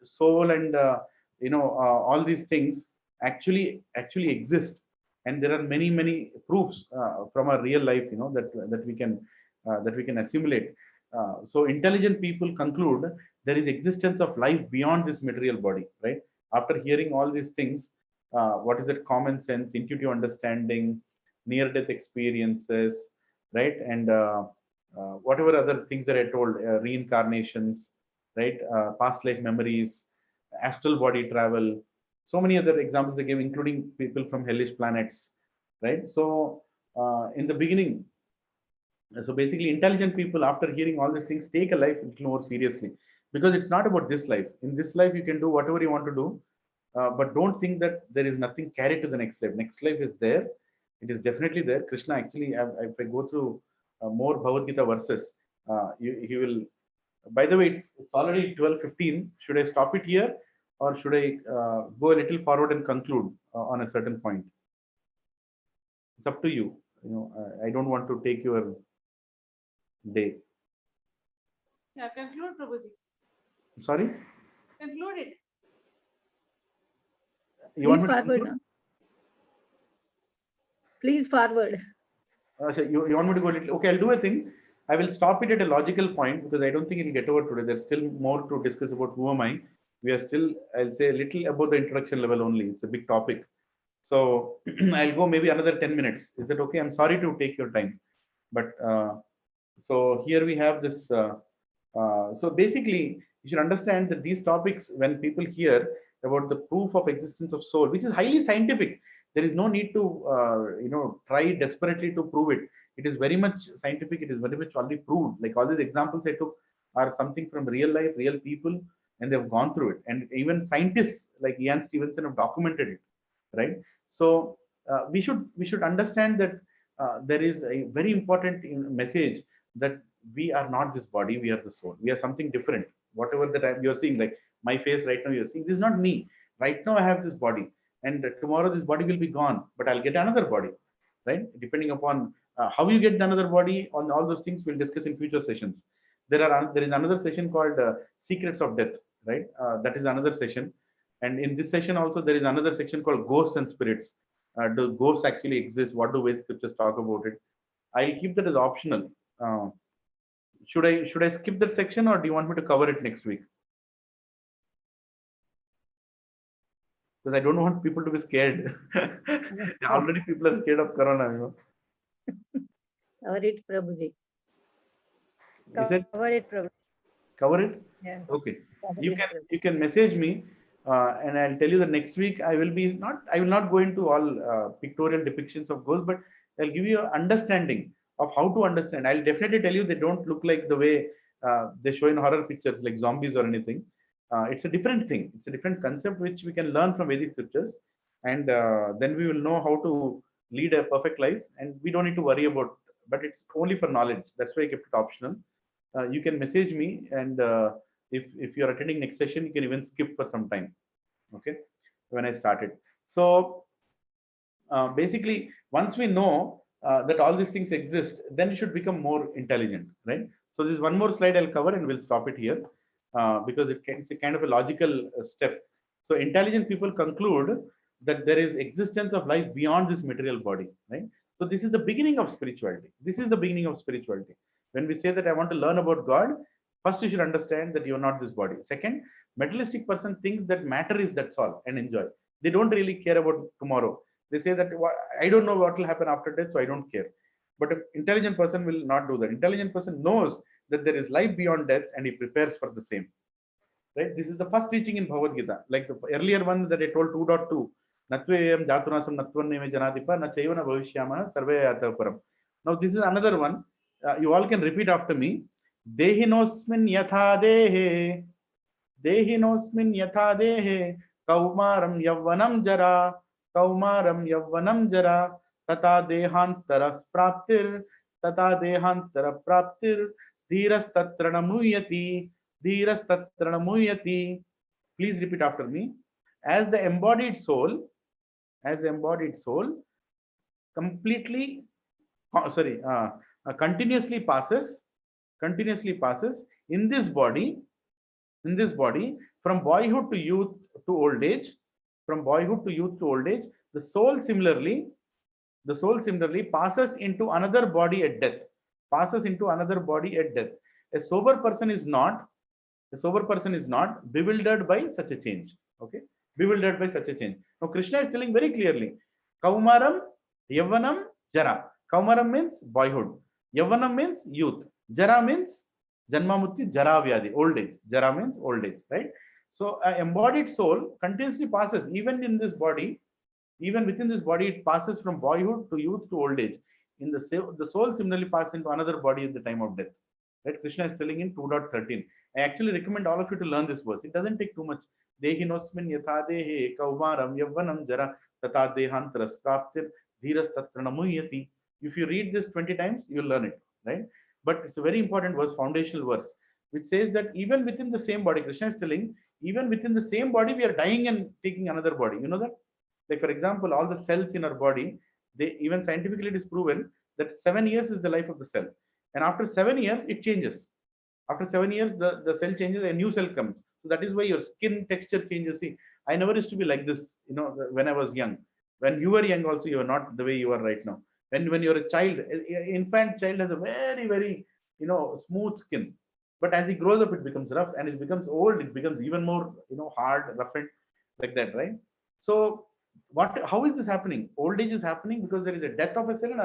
soul and all these things actually exist. And there are many proofs from our real life, that we can assimilate. So intelligent people conclude there is existence of life beyond this material body, right? After hearing all these things, what is it? Common sense, intuitive understanding, near death experiences, right? And whatever other things that I told, reincarnations, right? Past life memories, astral body travel, so many other examples they gave, including people from hellish planets, right? So in the beginning, so basically intelligent people, after hearing all these things, take a life a little more seriously, because it's not about this life. In this life you can do whatever you want to do, but don't think that there is nothing carried to the next life. Next life is there. It is definitely there. Krishna actually, if I go through more Bhagavad Gita verses, he will. By the way, it's already 12:15. Should I stop it here, or should I go a little forward and conclude on a certain point? It's up to you. I don't want to take your day. Yeah, conclude, Prabhuji. Sorry? Conclude it. You want Please me to forward conclude? now. Please forward. So you want me to go a little? Okay, I'll do a thing. I will stop it at a logical point because I don't think it'll get over today. There's still more to discuss about who am I. We are still, I'll say, a little above the introduction level only. It's a big topic. So I'll go maybe another 10 minutes. Is that okay? I'm sorry to take your time. But so here we have this. So basically, you should understand that these topics, when people hear about the proof of existence of soul, which is highly scientific, there is no need to try desperately to prove it. It is very much scientific. It is very much already proved. Like all these examples I took are something from real life, real people, and they've gone through it. And even scientists like Ian Stevenson have documented it, right? So we should understand that there is a very important message that we are not this body, we are the soul. We are something different. Whatever that you're seeing, like my face right now, you're seeing, this is not me. Right now I have this body, and tomorrow this body will be gone, but I'll get another body, right? Depending upon how you get another body, on all those things we'll discuss in future sessions. There is another session called Secrets of Death, right? That is another session. And in this session also, there is another section called Ghosts and Spirits. Do ghosts actually exist? What do Vedic scriptures talk about it? I'll keep that as optional. Should I skip that section, or do you want me to cover it next week? Because I don't want people to be scared. Already people are scared of Corona. Cover it, Prabhuji. Is it Cover it, Prabhuji. cover it? Yes. Okay. Cover You it, can Prabhuji. you can message me, and I'll tell you that next week I will not go into all pictorial depictions of ghosts, but I'll give you an understanding of how to understand. I'll definitely tell you they don't look like the way they show in horror pictures, like zombies or anything. It's a different thing. It's a different concept which we can learn from Vedic scriptures, and then we will know how to lead a perfect life, and we don't need to worry about. But it's only for knowledge. That's why I kept it optional. you can message me, and if you're attending next session, you can even skip for some time. Okay, when I started. So basically, once we know that all these things exist, then you should become more intelligent, right? So this is one more slide I'll cover, and we'll stop it here because it's a kind of a logical step. So intelligent people conclude that there is existence of life beyond this material body, right? So this is the beginning of spirituality. This is the beginning of spirituality. When we say that I want to learn about God, first you should understand that you're not this body. Second, materialistic person thinks that matter is that's all and enjoy. They don't really care about tomorrow. They say that I don't know what will happen after death, so I don't care. But an intelligent person will not do that. Intelligent person knows that there is life beyond death, and he prepares for the same. Right? This is the first teaching in Bhagavad Gita. Like the earlier one that I told 2.2. Natvayam jatunasam natvaneme janadipa na chaivana bhavishyama sarvayata param. Now this is another one. You all can repeat after me. Dehinosmin yatha dehe. Dehinosmin yatha dehe. Kaumaram yavvanam jara. Kaumaram yavvanam jara. Tata dehantara praptir. Tata dehantara praptir. Dhiras tatrana muyati. Dhiras tatrana muyati. Please repeat after me. As the embodied soul, completely, continuously passes in this body, from boyhood to youth to old age, the soul similarly passes into another body at death. A sober person is not bewildered by such a change. Okay, bewildered by such a change. Now Krishna is telling very clearly, Kaumaram, Yavanam, Jara. Kaumaram means boyhood. Yavanam means youth. Jara means Janmamutti, Jara Vyadi, old age. Jara means old age, right? So an embodied soul continuously passes, even in this body, even within this body, it passes from boyhood to youth to old age. In the soul similarly passes into another body at the time of death. Right? Krishna is telling in 2.13. I actually recommend all of you to learn this verse. It doesn't take too much. Dehinosmin yatha dehe kaumaram yavvanam jara tata dehantaras praptir dhiras tatrana muyati. If you read this 20 times, you'll learn it, right? But it's a very important verse, foundational verse, which says that even within the same body, Krishna is telling, even within the same body, we are dying and taking another body. You know that? Like, for example, all the cells in our body, they even scientifically it is proven that 7 years is the life of the cell. And after 7 years, it changes. After 7 years, the cell changes, a new cell comes. So that is why your skin texture changes. See, I never used to be like this, you know, when I was young. When you were young also, you are not the way you are right now. When you're a child, infant child has a very, very, you know, smooth skin. But as he grows up, it becomes rough. And as he becomes old, it becomes even more, you know, hard, roughened, like that, right? So how is this happening? Old age is happening because there is a death of a cell and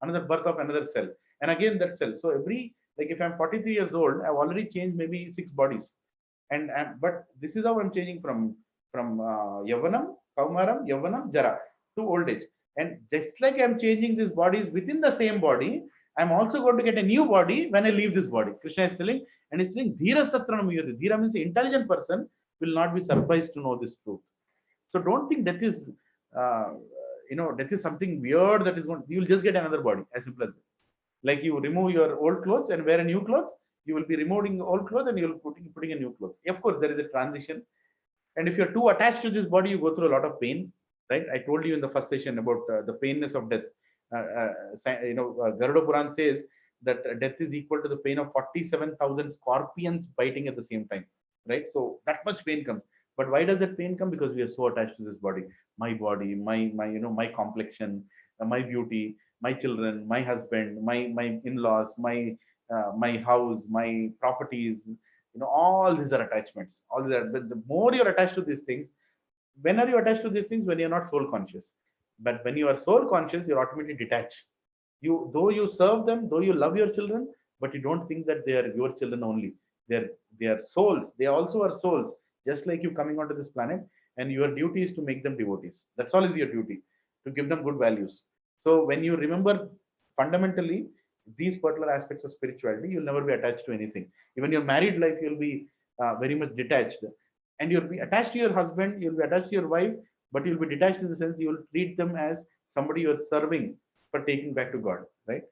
another birth of another cell. And again, that cell. So like if I'm 43 years old, I've already changed maybe 6 bodies. But this is how I'm changing from Yavanam, Kaumaram, Yavanam, Jara to old age. And just like I'm changing these bodies within the same body, I'm also going to get a new body when I leave this body. Krishna is telling, and he's saying, Dhiras Tatranam Yudhi. Dhira means the intelligent person will not be surprised to know this truth. So don't think death is, death is something weird that is going. You'll just get another body, as simple as that. Like you remove your old clothes and wear a new cloth, you will be removing old clothes and you will putting a new cloth. Of course, there is a transition. And if you're too attached to this body, you go through a lot of pain, right? I told you in the first session about the painness of death. Garuda Puran says that death is equal to the pain of 47,000 scorpions biting at the same time, right? So that much pain comes. But why does that pain come? Because we are so attached to this body, my complexion, my beauty, my children, my husband, my in-laws, my house, my properties, all these are attachments. All these are, but the more you're attached to these things, when are you attached to these things? When you're not soul conscious. But when you are soul conscious, you're automatically detached. Though you serve them, though you love your children, but you don't think that they are your children only. They are souls. They also are souls, just like you coming onto this planet. And your duty is to make them devotees. That's all is your duty, to give them good values. So when you remember fundamentally these particular aspects of spirituality, you'll never be attached to anything. Even your married life, you'll be very much detached. And you'll be attached to your husband, you'll be attached to your wife, but you'll be detached in the sense you'll treat them as somebody you're serving for taking back to God, right?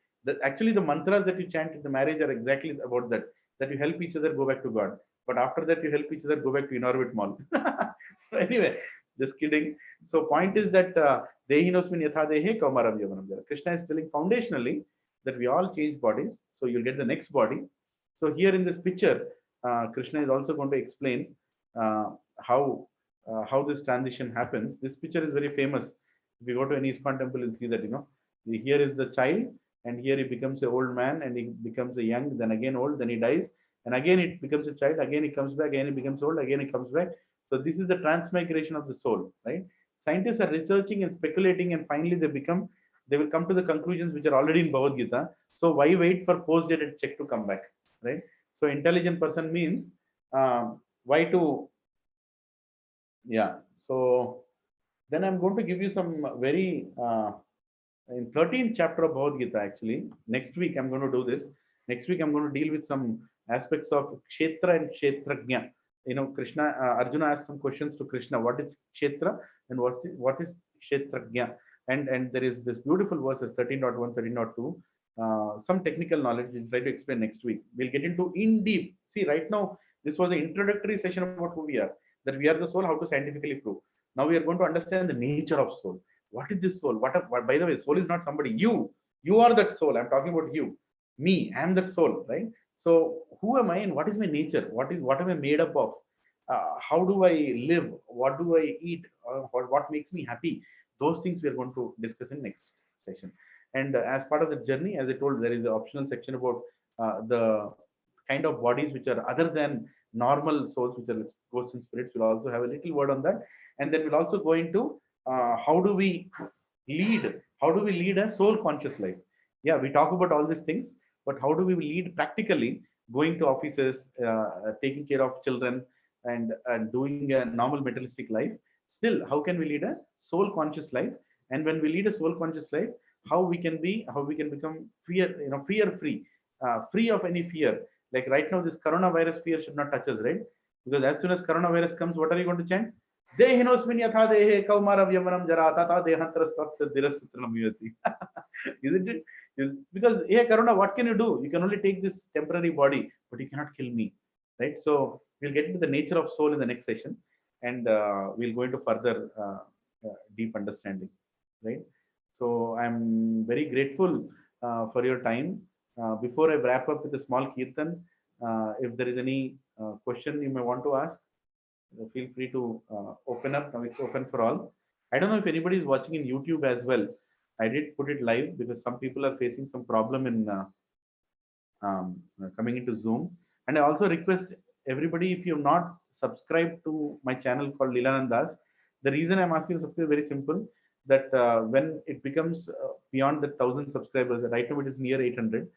Actually, the mantras that you chant in the marriage are exactly about that. That you help each other go back to God. But after that, you help each other go back to in-orbit mall. So anyway, just kidding. So point is that Dehinosmin yatha dehe kaumaram yavanam jara. Krishna is telling foundationally that we all change bodies. So you'll get the next body. So here in this picture, Krishna is also going to explain how this transition happens. This picture is very famous. If you go to any ISKCON temple, you'll see that, here is the child, and here he becomes an old man, and he becomes a young, then again old, then he dies, and again it becomes a child, again he comes back, again he becomes old, again he comes back. So this is the transmigration of the soul, right? Scientists are researching and speculating, and finally they will come to the conclusions which are already in Bhagavad Gita. So why wait for post-dated check to come back, right? So intelligent person means why to, yeah. So then I'm going to give you some very in 13th chapter of Bhagavad Gita, actually. Next week I'm going to do this. Next week I'm going to deal with some aspects of Kshetra and Kshetrajna. Krishna, Arjuna asked some questions to Krishna. What is Kshetra and what is Kshetrajna? And there is this beautiful verses 13.1, 13.2. Some technical knowledge we'll try to explain next week. We'll get into in deep. See, right now, this was an introductory session about who we are. That we are the soul, how to scientifically prove. Now we are going to understand the nature of soul. What is this soul? By the way, soul is not somebody. You are that soul. I'm talking about you. Me, I am that soul, right? So who am I and what is my nature? What am I made up of? How do I live? What do I eat? What makes me happy? Those things we are going to discuss in next session. And as part of the journey, as I told, there is an optional section about the kind of bodies which are other than normal souls, which are ghosts and spirits. We'll also have a little word on that. And then we'll also go into how do we lead a soul conscious life. Yeah, we talk about all these things, but how do we lead practically, going to offices, taking care of children, and doing a normal materialistic life? Still, how can we lead a soul conscious life? And when we lead a soul conscious life, how we can become fear free, free of any fear. Like right now, this coronavirus fear should not touch us, right? Because as soon as coronavirus comes, what are you going to chant? Dehinosmin yatha dehe kaumaram yavanam jara tata dehantarastapta dirastitranam yati. Isn't it? Because, hey, Corona, what can you do? You can only take this temporary body, but you cannot kill me, right? So we'll get into the nature of soul in the next session, and we'll go into further deep understanding, right? So I'm very grateful for your time. Before I wrap up with a small kirtan, if there is any question you may want to ask, feel free to open up. Now it's open for all. I don't know if anybody is watching in YouTube as well. I did put it live because some people are facing some problem in coming into Zoom. And I also request everybody, if you have not subscribed to my channel called Leelanandas, the reason I'm asking you to subscribe is very simple, that when it becomes beyond the 1,000 subscribers, right now it is near 800,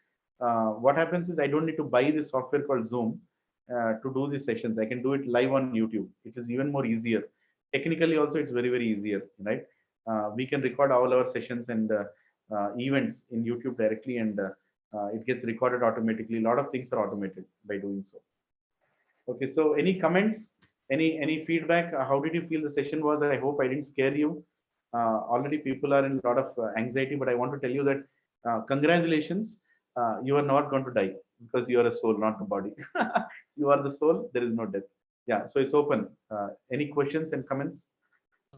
what happens is I don't need to buy this software called Zoom to do these sessions. I can do it live on YouTube. It is even more easier. Technically also, it's very, very easier, right? We can record all our sessions and events in YouTube directly, and it gets recorded automatically. A lot of things are automated by doing so. Okay, so any comments, any feedback? How did you feel the session was? I hope I didn't scare you. Already people are in a lot of anxiety, but I want to tell you that congratulations, you are not going to die, because you are a soul, not the body. You are the soul, there is no death. Yeah, so it's open. Any questions and comments?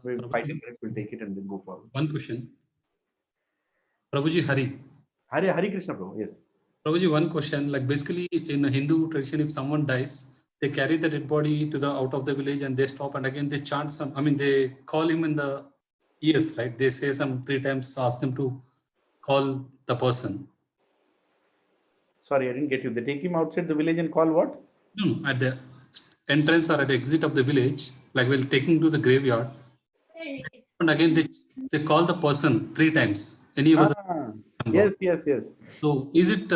We'll 5 minutes, we'll take it and then go forward. One question. Prabhuji, Hari. Hari Krishna Prabhu, yes. Prabhuji, one question. Like basically in a Hindu tradition, if someone dies, they carry the dead body to the out of the village and they stop, and again they chant some, they call him in the ears, right? They say some 3 times, ask them to call the person. Sorry, I didn't get you. They take him outside the village and call what? No, at the entrance or at the exit of the village, like while taking to the graveyard. And again, they call the person 3 times. Any other number. Yes. So is it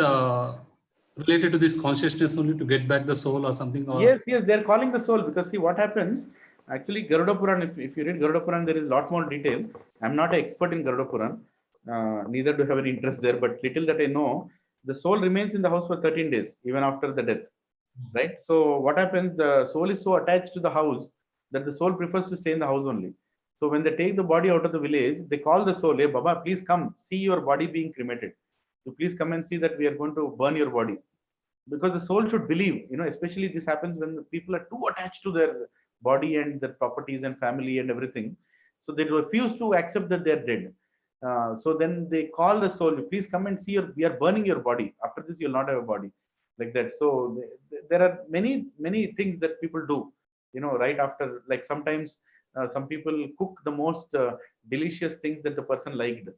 related to this consciousness only to get back the soul or something? Or? Yes, they're calling the soul, because see what happens. Actually, Garuda Puran, if you read Garuda Puran, there is a lot more detail. I'm not an expert in Garuda Puran, neither do I have any interest there, but little that I know, the soul remains in the house for 13 days, even after the death, right? So what happens, the soul is so attached to the house that the soul prefers to stay in the house only. So when they take the body out of the village, they call the soul, hey Baba, please come, see your body being cremated. you please come and see that we are going to burn your body. Because the soul should believe, especially this happens when the people are too attached to their body and their properties and family and everything. So they refuse to accept that they're dead. So then they call the soul, please come and see, we are burning your body. After this, you'll not have a body, like that. So there are many things that people do, right after, like sometimes some people cook the most delicious things that the person liked,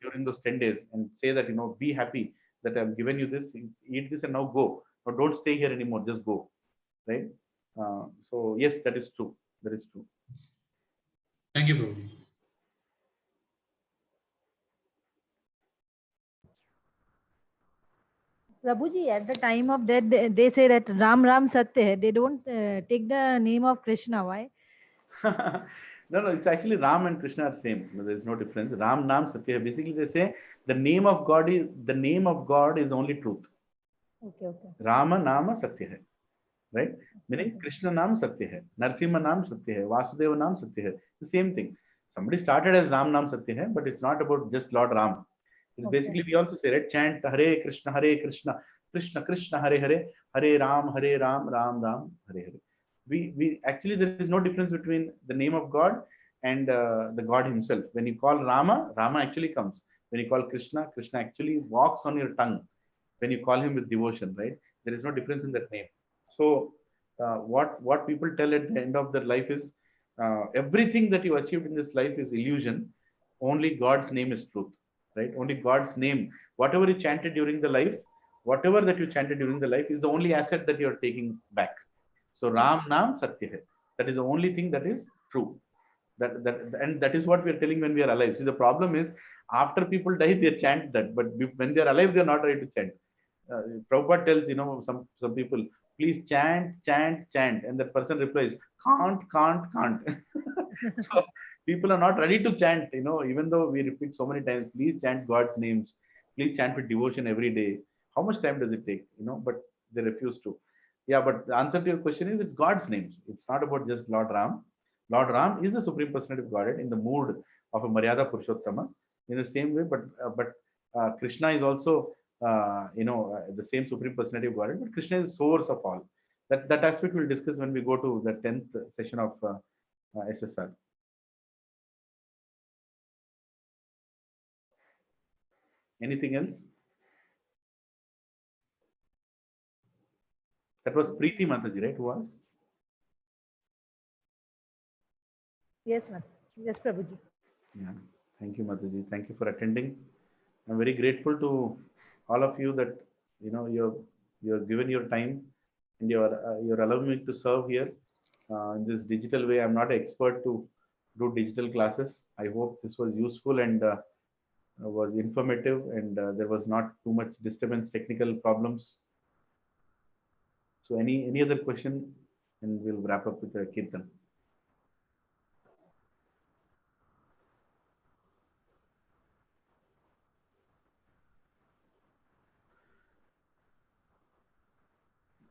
during those 10 days, and say that, be happy that I've given you this, eat this and now go. Or don't stay here anymore, just go, right? So yes, that is true. That is true. Thank you, Prabhuji. Prabhuji, at the time of death, they say that Ram Ram Satya hai. They don't take the name of Krishna. Why? No, it's actually Ram and Krishna are same. There is no difference. Ram Nam Satya. Basically, they say the name of God is only truth. Okay, okay. Rama Nama Satya hai. Right? Meaning Krishna Nam Satya hai. Narsimha Nam Satya hai. Vasudeva Nam Satya hai. The same thing. Somebody started as Ram Nam Satya hai, but it's not about just Lord Ram. It's basically, we also say, right? Chant Hare Krishna, Krishna Krishna, Hare Hare, Hare Ram, Ram Ram, Hare Hare. We actually, there is no difference between the name of God and the God himself. When you call Rama, Rama actually comes. When you call Krishna, Krishna actually walks on your tongue. When you call him with devotion, right? There is no difference in that name. So what people tell at the end of their life is, everything that you achieved in this life is illusion. Only God's name is truth, right? Only God's name. Whatever you chanted during the life, whatever that you chanted during the life is the only asset that you are taking back. So Ram Nam Satya hai. That is the only thing that is true. And that is what we are telling when we are alive. See, the problem is, after people die, they chant that, but when they are alive, they are not ready to chant. Prabhupada tells, some people, please chant, and the person replies, can't. So people are not ready to chant, even though we repeat so many times, please chant God's names, please chant with devotion every day. How much time does it take? But they refuse to. Yeah, but the answer to your question is, it's God's names. It's not about just Lord Ram. Lord Ram is the Supreme Personality of Godhead in the mood of a Maryada Purushottama. In the same way, but Krishna is also the same Supreme Personality of Godhead, but Krishna is the source of all. That aspect we'll discuss when we go to the 10th session of SSR. Anything else? That was Preeti Mataji, right? Who asked? Yes, ma'am. Yes, Prabhuji. Yeah. Thank you, Mataji. Thank you for attending. I'm very grateful to all of you that you're given your time and you're allowing me to serve here in this digital way. I'm not an expert to do digital classes. I hope this was useful and was informative, and there was not too much disturbance, technical problems. So any other question, and we'll wrap up with the Kirtan.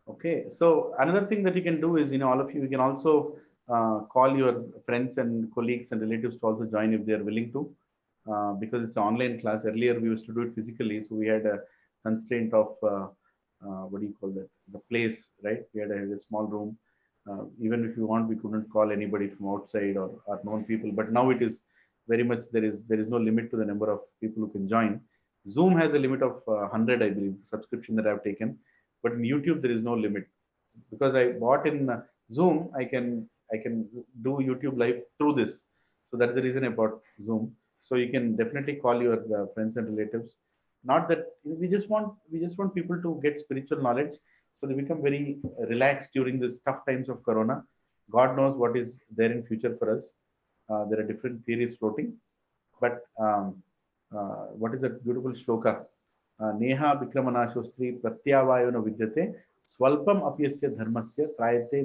Okay, so another thing that you can do is, all of you can also call your friends and colleagues and relatives to also join if they are willing to, because it's an online class. Earlier we used to do it physically, so we had a constraint of what do you call that? The place, right? We had a small room. Even if you want, we couldn't call anybody from outside or known people. But now it is very much, there is no limit to the number of people who can join. Zoom has a limit of 100, I believe, the subscription that I've taken. But in YouTube, there is no limit, because I bought in Zoom. I can do YouTube live through this. So that's the reason I bought Zoom. So you can definitely call your friends and relatives. Not that we just want people to get spiritual knowledge, so they become very relaxed during this tough times of Corona. God knows what is there in future for us. There are different theories floating, but what is that beautiful shloka? Neha Vikramanashostri Pratyavayona Vidyate Swalpam Apyasya Dharmasya Trayate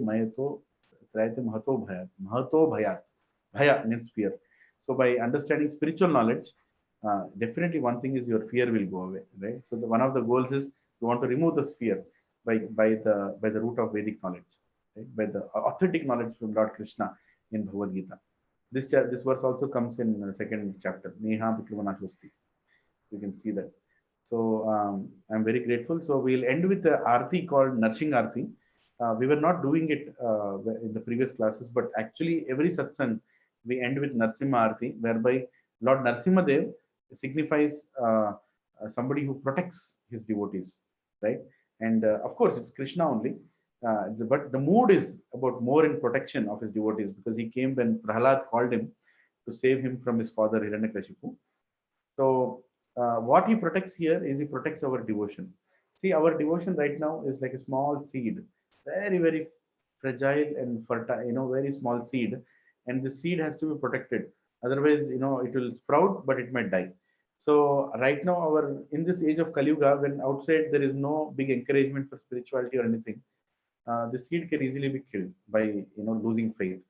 Mahato Bhayat. Bhaya means fear. So by understanding spiritual knowledge, definitely one thing is your fear will go away, right? So one of the goals is you want to remove this fear by the root of Vedic knowledge, right? By the authentic knowledge from Lord Krishna in Bhagavad Gita. This verse also comes in second chapter, Neha Vikramanashostri. You can see that. So I'm very grateful. So we'll end with the Aarti called Narshing Aarti. We were not doing it in the previous classes, but actually every satsang we end with Narsimha Aarti, whereby Lord Narsimha Dev signifies somebody who protects his devotees, right? And of course, it's Krishna only. But the mood is about more in protection of his devotees, because he came when Prahlad called him to save him from his father Hiranyakashipu. So what he protects here is he protects our devotion. See, our devotion right now is like a small seed, very, very fragile and fertile, very small seed. And the seed has to be protected. Otherwise, it will sprout, but it might die. So right now, in this age of Kali Yuga, when outside there is no big encouragement for spirituality or anything, the seed can easily be killed by losing faith.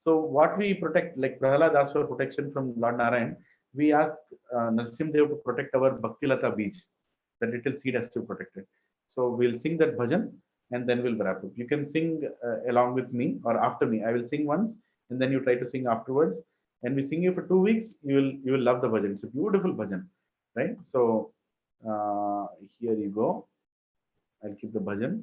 So what we protect, like Prahlad asked for protection from Lord Narayan, we ask Narasimha to protect our Bhaktilata beach. The little seed has to be protected. So we'll sing that bhajan and then we'll wrap up. You can sing along with me or after me. I will sing once and then you try to sing afterwards. And we sing it for 2 weeks. You will love the bhajan. It's a beautiful bhajan, right? So here you go. I'll keep the bhajan.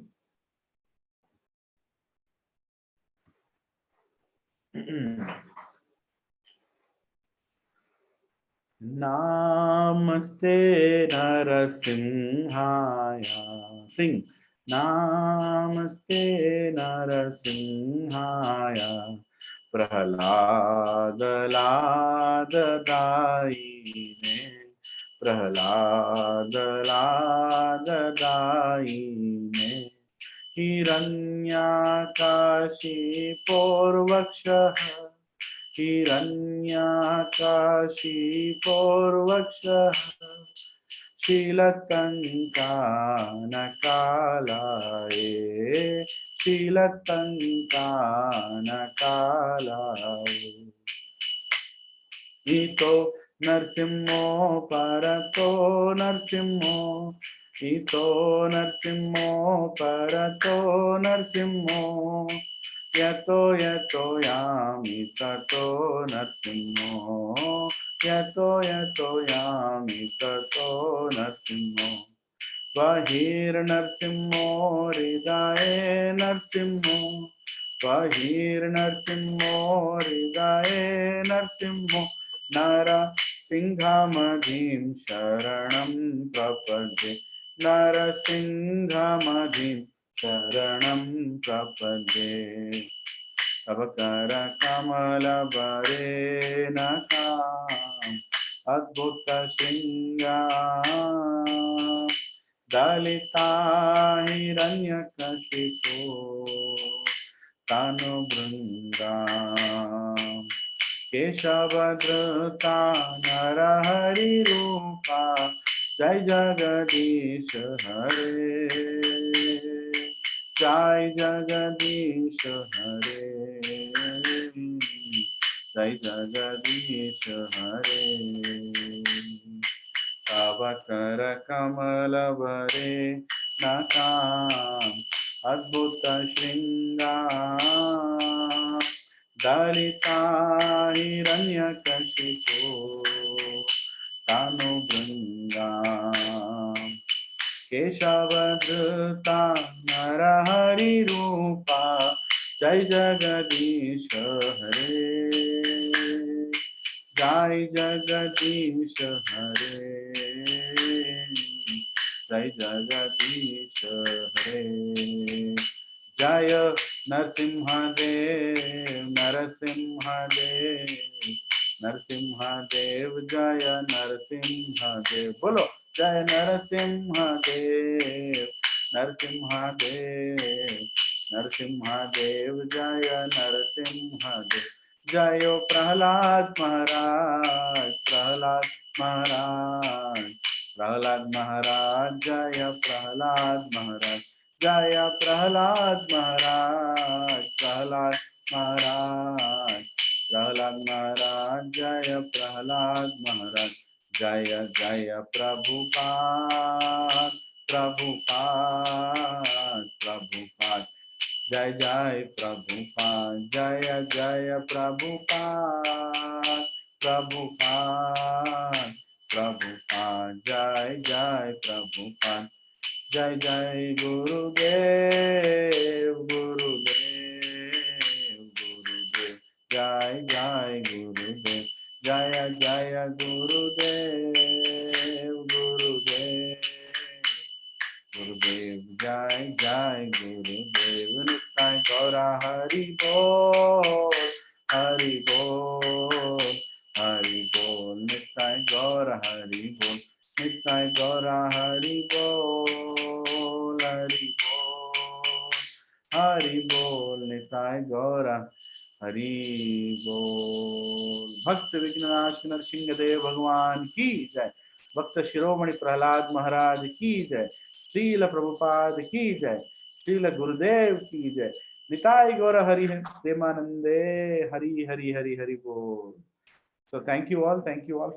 Namaste Narasimhaya. Sing. Namaste Narasimhaya. Prahladaladaine. Prahladaladaine. Hiranyakashiporvakshaha. Hiranyakashiporvakshaha. Shilatankanakalaye. Shilatankanakalaye. Ito Narsimho Parato Narsimho. Ito Narsimho Parato Narsimho. Yato yato yami tato Narsimho. Yato yato yami tato Narsimho. Vahir Narsimho Hridaye Narsimho. Vahir Narsimho Hridaye Narsimho. Nara Singhamadhim Sharanam Prapadye. Nara Singhamadhim Sharanam Prapadye. Avakara Kamala Varenakam Adbhuta Shringa Dalita Hiranyakashipu Tanu Bringam Keshavadruta Narahari Rupa Jai Jagadish Hare Jai Jagadish Hare Jai Jagadish Hare Avakara Kamala Vare Nakam Adbhuta Shringa Dalita Hiranyakashipu Tanu Bringam Keshavadruta Narahari Rupa Jai Jagadish Hare Jai Jagadish Hare Jai Jagadish Hare Jaya Narsimha Dev Narasimha Dev Narasimha Dev Jaya Narasimha Dev Bolo Jaya Narasimha Dev Narasimha Dev Narasimha Dev Jaya Narasimha Dev Jayo Prahlad Maharaj Prahlad Maharaj Prahlad Maharaj Jaya Prahlad Maharaj Jaya Prahlad Maharaj Prahlad Maharaj Prahlad Maharaj Jaya Prahlad Maharaj Jaya Jaya Prabhupada Prabhupada Prabhupada Jai Jai Prabhupada Jaya Jaya Prabhupada Prabhupada Prabhupada, Jai Jai Prabhupada, Jai Jai Gurudev, Gurudev, Gurudev, Jai Jai Gurudev, Jaya Jaya Gurudev, Gurudev, Gurudev, Jai Jai Gurudev, Nittai Gaura Hari Bol, Hari Bol, Hari Bol, Nittai Gaura Hari Bol, Nittai Gaura Hari Bol, Hari Bol, Hari Bol, Nittai Gaura Hari Bol. Bhakt Vignanash Narsingadev Bhagwan ki jai. Bhakt Shiromani Prahlad Maharaj ki jai. Srila Prabhupada ki jai. Srila Gurudev ki jai. Nitai Gaura Hari Premanande Hari Hari Hari Hari Bol. So thank you all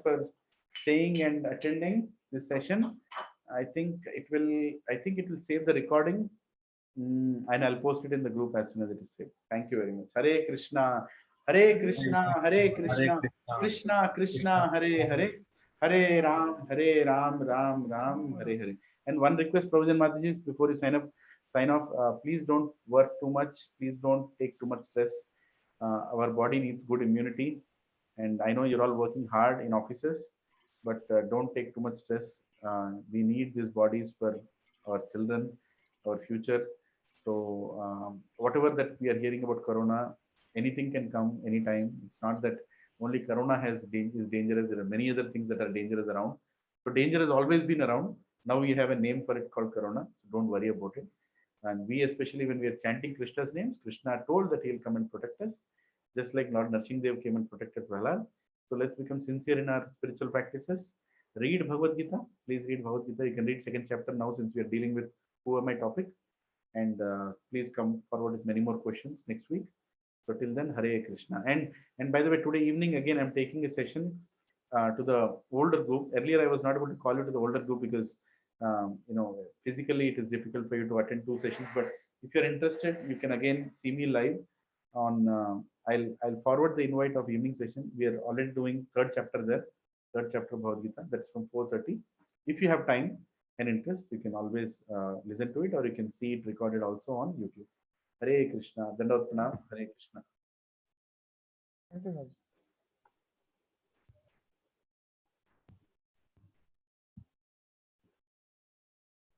for staying and attending this session. I think it will save the recording, and I'll post it in the group as soon as it is saved. Thank you very much. Hare Krishna, Hare Krishna, Hare Krishna, Krishna Krishna, Hare Hare, Hare Ram, Ram Ram, Hare Hare. And one request, Prabhujan Mataji, before you sign off, please don't work too much. Please don't take too much stress. Our body needs good immunity. And I know you're all working hard in offices, but don't take too much stress. We need these bodies for our children, our future. So whatever that we are hearing about Corona, anything can come anytime. It's not that only Corona is dangerous. There are many other things that are dangerous around. So danger has always been around. Now we have a name for it called Corona. So don't worry about it. And we, especially when we are chanting Krishna's names, Krishna told that he'll come and protect us, just like Lord Narsingadev came and protected Prahlad. So let's become sincere in our spiritual practices. Read Bhagavad Gita. Please read Bhagavad Gita. You can read second chapter now, since we are dealing with who am I topic. And please come forward with many more questions next week. So till then, Hare Krishna. And by the way, today evening again, I'm taking a session to the older group. Earlier, I was not able to call you to the older group because physically it is difficult for you to attend 2 sessions. But if you're interested, you can again see me live on. I'll forward the invite of evening session. We are already doing 3rd chapter there, 3rd chapter of Bhagavad Gita. That's from 4:30. If you have time and interest, you can always listen to it, or you can see it recorded also on YouTube. Hare Krishna. Dandavat Pranam. Hare Krishna. Thank you, Raj.